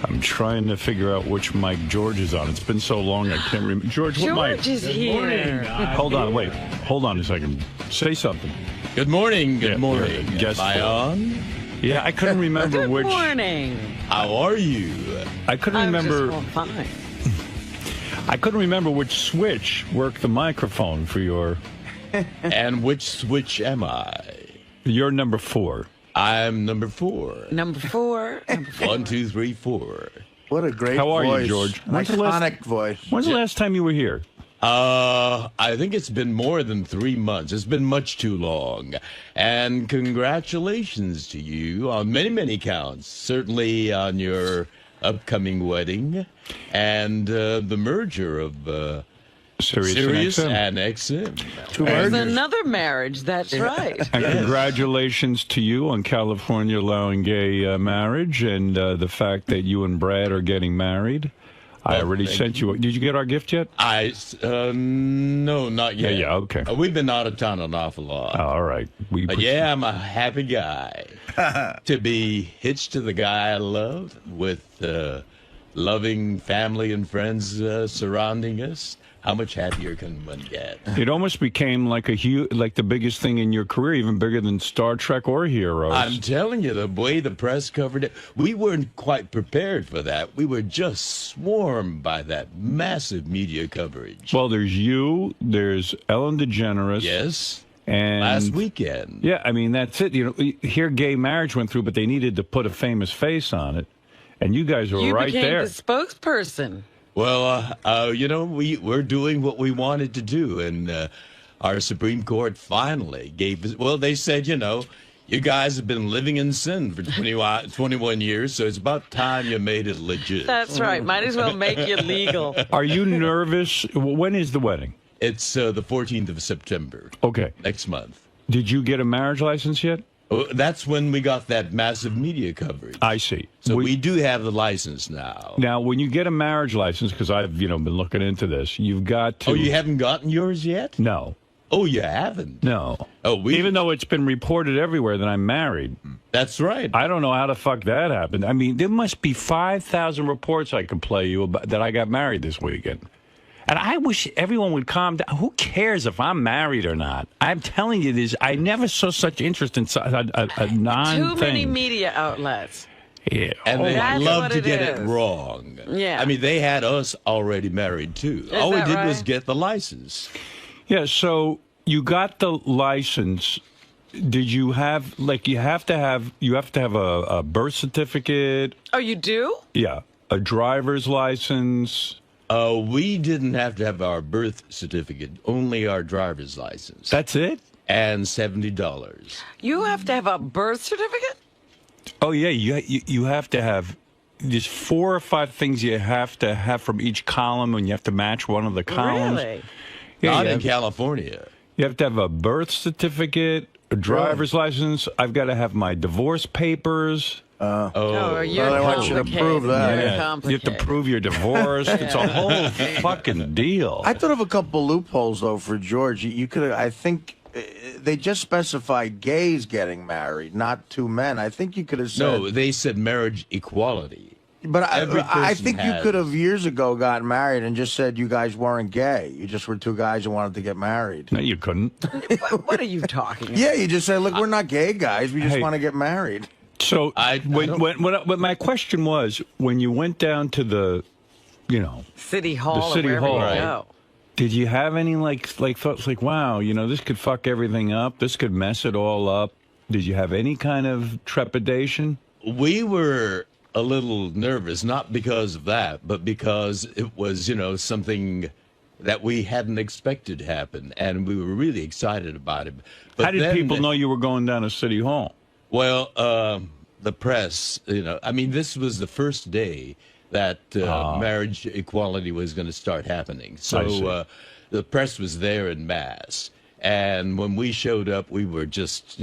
I'm trying to figure out which mic George is on. It's been so long, I can't remember. George, what mic? George is here. Hold on, wait. Hold on a second. Say something. Good morning. Good morning. Guess Am I on? Yeah, I couldn't remember which. Good morning. How are you? I couldn't remember. Fine. I couldn't remember which switch worked the microphone for your. And which switch am I? You're number 4. I'm number 4. Number 4. 1, 2, 3, 4. What a great voice. How are you, George? Iconic voice. When's the last time you were here? I think it's been more than 3 months. It's been much too long. And congratulations to you on many, many counts. Certainly on your upcoming wedding and the merger of Sirius and XM. There's another marriage, that's right. And congratulations to you on California allowing gay marriage and the fact that you and Brad are getting married. I already sent you. Did you get our gift yet? No, not yet. Yeah, okay. We've been out of town an awful lot. Oh, all right. Yeah, I'm a happy guy to be hitched to the guy I love with loving family and friends surrounding us. How much happier can one get? It almost became like like the biggest thing in your career, even bigger than Star Trek or Heroes. I'm telling you, the way the press covered it, we weren't quite prepared for that. We were just swarmed by that massive media coverage. Well, there's you, there's Ellen DeGeneres. Yes. And last weekend. Yeah, I mean, that's it. Here gay marriage went through, but they needed to put a famous face on it. And you guys were right there. You became the spokesperson. Well, we're doing what we wanted to do, and our Supreme Court finally gave us, well, they said, you guys have been living in sin for 21 years, so it's about time you made it legit. That's right. Might as well make it legal. Are you nervous? When is the wedding? It's the 14th of September. Okay. Next month. Did you get a marriage license yet? That's when we got that massive media coverage. I see. So we do have the license now. Now, when you get a marriage license, because I've been looking into this, you've got to. Oh, you haven't gotten yours yet? No. Oh, you haven't? No. Oh, even though it's been reported everywhere that I'm married. That's right. I don't know how the fuck that happened. I mean, there must be 5,000 reports I could play you about that I got married this weekend. And I wish everyone would calm down. Who cares if I'm married or not? I'm telling you this. I never saw such interest in a non-thing. Too many media outlets. Yeah. And they love to get it wrong. Yeah. I mean, they had us already married, too. All we did was get the license. Yeah, so you got the license. Did you have, you have to have a birth certificate? Oh, you do? Yeah. A driver's license. We didn't have to have our birth certificate, only our driver's license. That's it? And $70. You have to have a birth certificate? Oh, yeah. You have to have, there's 4 or 5 things you have to have from each column, and you have to match one of the columns. Really? Yeah, Not in California. You have to have a birth certificate, a driver's license. I've got to have my divorce papers. You're they want you to prove that. Yeah. You have to prove you're divorced. It's a whole fucking deal. I thought of a couple loopholes though for George. You could, I think, they just specified gays getting married, not two men. I think you could have said. No, they said marriage equality. But Every I person think you has. could have years ago gotten married and just said you guys weren't gay. You just were two guys who wanted to get married. No, you couldn't. What are you talking about? Yeah, you just said, look, we're not gay guys. We just Hey. want to get married. So when my question was, when you went down to the, City Hall. the city or hall, wherever you go. did you have any like thoughts like, wow, this could fuck everything up, this could mess it all up? Did you have any kind of trepidation? We were a little nervous, not because of that, but because it was, something that we hadn't expected to happen, and we were really excited about it. But How did people know you were going down to City Hall? Well, the press, this was the first day that marriage equality was going to start happening. So the press was there in mass. And when we showed up, we were just,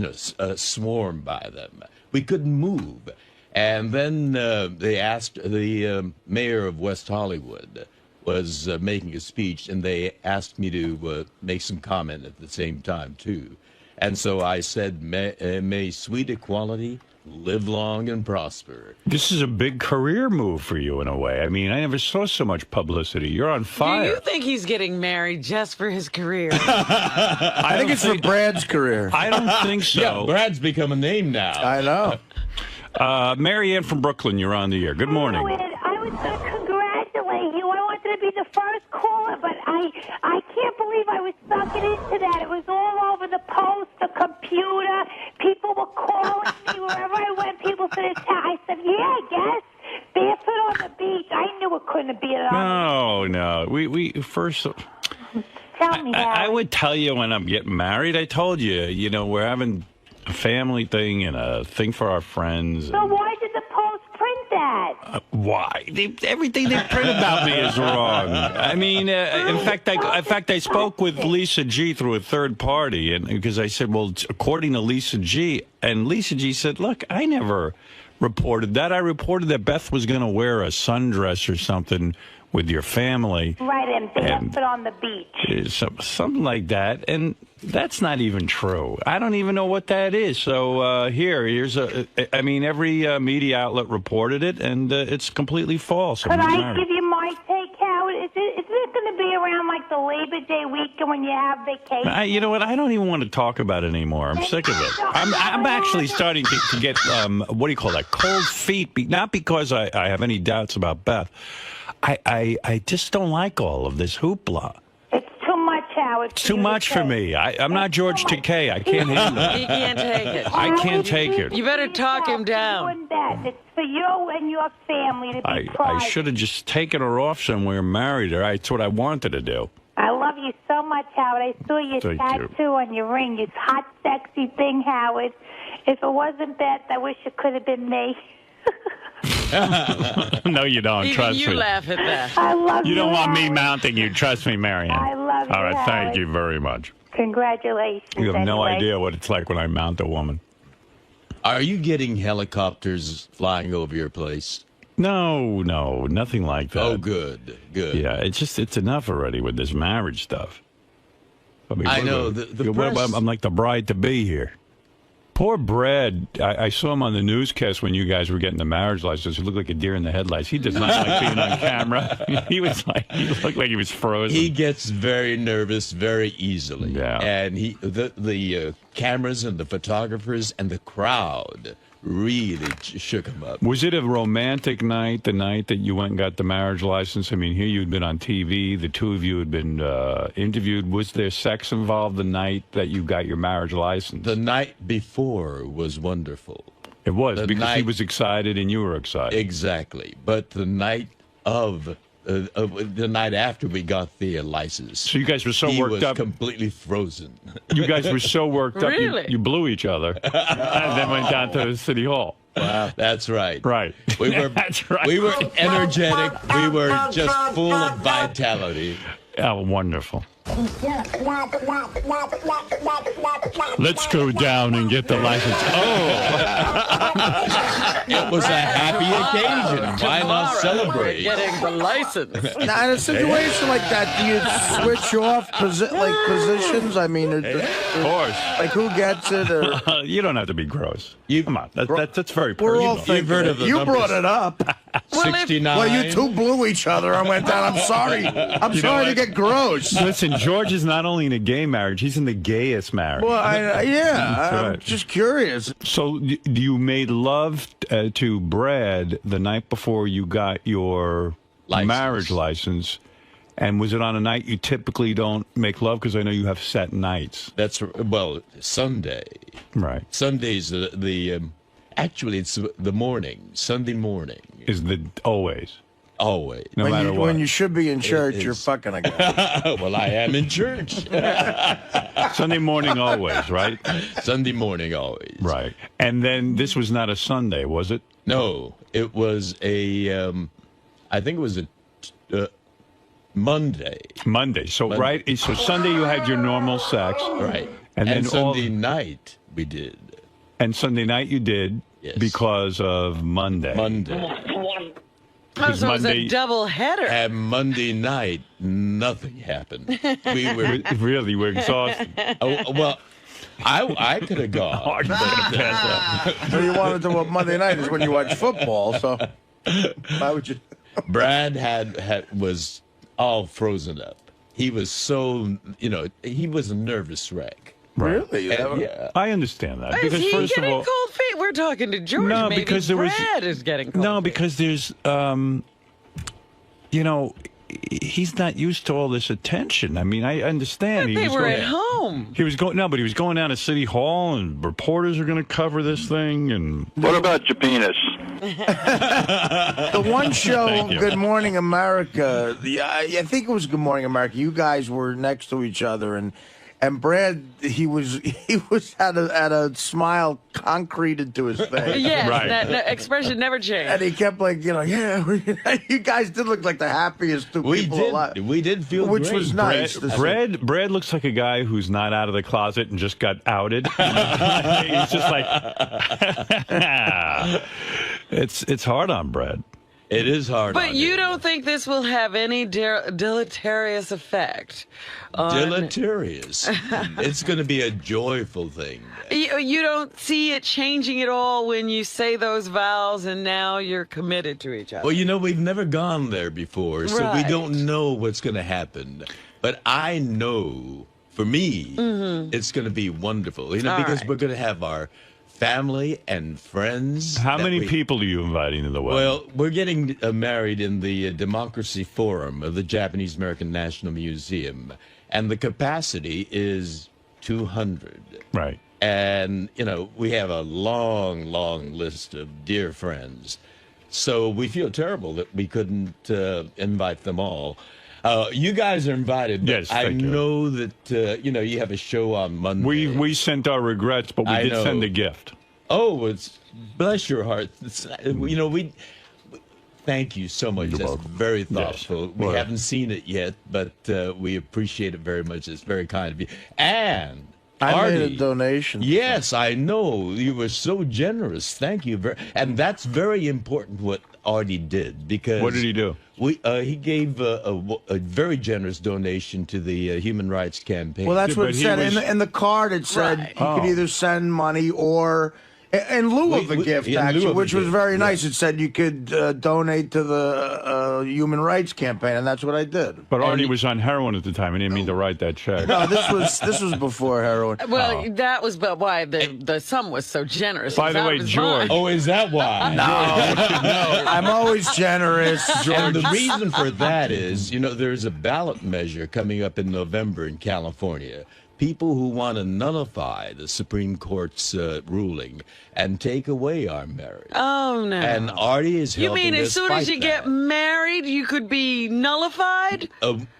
swarmed by them. We couldn't move. And then they asked, the mayor of West Hollywood was making a speech, and they asked me to make some comment at the same time, too. And so I said, may sweet equality live long and prosper. This is a big career move for you in a way. I mean, I never saw so much publicity. You're on fire. Do you think he's getting married just for his career? I think it's for Brad's career. I don't think so. Yeah, Brad's become a name now. I know. Mary Ann from Brooklyn, you're on the air. Good morning. I was going to congratulate you. I wanted to be the first caller, but I can't believe I was sucking into that. It was all over the post, the computer. People were calling me wherever I went. People said, I said, yeah, I guess. Barefoot on the beach. I knew it couldn't be at all. No. We first. Tell me, I would tell you when I'm getting married. I told you, we're having a family thing and a thing for our friends. So why did the post print that? Why? Everything they print about me is wrong. I mean, in fact, I spoke with Lisa G through a third party, and because I said, well, according to Lisa G, and Lisa G said, look, I never reported that. I reported that Beth was going to wear a sundress or something with your family. Right, and barefoot on the beach. Something like that, and that's not even true. I don't even know what that is. So here's every media outlet reported it, and it's completely false. Could I give you my take, Howard? Is it going to be around like the Labor Day weekend when you have vacation? You know what? I don't even want to talk about it anymore. I'm sick of it. I'm actually starting to get, what do you call that, cold feet, not because I have any doubts about Beth. I just don't like all of this hoopla. It's too much, Howard. It's too much for me. I'm not George Takei. I can't handle it. He can't take it. I can't take it. You better talk him down. It's for you and your family to be proud. I should have just taken her off somewhere and married her. That's what I wanted to do. I love you so much, Howard. I saw your Thank tattoo on your ring. It's hot, sexy thing, Howard. If it wasn't Beth, I wish it could have been me. No, you don't. Even Trust you me. laugh at that. I love You you. don't want me Howard. mounting you. Trust me, Marianne. I love you, All right, thank Howard. you very much. Congratulations. You have no anyway. idea what it's like when I mount a woman. Are you getting helicopters flying over your place? No, nothing like that. Oh, good. Yeah, it's enough already with this marriage stuff. mean, I know. The press... I'm like the bride-to-be here. Poor Brad. I saw him on the newscast when you guys were getting the marriage license. He looked like a deer in the headlights. He does not like being on camera. He looked like he was frozen. He gets very nervous very easily. Yeah. And the cameras and the photographers and the crowd really shook him up. Was it a romantic night, the night that you went and got the marriage license? I mean, here you'd been on TV. The two of you had been interviewed. Was there sex involved the night that you got your marriage license? The night before was wonderful. It was, because he was excited and you were excited. Exactly. But the night of... the night after we got the license. So you guys were so worked up. He was completely frozen. You guys were so worked up. Really? You blew each other and then went down to the city hall. Wow, that's right. Right. That's right. We were energetic. We were just full of vitality. Oh, wonderful. Let's go down and get the license. It was a happy occasion. Why not celebrate? Getting the license. Now, in a situation like that, do you switch off positions? I mean, of course. Like who gets it? Or you don't have to be gross. Come on, that's very personal. we're all thinking. You brought it up. 69. Well, you two blew each other and went down. I'm sorry. I'm sorry to get gross. Listen, George is not only in a gay marriage; he's in the gayest marriage. Well, I'm right. just curious. So, you made love to Brad the night before you got your marriage license, and was it on a night you typically don't make love? Because I know you have set nights. Sunday. Right. Sunday's actually it's the morning. Sunday morning is always. Always. No matter what. When you should be in church, you're fucking a guy. Well, I am in church. Sunday morning always, right? Sunday morning always. Right. And then this was not a Sunday, was it? No, it was I think it was a Monday. Monday. So, Monday. Right. So Sunday you had your normal sex. Right. And then Sunday night we did. And Sunday night you did because of Monday. Oh, so it was a double header. And Monday night, nothing happened. We were we're exhausted. Oh, well, I could have gone. So you wanted to? Well, Monday night is when you watch football. So why would you? Brad was all frozen up. He was so he was a nervous wreck. Right. Really? Yeah. I understand that. Is because he first getting of all, cold feet? We're talking to George. No, Maybe because there was Brad is getting cold feet. because there's he's not used to all this attention. I mean, I understand. But they were at home. He was going but he was going down to City Hall, and reporters are going to cover this thing. And what about your penis? The one show, Good Morning America. I think it was Good Morning America. You guys were next to each other, and Brad, he was had a smile concreted to his face. Yes, right. That expression never changed. And he kept you guys did look like the happiest two people alive. We did feel which great. was nice. Brad looks like a guy who's not out of the closet and just got outed. He's just like, it's hard on Brad. It is hard. But you don't think this will have any deleterious effect? Deleterious. It's going to be a joyful thing. You don't see it changing at all when you say those vows and now you're committed to each other? Well, we've never gone there before, so we don't know what's going to happen. But I know, for me, it's going to be wonderful. Because we're going to have our family and friends. How many people are you inviting to the wedding? Well, we're getting married in the Democracy Forum of the Japanese American National Museum, and the capacity is 200. Right. And, we have a long, long list of dear friends. So we feel terrible that we couldn't invite them all. You guys are invited. But yes, I know that you have a show on Monday. We sent our regrets, but we did send a gift. Oh, it's bless your heart. We thank you so much. That's very thoughtful. Yes. We haven't seen it yet, but we appreciate it very much. It's very kind of you. And I made a donation. Yes, I know. You were so generous. Thank you. And that's very important what Artie did. Because what did he do? He gave a very generous donation to the Human Rights Campaign. Well, that's what it said. In the card, it said you could either send money or... In lieu of a gift, actually, which was very nice. It said you could donate to the Human Rights Campaign, and that's what I did. But Artie was on heroin at the time. I didn't mean to write that check. No, this was before heroin. Well, that was why the sum was so generous. By the way, George. Oh, is that why? No, I'm always generous, George. And the reason for that is, there's a ballot measure coming up in November in California. People who want to nullify the Supreme Court's ruling and take away our marriage. Oh, no. And Artie is helping us You mean as soon as you get married, you could be nullified?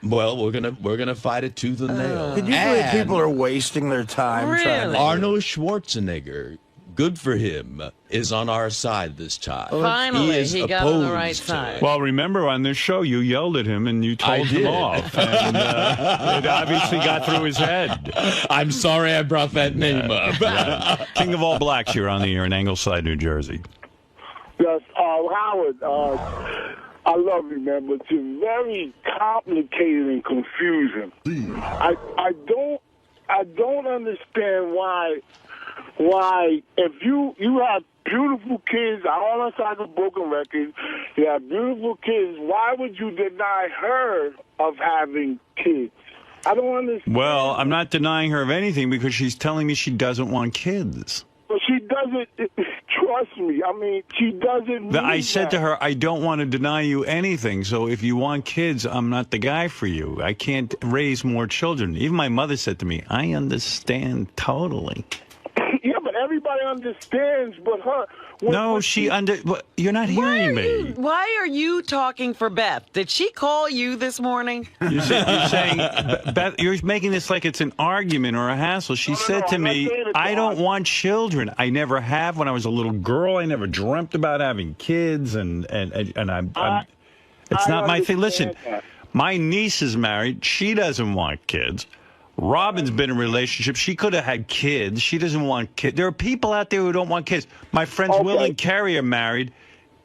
Well, we're gonna fight it tooth and nail. Can you believe people are wasting their time? Really? Arnold Schwarzenegger good for him, is on our side this time. Finally, he got on the right opposed to side. it. Well, remember on this show, you yelled at him and you told him off. And it obviously got through his head. I'm sorry I brought that name up. Yeah. King of all blacks, you're on the air in Ingleside, New Jersey. Yes, Howard, I love you, man, but you're very complicated and confusing. I don't understand why if you have beautiful kids, all outside the broken record, you have beautiful kids, why would you deny her of having kids? I don't understand. Well, I'm not denying her of anything because she's telling me she doesn't want kids. But she doesn't trust me. I mean, she doesn't. I said to her, I don't want to deny you anything. So if you want kids, I'm not the guy for you. I can't raise more children. Even my mother said to me, I understand totally. Yeah, but everybody understands but her. You're not hearing me. Why are you talking for Beth? Did she call you this morning? You're saying, Beth, you're making this like it's an argument or a hassle. She said to me, I don't want children. I never have. When I was a little girl, I never dreamt about having kids, and it's not my thing. Listen, my niece is married. She doesn't want kids. Robin's been in a relationship. She could have had kids. She doesn't want kids. There are people out there who don't want kids. My friends Will and Carrie are married.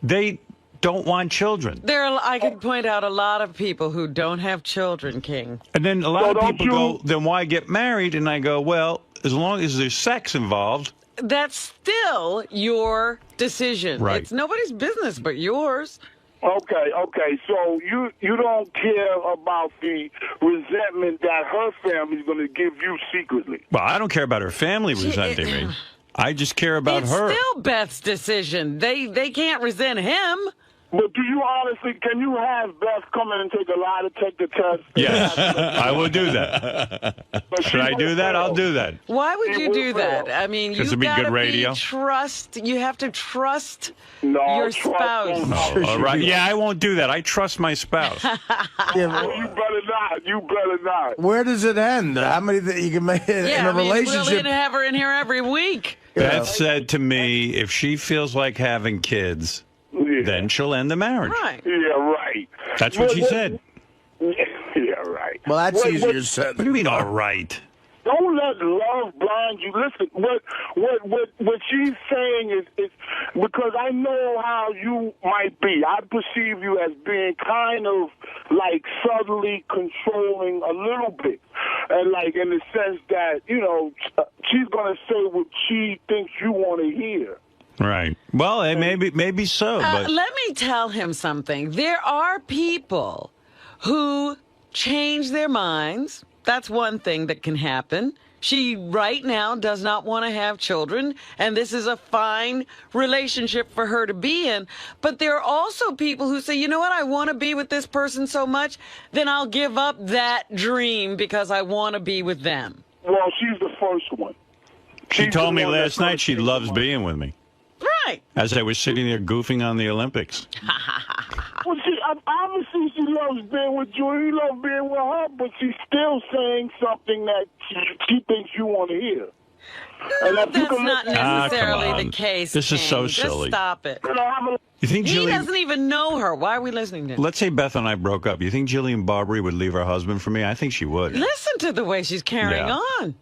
They don't want children. I could point out a lot of people who don't have children, King. And then a lot of people go, then why get married? And I go, well, as long as there's sex involved. That's still your decision. Right. It's nobody's business but yours. Okay. So you don't care about the resentment that her family's going to give you secretly. Well, I don't care about her family resenting me. I just care about her. It's still Beth's decision. They can't resent him. But do you honestly, can you have Beth come in and take a lie to take the test? Yes, I will do that. Should I do that? I'll do that. Why would you do that? I mean, you got to be trust. You have to trust your spouse. Oh, all right. Yeah, I won't do that. I trust my spouse. You better not. You better not. Where does it end? How many that you can make in a relationship? We're going to have her in here every week. Beth said to me, if she feels like having kids, then she'll end the marriage. Right. Yeah, right. That's what she said. Yeah, right. Well, that's easier said. What do you mean, all right? Don't let love blind you. Listen, what she's saying is because I know how you might be. I perceive you as being kind of like subtly controlling a little bit, and like in the sense that she's gonna say what she thinks you want to hear. Right. Well, maybe so. But let me tell him something. There are people who change their minds. That's one thing that can happen. She right now does not want to have children, and this is a fine relationship for her to be in. But there are also people who say, you know what, I want to be with this person so much, then I'll give up that dream because I want to be with them. Well, she's the first one. She told me last night she loves being with me. Right. As I was sitting there goofing on the Olympics. Well, obviously she loves being with you. You love being with her, but she's still saying something that she thinks you want to hear. No, that's not necessarily the case. This is so silly. Just stop it. You think he doesn't even know her. Why are we listening to him? Let's say Beth and I broke up. You think Jillian Barberie would leave her husband for me? I think she would. Listen to the way she's carrying on.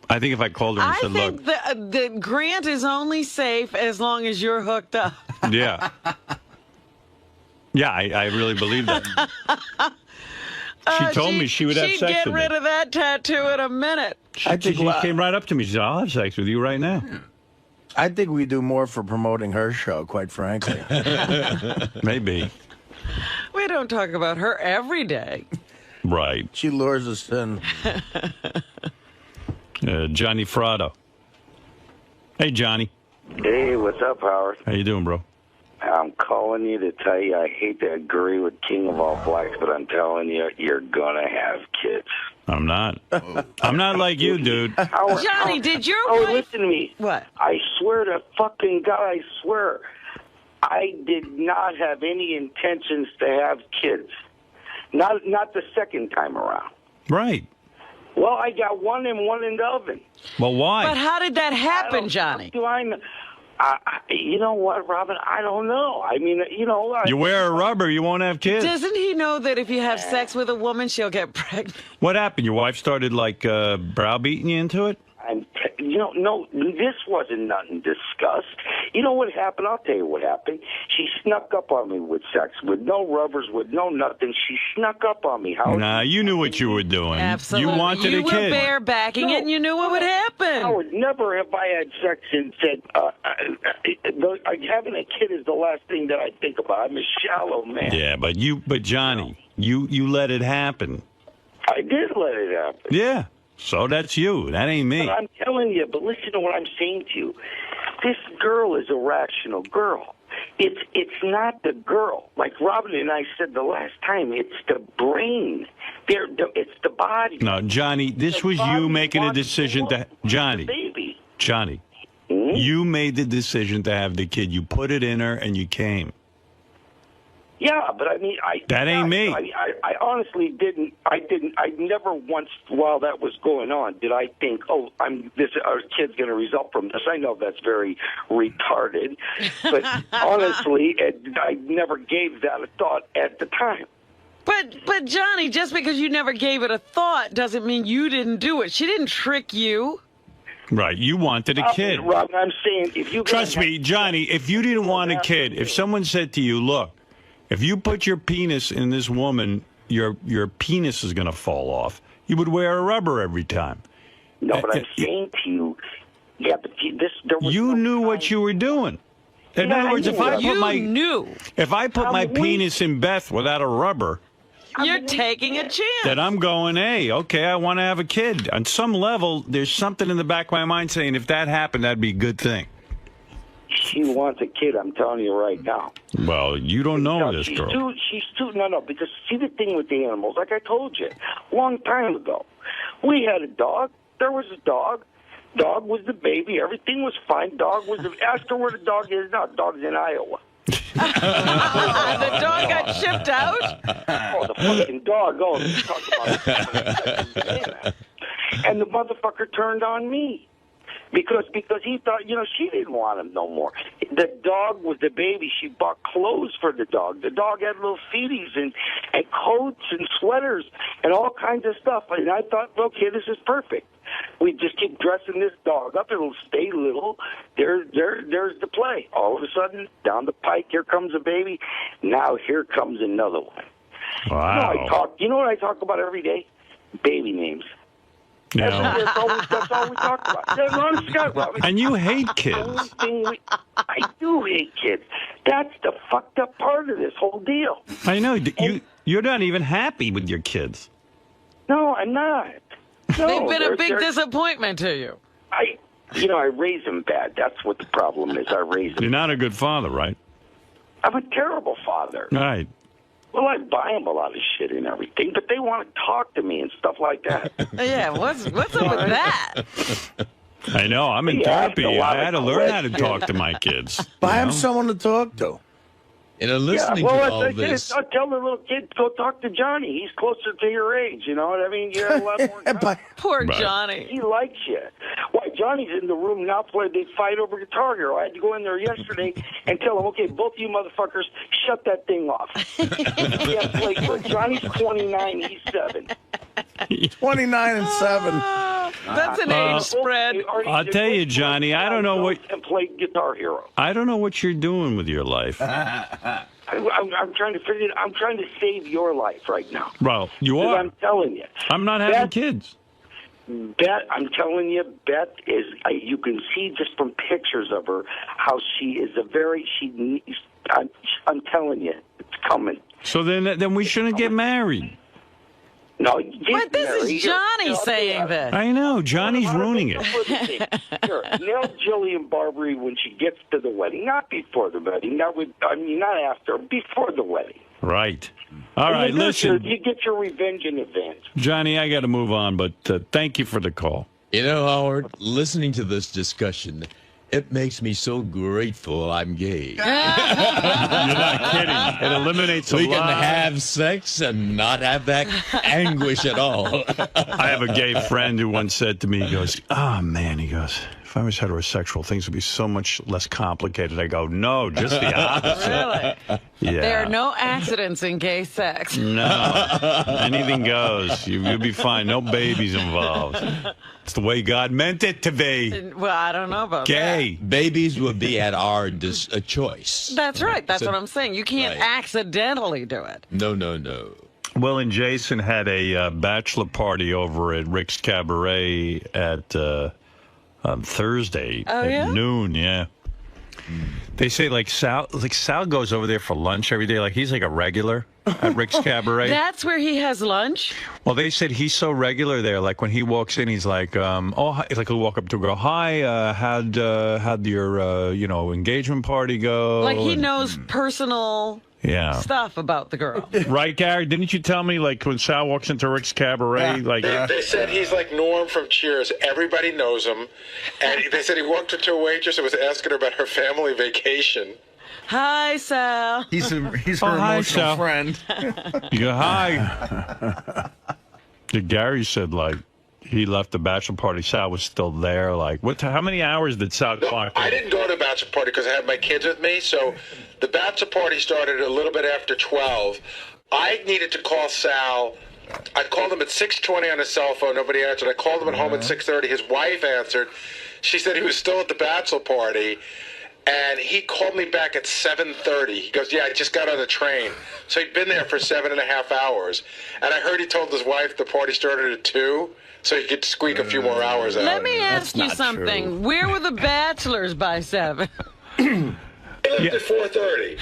I think if I called her and said, look. I think the Grant is only safe as long as you're hooked up. Yeah. Yeah, I really believe that. She told me she would have sex with me. She'd get rid of that tattoo in a minute. She came right up to me. She said, I'll have sex with you right now. I think we do more for promoting her show, quite frankly. Maybe. We don't talk about her every day. Right. She lures us in. Johnny Frado. Hey, Johnny. Hey, what's up, Howard? How you doing, bro? I'm calling you to tell you I hate to agree with King of all blacks, but I'm telling you, you're going to have kids. I'm not. I'm not like you, dude. Johnny, did your wife... wife... listen to me. What? I swear to fucking God, I swear, I did not have any intentions to have kids. Not the second time around. Right. Well, I got one and one in the oven. Well, why? But how did that happen, Johnny? Do I know? You know what, Robin? I don't know. I mean, you know. You wear a rubber, you won't have kids. Doesn't he know that if you have sex with a woman, she'll get pregnant? What happened? Your wife started, like, browbeating you into it? You know, no, this wasn't nothing discussed. You know what happened? I'll tell you what happened. She snuck up on me with sex, with no rubbers, with no nothing. She snuck up on me. Nah, you knew what you were doing. Absolutely. You wanted a kid. You were barebacking it, and you knew what would happen. Howard, never have I had sex and said, having a kid is the last thing that I think about. I'm a shallow man. Yeah, but Johnny, you let it happen. I did let it happen. Yeah. So that's you. That ain't me. But I'm telling you, but listen to what I'm saying to you. This girl is a rational girl. It's not the girl. Like Robin and I said the last time, it's the brain. It's the body. No, Johnny, this was you making a decision to... Johnny, you made the decision to have the kid. You put it in her and you came. Yeah, but I mean, that ain't me. I honestly didn't. I never once, while that was going on, did I think, oh, our kid's going to result from this. I know that's very retarded, but honestly, I never gave that a thought at the time. But Johnny, just because you never gave it a thought doesn't mean you didn't do it. She didn't trick you. Right, you wanted a kid. Rob, I'm saying, if you trust me, Johnny, if you didn't want a kid, if someone said to you, look, if you put your penis in this woman, your penis is going to fall off. You would wear a rubber every time. No, but I'm saying to you, yeah, but you knew what you were doing. In other words, if I put my penis in Beth without a rubber, you're taking a chance. Then I'm going, hey, okay, I want to have a kid. On some level, there's something in the back of my mind saying if that happened, that'd be a good thing. She wants a kid, I'm telling you right now. Well, you don't know this girl. No, because see the thing with the animals, like I told you, a long time ago, we had a dog. There was a dog. Dog was the baby. Everything was fine. Dog was ask her where the dog is now. Dog's in Iowa. The dog got shipped out? Oh, the fucking dog. Oh, let's talk about it. And the motherfucker turned on me. Because he thought, she didn't want him no more. The dog was the baby. She bought clothes for the dog. The dog had little feeties and coats and sweaters and all kinds of stuff. And I thought, okay, this is perfect. We just keep dressing this dog up. It'll stay little. There's the play. All of a sudden, down the pike, here comes a baby. Now here comes another one. Wow. You know what I talk about every day? Baby names. No. That's all we talk about. And you hate kids. I do hate kids. That's the fucked up part of this whole deal. I know. You're not even happy with your kids. No, I'm not. No, They've been a big disappointment to you. I raise them bad. That's what the problem is. I raise them. You're not a good father, right? I'm a terrible father. Right. Well, I buy them a lot of shit and everything, but they want to talk to me and stuff like that. Yeah, what's up with that? I know. I'm in therapy. I had to learn how to talk to my kids. Buy him someone to talk to. Listening to all this. I'll tell the little kid, go talk to Johnny. He's closer to your age, you know what I mean? You have a lot more time. Poor Johnny. He likes you. Why, Johnny's in the room now playing. They fight over Guitar Hero. I had to go in there yesterday and tell him, okay, both of you motherfuckers, shut that thing off. Yeah, play. Johnny's 29, he's 7. 29 and 7. That's an age spread. I'll tell you, Johnny, I don't know what... And play Guitar Hero. I don't know what you're doing with your life. I'm trying to figure it. I'm trying to save your life right now. Well, you are. I'm telling you. I'm not having kids. Beth, I'm telling you, Beth is. You can see just from pictures of her how she is I'm telling you, it's coming. So then we shouldn't get married. No, but this is Johnny saying this. I know. Johnny's ruining it. Sure. Nail Jillian Barbary when she gets to the wedding, not before the wedding. Not after, before the wedding. Right. All right, listen. You get your revenge in advance. Johnny, I got to move on, but thank you for the call. Howard, listening to this discussion, It makes me so grateful I'm gay. You're not kidding. It eliminates a lot. We can have sex and not have that anguish at all. I have a gay friend who once said to me, he goes, "Oh, man," he goes, "if I was heterosexual, things would be so much less complicated." I go, "No, just the opposite." Really? Yeah. There are no accidents in gay sex. No. Anything goes. You'll be fine. No babies involved. It's the way God meant it to be. Well, I don't know about Gay. Babies would be at our choice. that. That's right. That's So- what I'm saying. You can't Right. accidentally do it. No, no, no. Will and Jason had a bachelor party over at Rick's Cabaret at on Thursday at noon. Yeah. They say like Sal goes over there for lunch every day. Like he's like a regular at Rick's Cabaret. That's where he has lunch? Well, they said he's so regular there. Like when he walks in, he's like, "Oh, hi." Like he'll walk up to a girl, "Hi, how'd your engagement party go?" Like he knows personal stuff about the girl. Right, Gary? Didn't you tell me like when Sal walks into Rick's Cabaret, They said he's like Norm from Cheers. Everybody knows him. And they said he walked into a waitress and was asking her about her family vacation. Hi, Sal. He's her hi, emotional Sal. friend. You go, "Hi." Gary said like he left the bachelor party. Sal was still there. Like how many hours did Sal clock in? I didn't go to the bachelor party because I had my kids with me. So the bachelor party started a little bit after 12. I needed to call Sal. I called him at 6:20 on his cell phone. Nobody answered. I called him at home at 6:30. His wife answered. She said he was still at the bachelor party. And he called me back at 7:30. He goes, "Yeah, I just got on the train." So he'd been there for 7.5 hours. And I heard he told his wife the party started at 2, so he could squeak a few more hours out. Let me ask you something. Where were the bachelors by 7? They left at 4:30.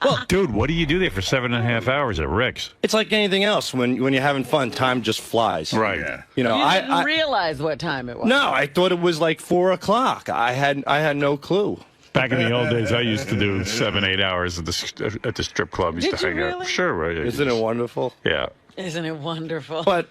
Well, dude, what do you do there for 7.5 hours at Rick's? It's like anything else. When you're having fun, time just flies. Right. You know, You didn't realize what time it was. No, I thought it was like 4 o'clock. I had no clue. Back in the old days, I used to do 7-8 hours at the strip club. Used Did to you hang out. really? Sure, right. Isn't it wonderful? Yeah. Isn't it wonderful? But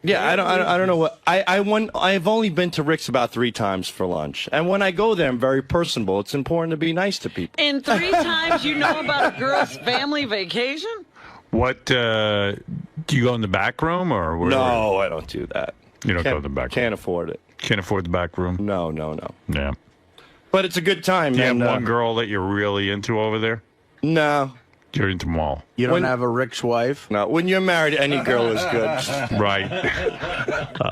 yeah, I don't know what I've only been to Rick's about 3 times for lunch, and when I go there, I'm very personable. It's important to be nice to people. In 3 times you know about a girl's family vacation? What do you go in the back room or? No, I don't do that. You don't go in the back room. Can't afford it. Can't afford the back room. No. Yeah. But it's a good time. Do you have and, one girl that you're really into over there? No. You're into them all. You don't have a Rick's wife? No. When you're married, any girl is good. Right.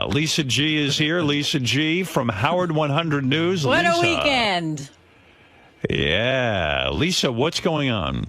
Lisa G is here. Lisa G from Howard 100 News. What Lisa. a weekend. Yeah. Lisa, what's going on?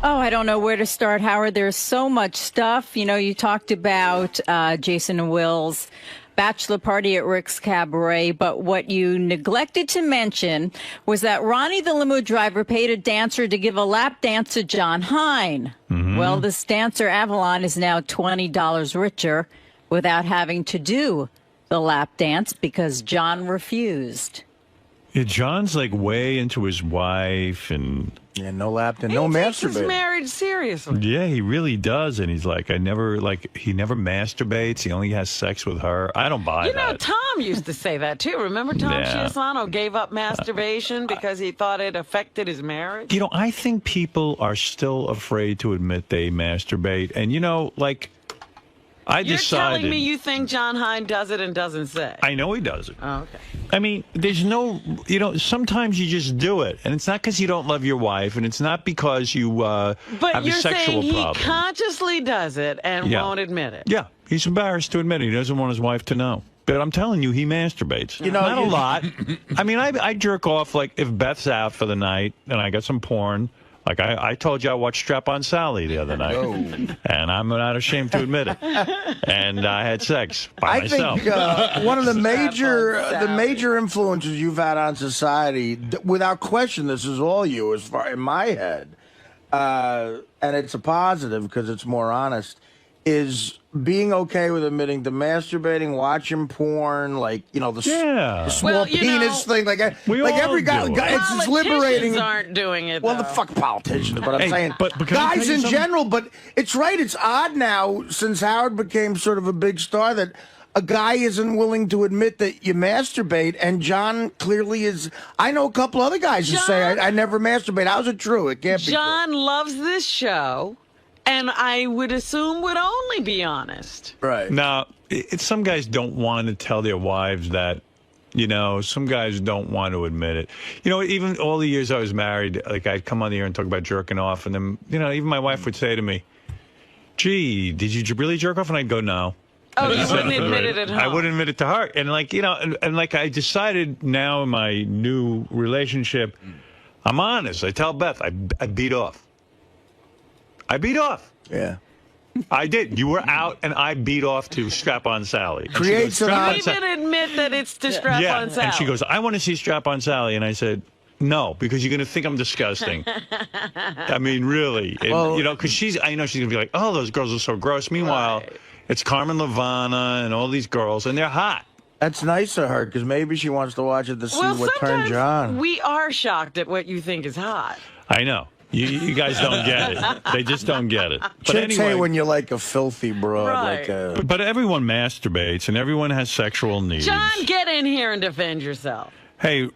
Oh, I don't know where to start, Howard. There's so much stuff. You know, you talked about Jason and Will's bachelor party at Rick's Cabaret, but what you neglected to mention was that Ronnie the limo driver paid a dancer to give a lap dance to John Hine. Mm-hmm. Well, this dancer, Avalon, is now $20 richer without having to do the lap dance because John refused. Yeah, John's like way into his wife and... Yeah, no lap dance, He no takes his masturbating. marriage seriously. Yeah, he really does. And he's like, he never masturbates. He only has sex with her. I don't buy You know, that. Tom used to say that, too. Remember Tom Yeah. Chiasano gave up masturbation because he thought it affected his marriage? You know, I think people are still afraid to admit they masturbate. And, you know, like, You're decided... telling me you think John Hine does it and doesn't say? I know he does it. Oh, okay. I mean, there's no, you know, sometimes you just do it. And it's not because you don't love your wife, and it's not because you But have a you're sexual saying he problem. consciously does it and Yeah. won't admit it. Yeah, he's embarrassed to admit it. He doesn't want his wife to know. But I'm telling you, he masturbates. You know, not a lot. I mean, I jerk off, like, if Beth's out for the night and I got some porn. Like, I told you I watched Strap-On Sally the other night. And I'm not ashamed to admit it. And I had sex by myself. I think one of the major influences you've had on society, without question, this is all you, as far in my head, and it's a positive because it's more honest, is being okay with admitting to masturbating, watching porn, like, you know, the small penis thing, like every guy, it's liberating. Politicians aren't doing it. Well, though. the fuck politicians, but I'm Hey, saying but can I guys tell you in something? general. But it's right. It's odd now since Howard became sort of a big star that a guy isn't willing to admit that you masturbate, and John clearly is. I know a couple other guys who say, I never masturbate. How's it true? It can't be true. John loves this show, and I would assume would only be honest. Right. Now, some guys don't want to tell their wives that. You know, some guys don't want to admit it. You know, even all the years I was married, like I'd come on the air and talk about jerking off, and then, you know, even my wife would say to me, gee, did you really jerk off? And I'd go, no. Oh, you wouldn't admit it at home. I wouldn't admit it to her. And like, you know, and like I decided now in my new relationship, I'm honest. I tell Beth, I beat off. I beat off. Yeah. I did. You were out, and I beat off to Strap-on Sally. Creates an You even admit that it's to Strap-on Sally. And she goes, I want to see Strap-on Sally. And I said, no, because you're going to think I'm disgusting. I mean, really. And, you know, because I know she's going to be like, oh, those girls are so gross. Meanwhile, it's Carmen Levana and all these girls, and they're hot. That's nice of her, because maybe she wants to watch it to see Well, what turns you on. we are shocked at what you think is hot. I know. You guys don't get it. They just don't get it. But Chicks anyway, hate when you're like a filthy broad. Right. Like but everyone masturbates, and everyone has sexual needs. John, get in here and defend yourself. Hey,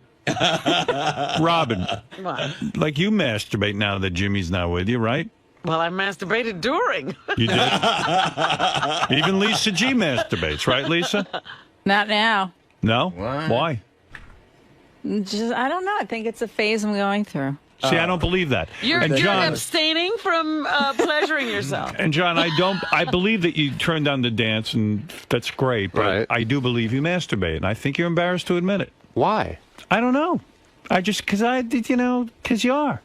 Robin, What? like you masturbate now that Jimmy's not with you, right? Well, I masturbated during. You did? Even Lisa G masturbates, right, Lisa? Not now. No? Why? Just, I don't know. I think it's a phase I'm going through. See, I don't believe that. You're And John, abstaining from pleasuring yourself. and John, I believe that you turn down the dance, and that's great, but I do believe you masturbate, and I think you're embarrassed to admit it. Why? I don't know. Because you are.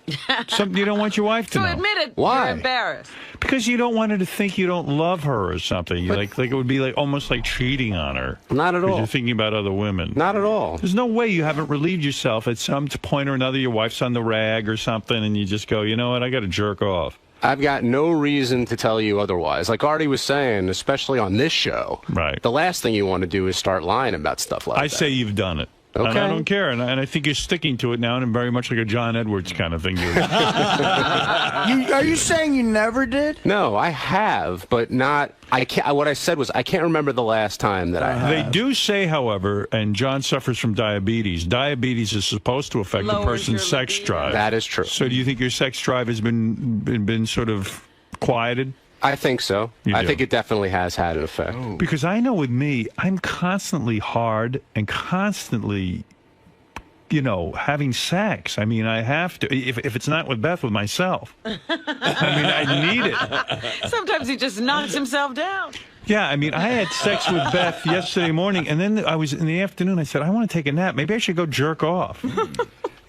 You don't want your wife to know. So admit it. Why? You're embarrassed. Because you don't want her to think you don't love her or something. Like it would be like almost like cheating on her. Not at all. You're thinking about other women. Not at all. There's no way you haven't relieved yourself at some point or another. Your wife's on the rag or something, and you just go, you know what? I got to jerk off. I've got no reason to tell you otherwise. Like Artie was saying, especially on this show, right? The last thing you want to do is start lying about stuff like that. I say you've done it. Okay. And I don't care, and I think you're sticking to it now, and very much like a John Edwards kind of thing. Are you saying you never did? No, I have, but not. I can't. What I said was I can't remember the last time that I have. They do say, however, and John suffers from diabetes. Diabetes is supposed to affect the person's sex drive. That is true. So, do you think your sex drive has been sort of quieted? I think so. I think it definitely has had an effect. Because I know with me, I'm constantly hard and constantly, you know, having sex. I mean, I have to. If it's not with Beth, with myself. I mean, I need it. Sometimes he just knocks himself down. Yeah, I mean, I had sex with Beth yesterday morning, and then I was in the afternoon. I said, I want to take a nap. Maybe I should go jerk off.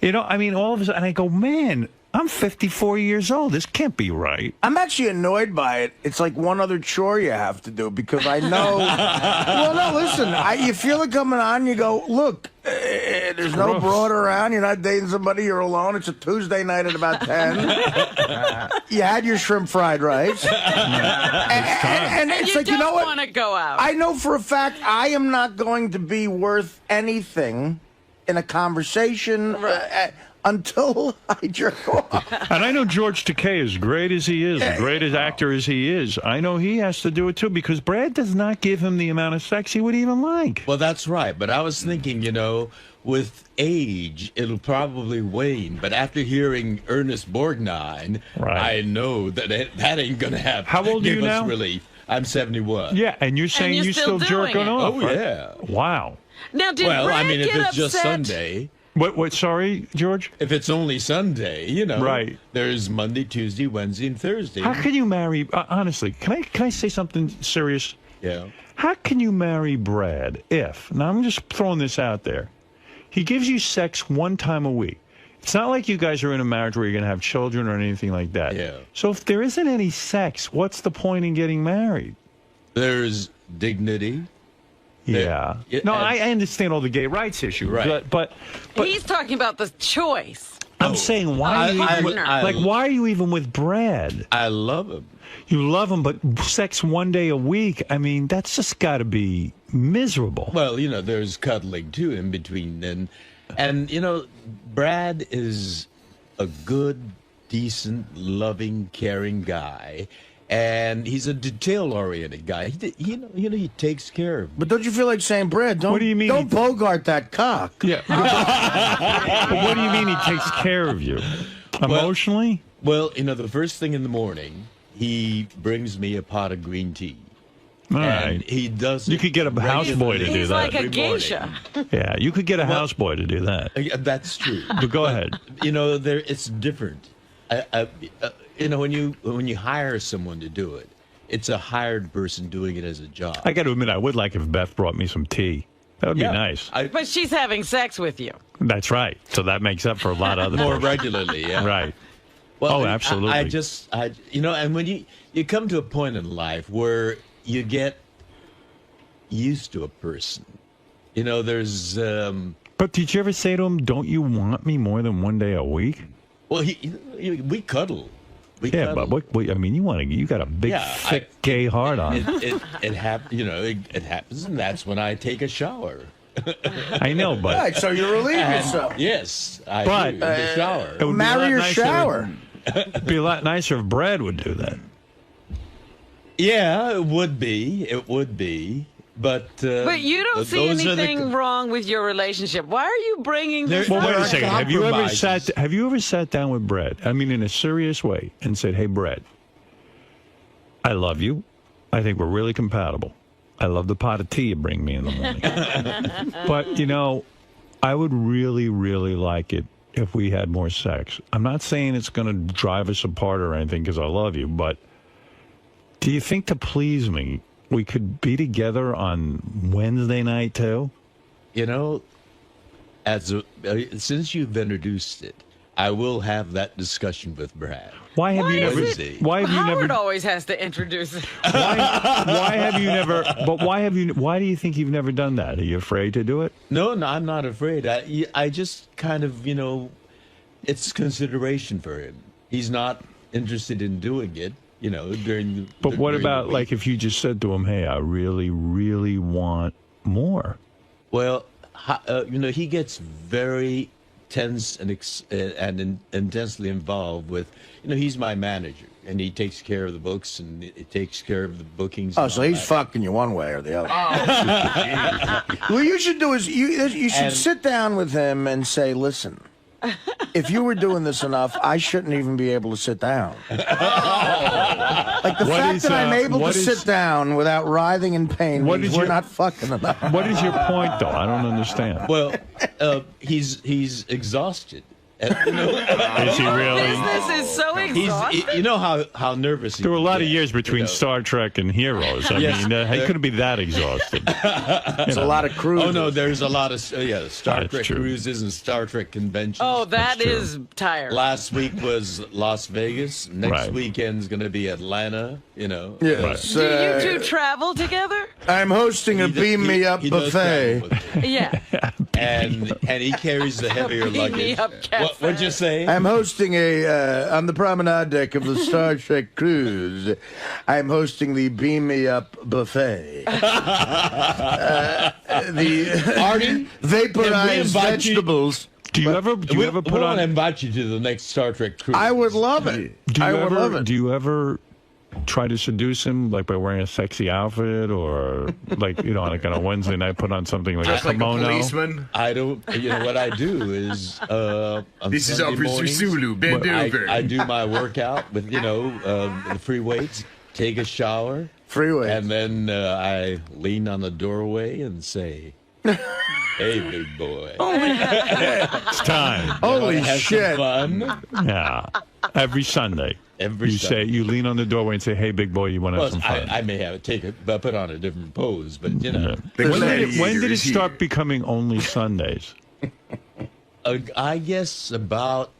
You know, I mean, all of a sudden, I go, man, I'm 54 years old. This can't be right. I'm actually annoyed by it. It's like one other chore you have to do because I know. Well, no, listen. You feel it coming on. You go, look, there's no broad around. You're not dating somebody. You're alone. It's a Tuesday night at about 10. You had your shrimp fried rice. And it's like, you know what? You don't want to go out. I know for a fact I am not going to be worth anything in a conversation until I jerk off. And I know George Takei, as great as he is, as great as actor as he is, I know he has to do it too, because Brad does not give him the amount of sex he would even like. Well, that's right. But I was thinking, you know, with age, it'll probably wane. But after hearing Ernest Borgnine, I know that that ain't going to happen. How old are you now? Relief. I'm 71. Yeah, and you're saying you still jerking off. Oh, right? yeah. Wow. Now, did well, Brad I mean, if get it's just upset? Sunday. What, sorry, George? If it's only Sunday, you know. Right. There's Monday, Tuesday, Wednesday, and Thursday. How can you marry, honestly, can I say something serious? Yeah. How can you marry Brad if, now I'm just throwing this out there, he gives you sex one time a week. It's not like you guys are in a marriage where you're going to have children or anything like that. Yeah. So if there isn't any sex, what's the point in getting married? There's dignity. Yeah. No, I understand all the gay rights issue. Right. But He's talking about the choice. I'm saying, why are you even with Brad? I love him. You love him, but sex one day a week, I mean, that's just got to be miserable. Well, you know, there's cuddling, too, in between. And you know, Brad is a good, decent, loving, caring guy. And he's a detail-oriented guy. He takes care of me. But don't you feel like saying, Brad, don't, What do you mean don't bogart that cock? Yeah. But what do you mean he takes care of you? Emotionally? Well, the first thing in the morning, he brings me a pot of green tea. All and right. he does. You could get a houseboy to do He's that. like a geisha. Yeah, you could get a houseboy to do that. That's true. But go ahead. It's different. When you hire someone to do it, it's a hired person doing it as a job. I got to admit, I would like if Beth brought me some tea. That would be nice. But she's having sex with you. That's right. So that makes up for a lot of other More bullshit. regularly, yeah. Right. Well, absolutely. And when you come to a point in life where you get used to a person, there's. But did you ever say to him, "Don't you want me more than one day a week"? Well, we cuddle. But you got a big, thick, gay heart on. It happens, and that's when I take a shower. I know, but Right, so you relieve yourself. Yes, I But, do in the shower. it would be a Marry lot your nicer- shower. It'd be a lot nicer if Brad would do that. Yeah, it would be. It would be. But you don't see those are the anything wrong with your relationship. Why are you bringing this Well, up? wait a second. Have you ever sat down with Brad? I mean, in a serious way, and said, "Hey, Brad, I love you. I think we're really compatible. I love the pot of tea you bring me in the morning. But I would really, really like it if we had more sex. I'm not saying it's going to drive us apart or anything because I love you, but do you think to please me, we could be together on Wednesday night too?" Since you've introduced it, I will have that discussion with Brad. Why have you never? Why have you Howard never? always has to introduce it. Why have you never? But why have you? Why do you think you've never done that? Are you afraid to do it? No, I'm not afraid. I just kind of, it's consideration for him. He's not interested in doing it, during. But what about like if you just said to him, "Hey, I really, really want more"? Well, he gets very tense and intensely involved with. He's my manager, and he takes care of the books and he takes care of the bookings. Oh, so he's fucking you one way or the other. What you should do is you should sit down with him and say, "Listen, if you were doing this enough, I shouldn't even be able to sit down. Like the fact that I'm able to sit down without writhing in pain means we're not fucking enough." What is your point, though? I don't understand. Well, he's exhausted. Is he really? Business is so exhausting. You know how nervous he There were a lot of years between Star Trek and Heroes. I mean, he couldn't be that exhausted. It's a lot of cruises. Oh, no, there's a lot of Star Trek cruises and Star Trek conventions. Oh, that is tired. Last week was Las Vegas. Next weekend's going to be Atlanta, Yes. Do you two travel together? I'm hosting a Beam Me Up he does buffet. Yeah. And he carries the heavier Beam Me luggage. Up What'd you say? I'm hosting on the promenade deck of the Star Trek cruise. I'm hosting the Beam Me Up buffet. The Artie, vaporized vegetables. Do you ever put we'll on? invite you to the next Star Trek cruise. I would love it. Do you ever try to seduce him, like by wearing a sexy outfit, or like like on a Wednesday night, put on something like Just a like a kimono? policeman. I don't. What I do is on This is Sunday Officer mornings, Sulu. Bend over. I do my workout with the free weights. Take a shower. Free weights. And then I lean on the doorway and say, "Hey, big boy." It's time. Holy have shit. Some fun? Yeah, every Sunday. Every Sunday. You lean on the doorway and say, "Hey, big boy, you want to have some fun?" I may have put on a different pose, but When did it start becoming only Sundays? I guess about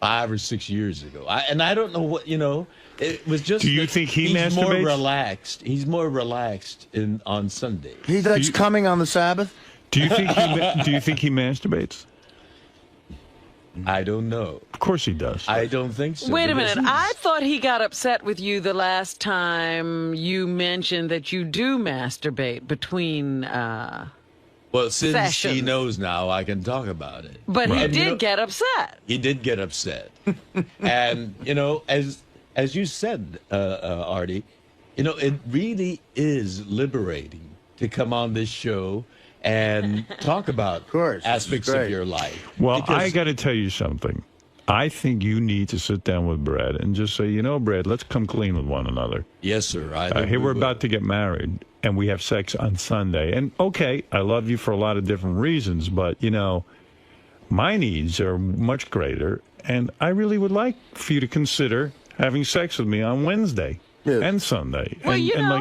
5 or 6 years ago. I don't know what It was just. Do you think he's more masturbates? relaxed? He's more relaxed on Sundays. He likes coming on the Sabbath. Do you think he masturbates? I don't know. Of course he does. I don't think so. Wait a minute. I thought he got upset with you the last time you mentioned that you do masturbate between. Well, since sessions. he knows now, I can talk about it. But he did get upset. He did get upset, and as as you said, Artie, you know, it really is liberating to come on this show and talk about aspects of your life. Well, I got to tell you something. I think you need to sit down with Brad and just say, you know, Brad, let's come clean with one another. Yes, sir. Here we're about to get married, and we have sex on Sunday. And, okay, I love you for a lot of different reasons, but, you know, my needs are much greater, and I really would like for you to consider having sex with me on Wednesday and Sunday. Well,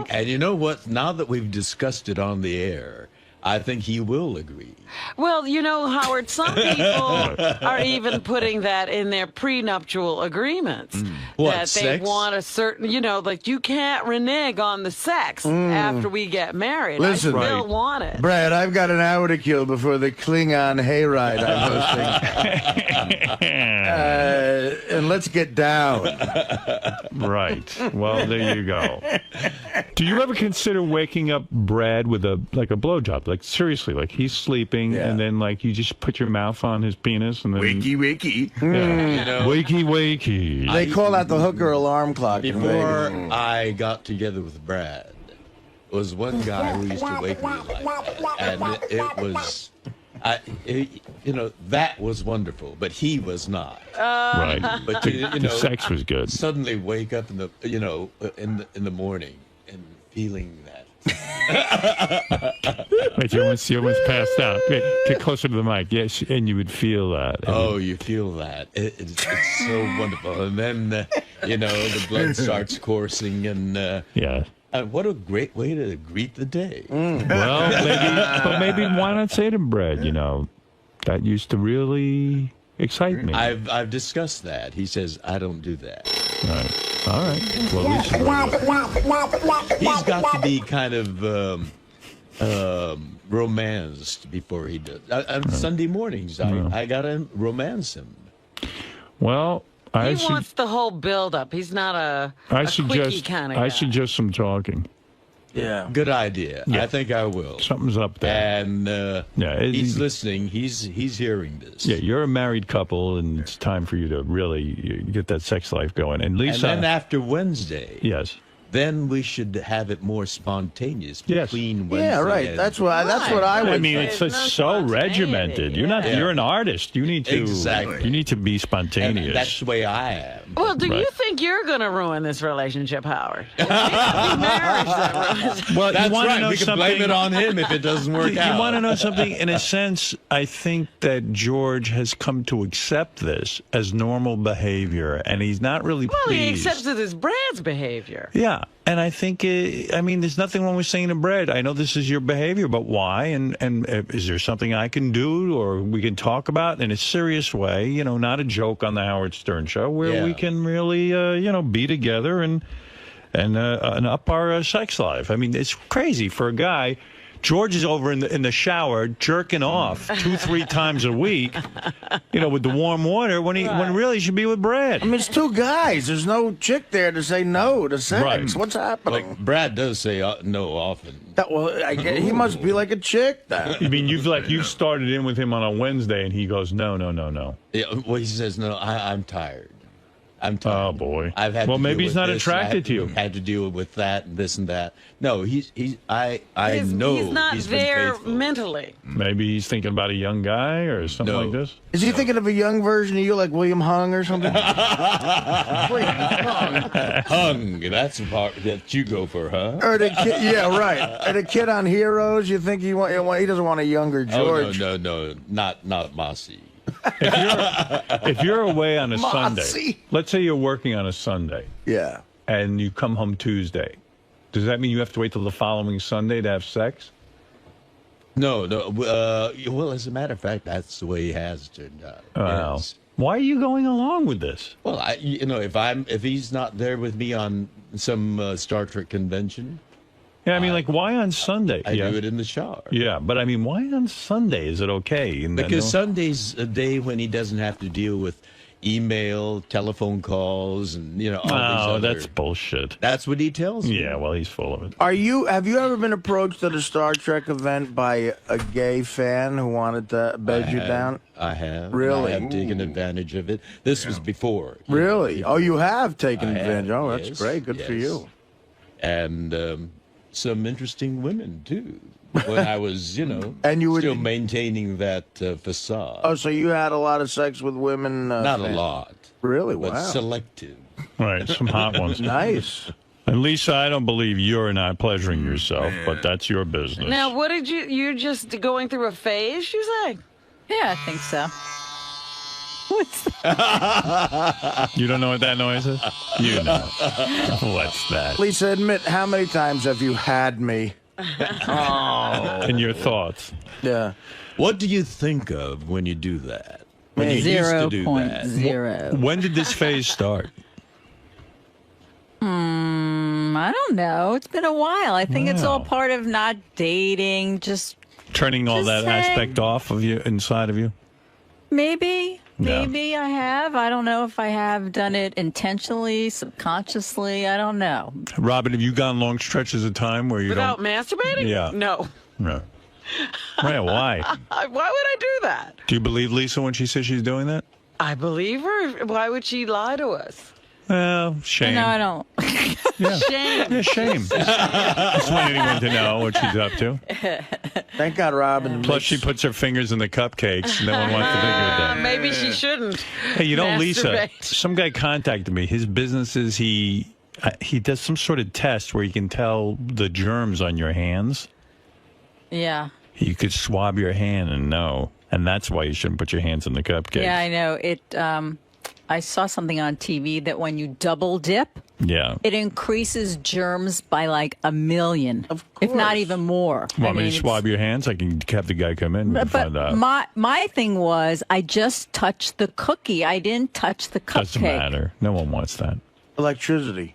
and you know what? Now that we've discussed it on the air, I think he will agree. Well, you know, Howard, some people are even putting that in their prenuptial agreements. What, that they sex? want a certain, you know, like you can't renege on the sex after we get married. Listen, I still want it. Brad, I've got an hour to kill before the Klingon hayride I'm hosting. And let's get down. Right. Well, there you go. Do you ever consider waking up Brad with a blowjob? Like, seriously, like he's sleeping, and then like you just put your mouth on his penis and then wakey. Yeah. You know, wakey. They call that the hooker alarm clock. Before I got together with Brad, was one guy who used to wake me like that, and it was, you know, that was wonderful, but he was not. Right. But The sex was good. Suddenly wake up in the, you know, in the morning and feeling that. Wait, you almost passed out. Get closer to the mic. Yes, and you would feel that. Oh, you feel that. It's so wonderful. And then, you know, the blood starts coursing, and what a great way to greet the day. Well, maybe why not say to Brad, you know, that used to really excite me. I've discussed that. He says, I don't do that. All right. Well, he's got to be kind of romanced before he does. On Sunday mornings, I got to romance him. Well, he wants the whole build-up. He's not a quickie kind of guy. I suggest some talking. Yeah. Good idea. Yeah. I think I will. Something's up there. And he's listening. He's hearing this. Yeah, you're a married couple, and it's time for you to really get that sex life going. And Lisa. And then after Wednesday. Yes. Then we should have it more spontaneous between Wednesday. Yeah, right. That's what I would. I mean, it's so regimented. You're not. You're an artist. You need to. Exactly. You need to be spontaneous. And that's the way I am. Well, do you think you're going to ruin this relationship, Howard? Well, that's you want right. to know We can something? blame it on him if it doesn't work out. You want to know something? In a sense, I think that George has come to accept this as normal behavior, and he's not really pleased. Well, he accepts it as Brad's behavior. Yeah. And I think, I mean, there's nothing wrong with saying to Brad, I know this is your behavior, but why? And is there something I can do or we can talk about in a serious way, you know, not a joke on the Howard Stern show, where we can really, you know, be together and up our sex life. I mean, it's crazy for a guy. George is over in the shower jerking off 2-3 times a week, you know, with the warm water when really he should be with Brad. I mean, it's two guys. There's no chick there to say no to sex. Right. What's happening? Well, Brad does say no often. He must be like a chick then. You mean you've started in with him on a Wednesday and he goes no. Yeah, well, he says no. I'm tired. I'm tired. Oh boy. I've had. Well, to maybe deal he's with not this. attracted to you. Had to deal with that and this and that. No, I know he's not been there faithful. mentally. Maybe he's thinking about a young guy or something like this. Is he thinking of a young version of you, like William Hung or something? Hung. That's the part that you go for, huh? Or the kid, yeah, right. Or the kid on Heroes. You think he doesn't want a younger George? Oh no, not Mossy. If you're away on a Mossy. Sunday, let's say you're working on a Sunday. Yeah. And you come home Tuesday. Does that mean you have to wait till the following Sunday to have sex? No. Well, as a matter of fact, that's the way he has turned out. Wow. Yes. Why are you going along with this? Well, if he's not there with me on some Star Trek convention. Yeah, I mean, like, why on Sunday? I do it in the shower. Yeah, but I mean, why on Sunday is it okay? Because Sunday's a day when he doesn't have to deal with, email, telephone calls, and all these other... that's bullshit. That's what he tells me. Yeah, well, he's full of it. Have you ever been approached at a Star Trek event by a gay fan who wanted to bed you down? I have. Really? I have taken advantage of it. This was before. Really? Oh, you have taken advantage. Oh, that's yes, great. Good for you. And some interesting women, too. When I was, and you were still maintaining that facade. Oh, so you had a lot of sex with women? Not a lot. Really? But Wow. selective. Right, some hot ones. Nice. And Lisa, I don't believe you're not pleasuring yourself, but that's your business. Now, what did you're just going through a phase, you say? Yeah, I think so. You don't know what that noise is? You know. What's that? Lisa, admit, how many times have you had me? And your thoughts? Yeah. What do you think of when you do that? When you used to do that? 0.0. When did this phase start? I don't know. It's been a while. I think it's all part of not dating, just Turning all that saying. aspect off of you, inside of you? maybe. Yeah. Maybe I have. I don't know if I have done it intentionally, subconsciously. I don't know. Robin, have you gone long stretches of time where you Without don't... masturbating? Yeah. No. No. Well, why? Why would I do that? Do you believe Lisa when she says she's doing that? I believe her. Why would she lie to us? Well, shame. No, I don't. Yeah. Shame. Yeah, shame. Just want anyone to know what she's up to. Thank God Robin. Plus, she puts her fingers in the cupcakes. No one wants to figure it out. Maybe she shouldn't. Hey, Lisa, masturbate. some guy contacted me. His business is he does some sort of test where he can tell the germs on your hands. Yeah. You could swab your hand and know. And that's why you shouldn't put your hands in the cupcakes. Yeah, I know. I saw something on TV that when you double dip, Yeah. it increases germs by like 1 million, if not even more. Want me to swab your hands? I can have the guy come in and find out. My thing was I just touched the cookie. I didn't touch the cupcake. Doesn't matter. No one wants that. Electricity.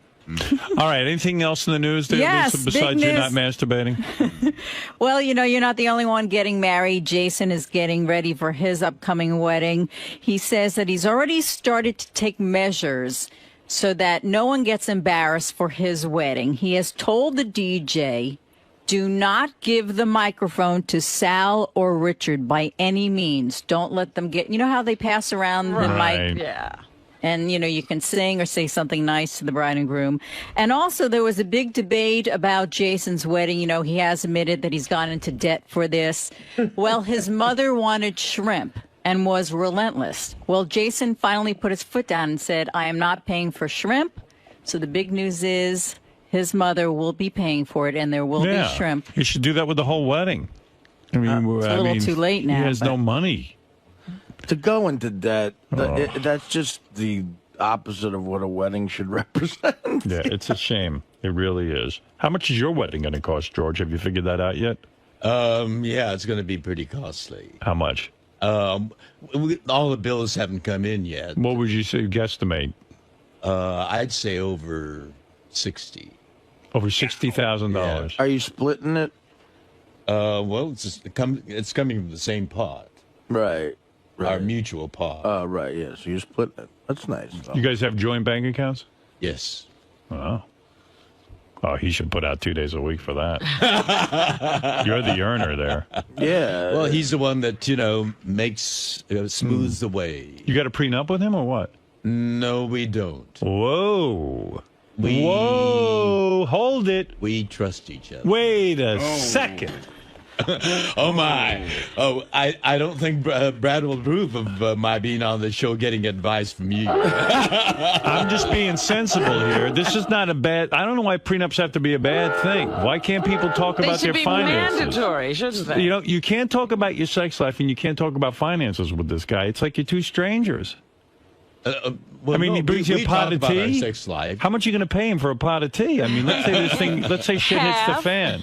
All right. Anything else in the news there, Yes, Lisa, big besides you're news. not masturbating? Well, you're not the only one getting married. Jason is getting ready for his upcoming wedding. He says that he's already started to take measures so that no one gets embarrassed for his wedding. He has told the DJ, do not give the microphone to Sal or Richard by any means. Don't let them get, how they pass around the mic? Yeah. And, you can sing or say something nice to the bride and groom. And also, there was a big debate about Jason's wedding. He has admitted that he's gone into debt for this. Well, his mother wanted shrimp and was relentless. Well, Jason finally put his foot down and said, I am not paying for shrimp. So the big news is his mother will be paying for it, and there will be shrimp. You should do that with the whole wedding. I mean, It's a little too late now, He has but- no money. To go into debt, that's just the opposite of what a wedding should represent. Yeah, it's a shame. It really is. How much is your wedding going to cost, George? Have you figured that out yet? Yeah, it's going to be pretty costly. How much? All the bills haven't come in yet. What would you say, guesstimate? I'd say over 60. Over $60,000. Are you splitting it? Well, it's coming from the same pot. Right. Our mutual pot. Oh, right, yeah. So you're splitting it. That's nice. You guys have joint bank accounts? Yes. Oh. Oh, he should put out 2 days a week for that. You're the earner there. Yeah. Well, he's the one that, makes, smooths the way. You got a prenup with him or what? No, we don't. Whoa. Whoa. Hold it. We trust each other. Wait a second. Oh, my. Oh, I don't think Brad will approve of my being on the show getting advice from you. I'm just being sensible here. This is not a bad... I don't know why prenups have to be a bad thing. Why can't people talk about their finances? They should be mandatory, shouldn't they? You can't talk about your sex life and you can't talk about finances with this guy. It's like you're two strangers. Well, I mean, no, he brings you a pot of talk about our tea. sex life. How much are you going to pay him for a pot of tea? I mean, let's say shit hits the fan.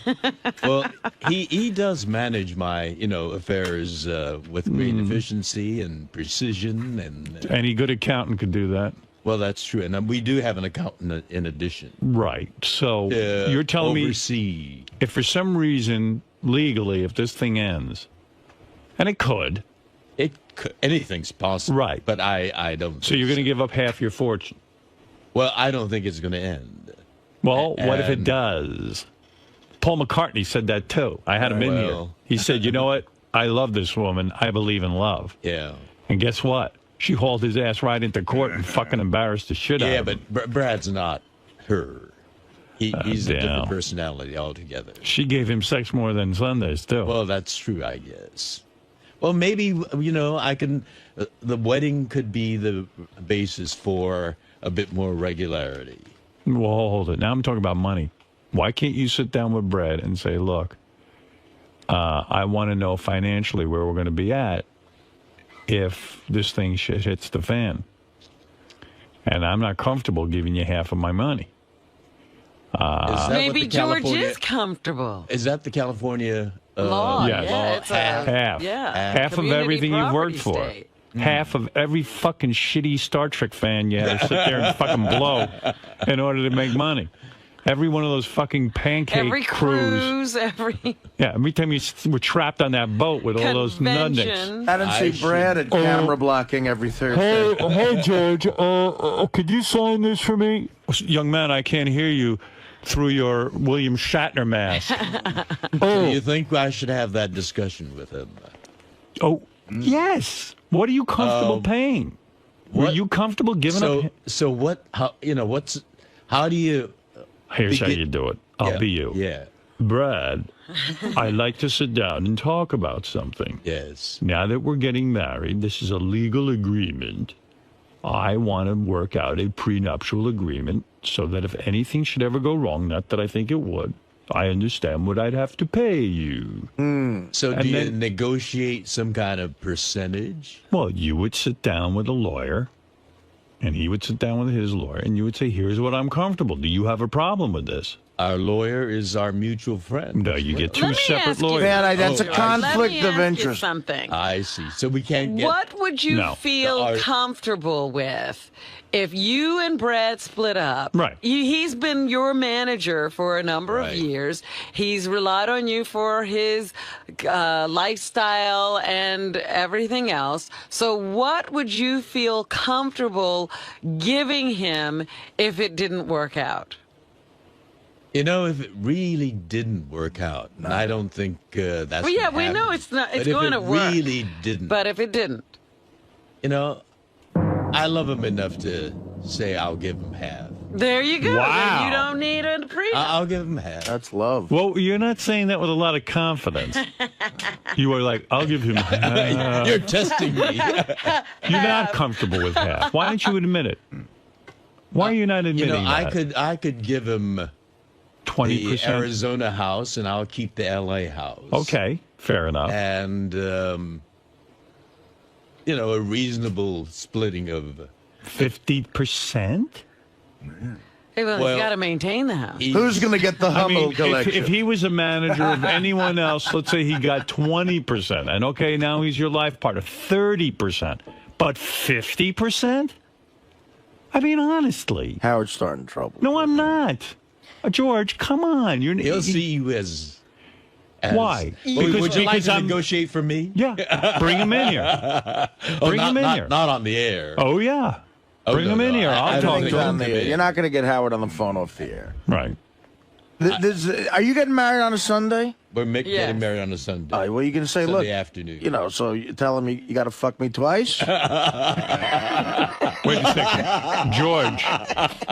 Well, he does manage my, affairs with great efficiency and precision. And Any good accountant could do that. Well, that's true. And we do have an accountant in addition. Right. So you're telling oversee. me if for some reason, legally, if this thing ends, and it could. It anything's possible. Right. But I don't. So you're going to give up half your fortune? Well, I don't think it's going to end. Well, what if it does? Paul McCartney said that too. I had him in here. He said, you know what? I love this woman. I believe in love. Yeah. And guess what? She hauled his ass right into court and fucking embarrassed the shit out of him. Yeah, but Brad's not her. He's a different personality altogether. She gave him sex more than Sundays, too. Well, that's true, I guess. Well, maybe, I can... the wedding could be the basis for a bit more regularity. Well, hold it. Now I'm talking about money. Why can't you sit down with Brad and say, look, I want to know financially where we're going to be at if this thing shit hits the fan. And I'm not comfortable giving you half of my money. Maybe George is comfortable. Is that the California law? Yes. Yeah, it's half. Yeah. Half of everything you've worked for. State. Half of every fucking shitty Star Trek fan you had to sit there and fucking blow in order to make money. Every one of those fucking pancake crews. Yeah, every time you were trapped on that boat with all those nudniks. I didn't see Brad at camera blocking every Thursday. Hey, George, could you sign this for me? Young man, I can't hear you through your William Shatner mask. Do you think I should have that discussion with him? Oh, yes. What are you comfortable paying? Were you comfortable giving up? So what? How do you? Here's how you do it. I'll be you. Yeah. Brad, I'd like to sit down and talk about something. Yes. Now that we're getting married, this is a legal agreement. I want to work out a prenuptial agreement so that if anything should ever go wrong, not that I think it would, I understand what I'd have to pay you. So do you negotiate some kind of percentage? Well, you would sit down with a lawyer, and he would sit down with his lawyer, and you would say, here's what I'm comfortable. Do you have a problem with this? Our lawyer is our mutual friend. No, you get two separate lawyers. Man, that's a conflict of interest. Something. I see. So we can't get... What would you feel comfortable with if you and Brad split up? Right. He's been your manager for a number of years. He's relied on you for his lifestyle and everything else. So what would you feel comfortable giving him if it didn't work out? If it really didn't work out, I don't think that's well, yeah, we know it's not. It's going to work. But if it really didn't. But if it didn't. I love him enough to say I'll give him half. There you go. Wow. Then you don't need a prenup. I'll give him half. That's love. Well, you're not saying that with a lot of confidence. You were like, I'll give him half. You're testing me. You're not comfortable with half. Why don't you admit it? Why are you not admitting that? I could give him 20%. The Arizona house, and I'll keep the L.A. house. Okay, fair enough. And, a reasonable splitting of... 50%? Hey, well, he's got to maintain the house. Who's going to get the Hummel collection? If he was a manager of anyone else, let's say he got 20%, and okay, now he's your life partner, 30%, but 50%? I mean, honestly. Howard's starting trouble. No, I'm not. George, come on. He'll see you as why? Would you like to negotiate for me? Yeah. Bring him in here. Bring him in here. Not on the air. Oh, yeah. Bring him in here. I'll talk to him. You're not going to get Howard on the phone off the air. Right. Are you getting married on a Sunday? We're getting married on a Sunday. All right, well, you can say, Sunday look, afternoon. So you tell him you got to fuck me twice? Wait a second. George.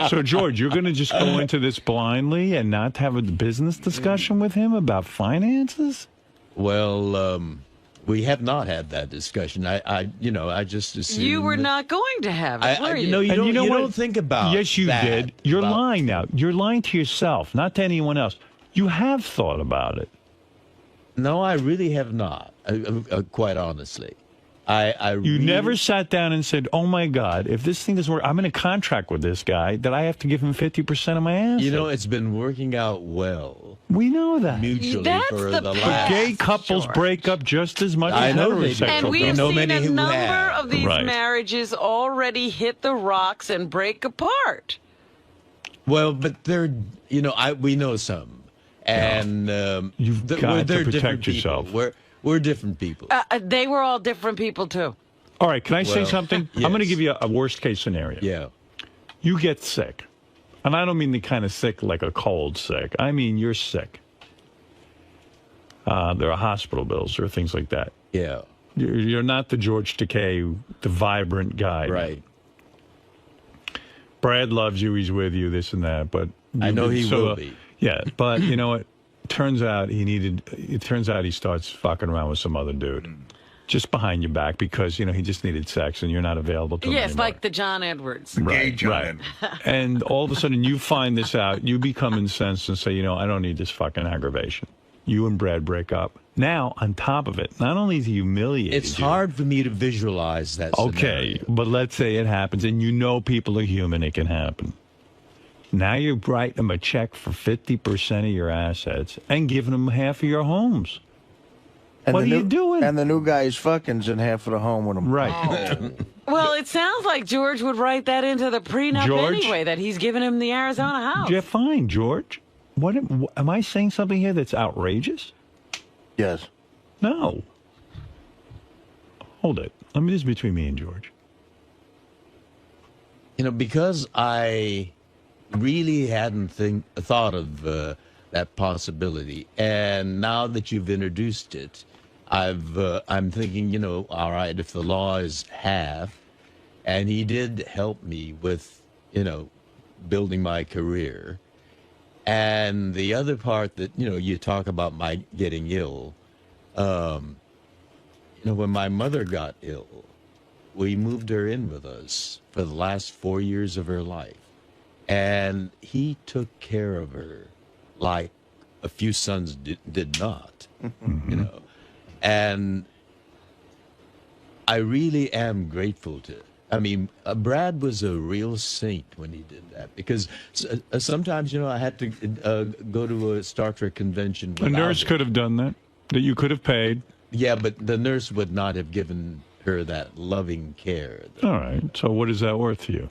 So, George, you're going to just go into this blindly and not have a business discussion with him about finances? Well, we have not had that discussion. I just assumed... You were not going to have it, were you? You don't think about Yes, you did. You're lying now. You're lying to yourself, not to anyone else. You have thought about it. No, I really have not, quite honestly. You never sat down and said, oh, my God, if this thing doesn't work, I'm in a contract with this guy that I have to give him 50% of my assets. It's been working out well. We know that. Mutually for the last... Gay couples break up just as much as heterosexual couples. And we've seen a number of these marriages already hit the rocks and break apart. Well, but they're, we know some. And you've got to protect yourself. We're different people. They were all different people, too. All right, can I say Well, something? yes. I'm going to give you a worst-case scenario. Yeah. You get sick. And I don't mean the kind of sick like a cold sick. I mean you're sick. There are hospital bills or things like that. Yeah. You're not the George Takei, the vibrant guy. Right. Brad loves you. He's with you, this and that. But I know he will be. Yeah, but you know what? It turns out he starts fucking around with some other dude. Just behind your back because, he just needed sex and you're not available to him Yes, anymore. like the John Edwards. Right. And all of a sudden you find this out, you become incensed and say, I don't need this fucking aggravation. You and Brad break up. Now, on top of it, not only is he humiliated It's hard for me to visualize that Okay, scenario. but let's say it happens, and people are human, it can happen. Now you're writing him a check for 50% of your assets and giving him half of your homes. And What are you doing? And the new guy's fucking's in half of the home with him. Right. Well, it sounds like George would write that into the prenup George? anyway, that he's giving him the Arizona house. Yeah, fine, George. What am I saying something here that's outrageous? Yes. No. Hold it. This is between me and George. Because I really hadn't thought of that possibility, and now that you've introduced it, I'm thinking, all right, if the law is half, and he did help me with, building my career, and the other part that, you talk about my getting ill, when my mother got ill, we moved her in with us for the last 4 years of her life. And he took care of her like a few sons did not, And I really am grateful to. Brad was a real saint when he did that, because sometimes, I had to go to a Star Trek convention. A nurse could have done that you could have paid. Yeah, but the nurse would not have given her that loving care. All right. So what is that worth to you?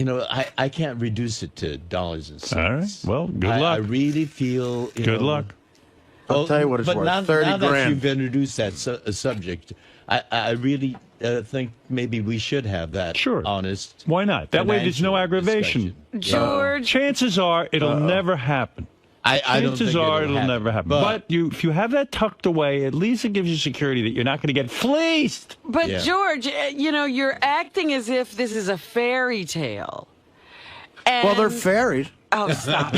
I can't reduce it to dollars and cents. All right. Well, good luck. I really feel. Good luck. I'll tell you what it's but worth. Now, 30 now that grand. you've introduced that subject, I really think maybe we should have that honest. Why not? That way there's no aggravation. George. Chances are it'll never happen. I don't Chances think are it'll it'll never happen. But if you have that tucked away, at least it gives you security that you're not going to get fleeced. But George, you're acting as if this is a fairy tale. Well, they're fairies. Oh, stop.